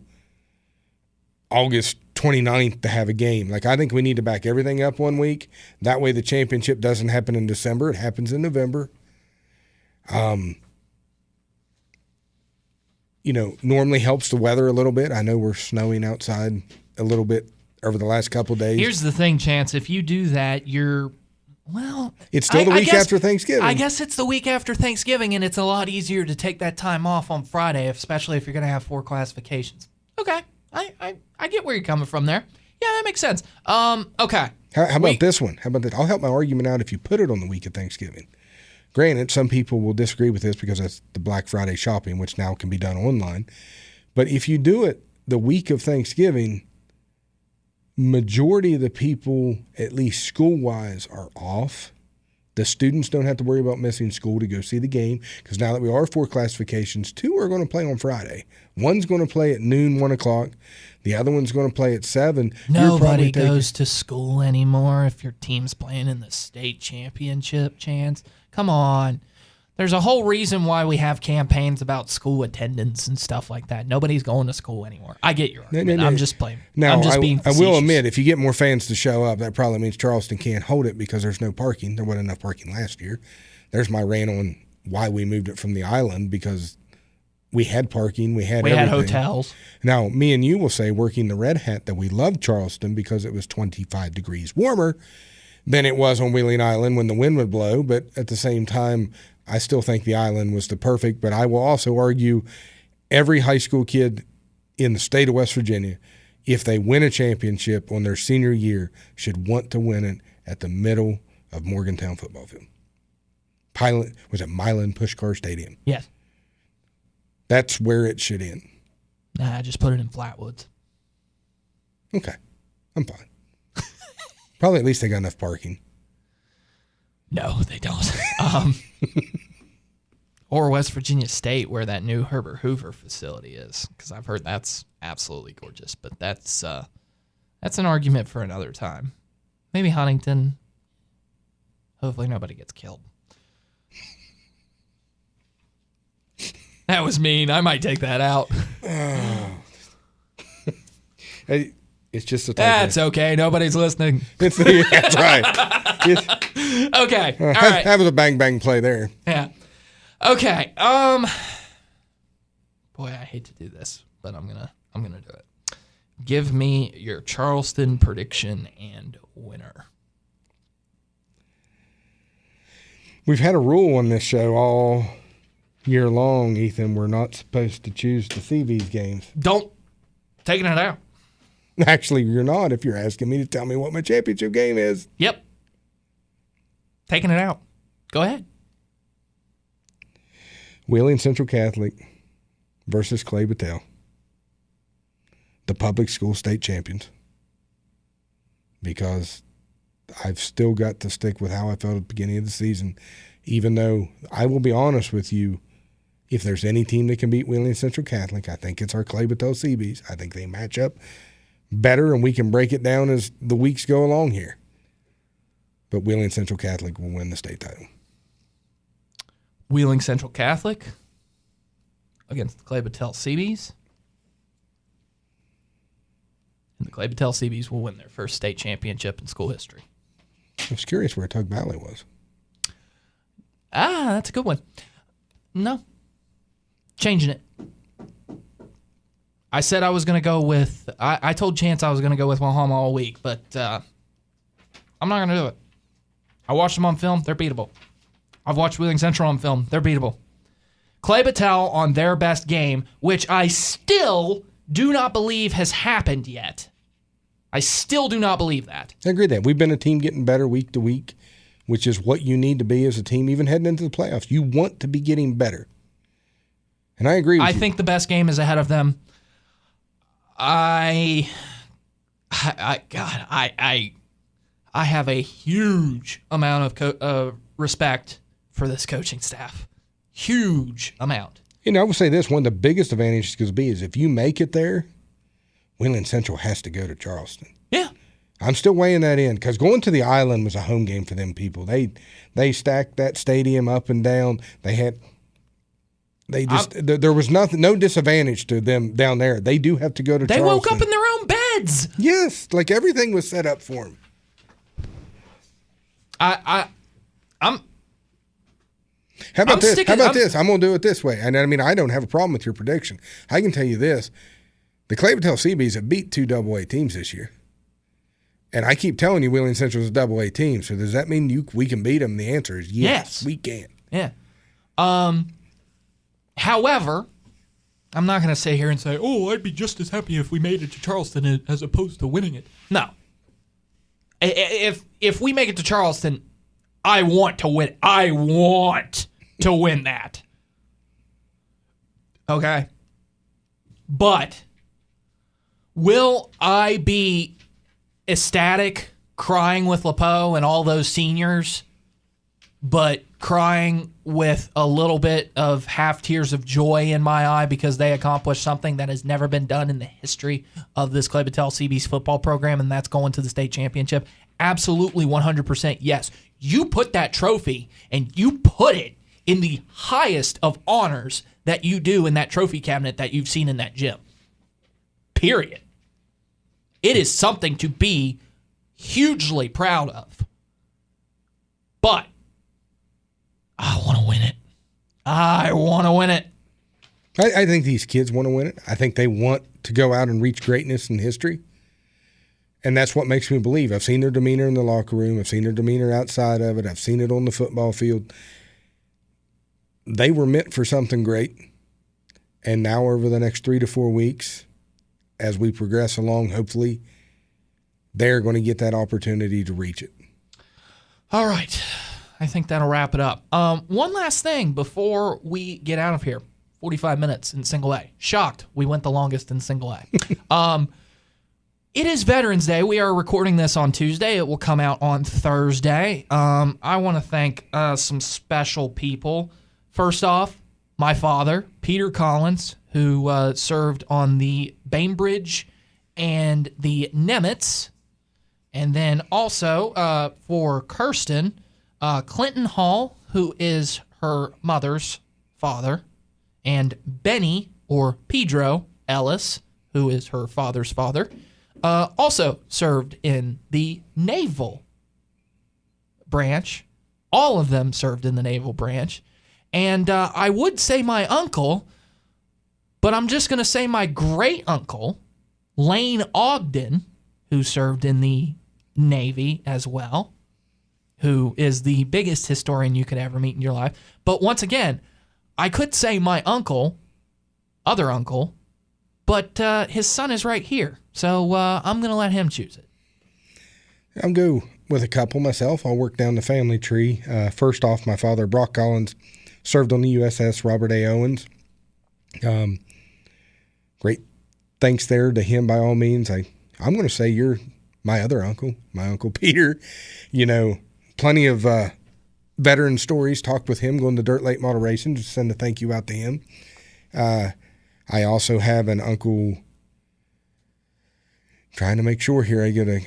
August 29th to have a game. Like, I think we need to back everything up 1 week. That way the championship doesn't happen in December. It happens in November. Normally helps the weather a little bit. I know we're snowing outside a little bit over the last couple of days. Here's the thing, Chance. If you do that, it's still the week after Thanksgiving. I guess it's the week after Thanksgiving, and it's a lot easier to take that time off on Friday, especially if you're going to have 4 classifications. Okay. I get where you're coming from there. Yeah, that makes sense. Okay. How about this one? How about that? I'll help my argument out if you put it on the week of Thanksgiving. Granted, some people will disagree with this because that's the Black Friday shopping, which now can be done online. But if you do it the week of Thanksgiving, majority of the people, at least school-wise, are off. The students don't have to worry about missing school to go see the game because now that we are 4 classifications, 2 are going to play on Friday. One's going to play at noon, 1 o'clock. The other one's going to play at 7. Nobody goes to school anymore if your team's playing in the state championship, Chance. Come on. There's a whole reason why we have campaigns about school attendance and stuff like that. Nobody's going to school anymore. I get your argument. I'm just playing. Now, I'm just being facetious. I will admit, if you get more fans to show up, that probably means Charleston can't hold it because there's no parking. There wasn't enough parking last year. There's my rant on why we moved it from the island, because we had parking. We had hotels. Now, me and you will say, working the Red Hat, that we loved Charleston because it was 25 degrees warmer than it was on Wheeling Island when the wind would blow. But at the same time, I still think the island was the perfect. But I will also argue every high school kid in the state of West Virginia, if they win a championship on their senior year, should want to win it at the middle of Morgantown football field. Was it Milan Pushkar Stadium? Yes. That's where it should end. Nah, I just put it in Flatwoods. Okay. I'm fine. Probably at least they got enough parking. No, they don't. Or West Virginia State, where that new Herbert Hoover facility is, because I've heard that's absolutely gorgeous. But that's an argument for another time. Maybe Huntington. Hopefully nobody gets killed. That was mean. I might take that out. Hey, It's just a That's okay. Nobody's listening. That's right. Okay. All right. That was a bang play there. Yeah. Okay. Boy, I hate to do this, but I'm gonna do it. Give me your Charleston prediction and winner. We've had a rule on this show all year long, Ethan. We're not supposed to choose the CV's games. Don't. Taking it out. Actually, you're not if you're asking me to tell me what my championship game is. Yep. Taking it out. Go ahead. Wheeling Central Catholic versus Clay Battelle. The public school state champions. Because I've still got to stick with how I felt at the beginning of the season, even though I will be honest with you, if there's any team that can beat Wheeling Central Catholic, I think it's our Clay Battelle Seabees. I think they match up better, and we can break it down as the weeks go along here. But Wheeling Central Catholic will win the state title. Wheeling Central Catholic against the Clay Battelle Seabees. And the Clay Battelle Seabees will win their first state championship in school history. I was curious where Tug Valley was. That's a good one. No. Changing it. I said I was going to go with... I told Chance I was going to go with Wahama all week, but I'm not going to do it. I watched them on film. They're beatable. I've watched Wheeling Central on film. They're beatable. Clay Battelle on their best game, which I still do not believe has happened yet. I still do not believe that. I agree with that. We've been a team getting better week to week, which is what you need to be as a team, even heading into the playoffs. You want to be getting better. And I agree with you. I think the best game is ahead of them. I have a huge amount of respect for this coaching staff. Huge amount. You know, I would say this, one of the biggest advantages could be is if you make it there, Wheeling Central has to go to Charleston. Yeah. I'm still weighing that in because going to the island was a home game for them people. They stacked that stadium up and down. There was no disadvantage to them down there. They do have to go to Charleston. They woke up in their own beds. Yes, like everything was set up for them. I'm How about this? I'm going to do it this way. And I mean, I don't have a problem with your prediction. I can tell you this. The Clay Battelle Seabees have beat 2 AA teams this year. And I keep telling you Wheeling Central is a AA team. So does that mean we can beat them? The answer is yes. We can. Yeah. However, I'm not going to sit here and say, oh, I'd be just as happy if we made it to Charleston as opposed to winning it. No. If we make it to Charleston, I want to win. I want to win that. Okay? But will I be ecstatic crying with LePeau and all those seniors, but crying with a little bit of half tears of joy in my eye because they accomplished something that has never been done in the history of this Clay Battelle Seabees football program, and that's going to the state championship? Absolutely 100% yes. You put that trophy and you put it in the highest of honors that you do in that trophy cabinet that you've seen in that gym. Period. It is something to be hugely proud of. But I want to win it. I want to win it. I think these kids want to win it. I think they want to go out and reach greatness in history. And that's what makes me believe. I've seen their demeanor in the locker room. I've seen their demeanor outside of it. I've seen it on the football field. They were meant for something great. And now over the next 3 to 4 weeks, as we progress along, hopefully, they're going to get that opportunity to reach it. All right. I think that'll wrap it up. One last thing before we get out of here. 45 minutes in single A. Shocked we went the longest in single A. It is Veterans Day. We are recording this on Tuesday. It will come out on Thursday. I want to thank some special people. First off, my father, Peter Collins, who served on the Bainbridge and the Nemitz. And then also for Kirsten, Clinton Hall, who is her mother's father, and Benny, or Pedro Ellis, who is her father's father. also served in the naval branch. All of them served in the naval branch. And I would say my uncle, but I'm just going to say my great-uncle, Lane Ogden, who served in the Navy as well, who is the biggest historian you could ever meet in your life. But once again, I could say my uncle, other uncle, but his son is right here. So I'm going to let him choose it. I'll go with a couple myself. I'll work down the family tree. First off, my father, Brock Collins, served on the USS Robert A. Owens. Great thanks there to him by all means. I'm going to say you're my other uncle, my Uncle Peter. You know, plenty of veteran stories, talked with him going to Dirt Late Model Racing. Just send a thank you out to him. I also have an uncle, trying to make sure here, I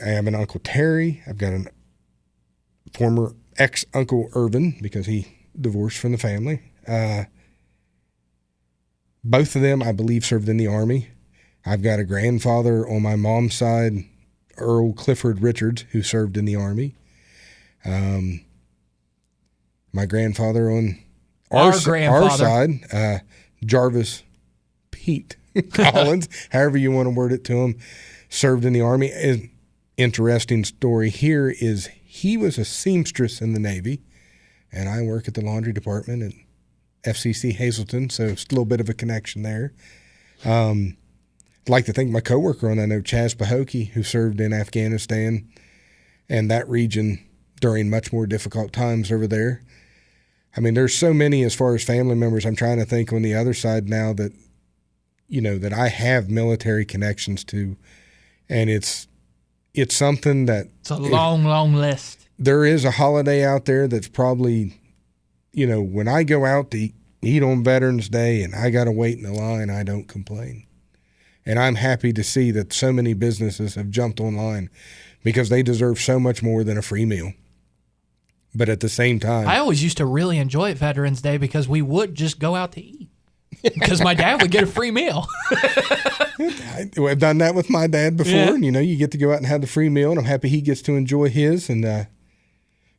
have an Uncle Terry. I've got a former ex-Uncle Irvin because he divorced from the family. Both of them, I believe, served in the Army. I've got a grandfather on my mom's side, Earl Clifford Richards, who served in the Army. My grandfather on our side, Jarvis Pete Collins, however you want to word it to him, served in the Army. An interesting story here is he was a seamstress in the Navy, and I work at the laundry department at FCC Hazleton, so it's a little bit of a connection there. I'd like to thank my coworker on that note, Chaz Pahoki, who served in Afghanistan and that region during much more difficult times over there. I mean, there's so many as far as family members. I'm trying to think on the other side now that, you know, that I have military connections to, and it's something that it's a long list. There is a holiday out there that's probably, you know, when I go out to eat on Veterans Day and I got to wait in the line, I don't complain. And I'm happy to see that so many businesses have jumped online because they deserve so much more than a free meal. But at the same time, I always used to really enjoy Veterans Day because we would just go out to eat because my dad would get a free meal. I've done that with my dad before. Yeah. And, you know, you get to go out and have the free meal, and I'm happy he gets to enjoy his. And,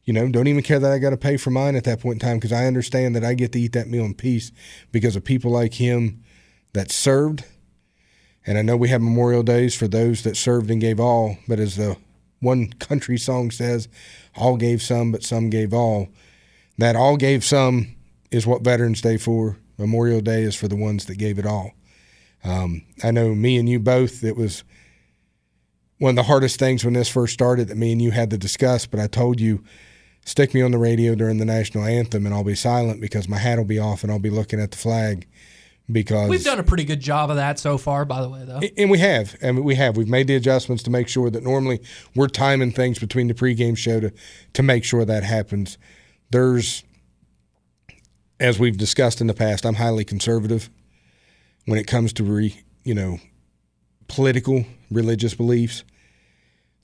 you know, don't even care that I got to pay for mine at that point in time because I understand that I get to eat that meal in peace because of people like him that served. And I know we have Memorial Days for those that served and gave all, but as the one country song says, all gave some, but some gave all. That all gave some is what Veterans Day for. Memorial Day is for the ones that gave it all. I know me and you both, it was one of the hardest things when this first started that me and you had to discuss, but I told you, stick me on the radio during the national anthem and I'll be silent because my hat will be off and I'll be looking at the flag. Because we've done a pretty good job of that so far, by the way, though. And we have. We've made the adjustments to make sure that normally we're timing things between the pregame show to make sure that happens. There's, as we've discussed in the past, I'm highly conservative when it comes to political, religious beliefs.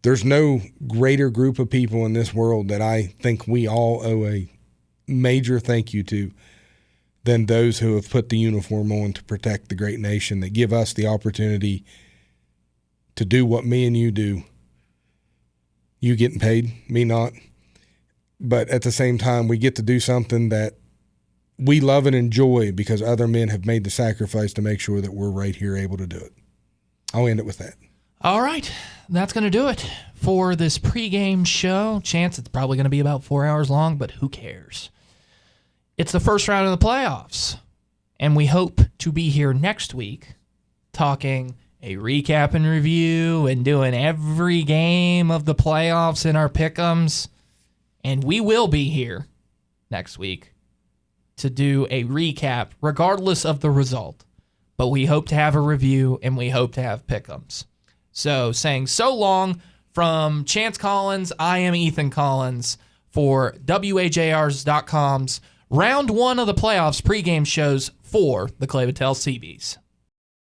There's no greater group of people in this world that I think we all owe a major thank you to than those who have put the uniform on to protect the great nation, that give us the opportunity to do what me and you do. You getting paid, me not. But at the same time, we get to do something that we love and enjoy because other men have made the sacrifice to make sure that we're right here able to do it. I'll end it with that. All right. That's going to do it for this pregame show. Chance it's probably going to be about 4 hours long, but who cares? It's the first round of the playoffs, and we hope to be here next week talking a recap and review and doing every game of the playoffs in our pick'ems. And we will be here next week to do a recap regardless of the result. But we hope to have a review, and we hope to have pick'ems. So saying so long from Chance Collins, I am Ethan Collins for WAJRs.com's Round 1 of the playoffs pregame shows for the Clay Battelle Seabees.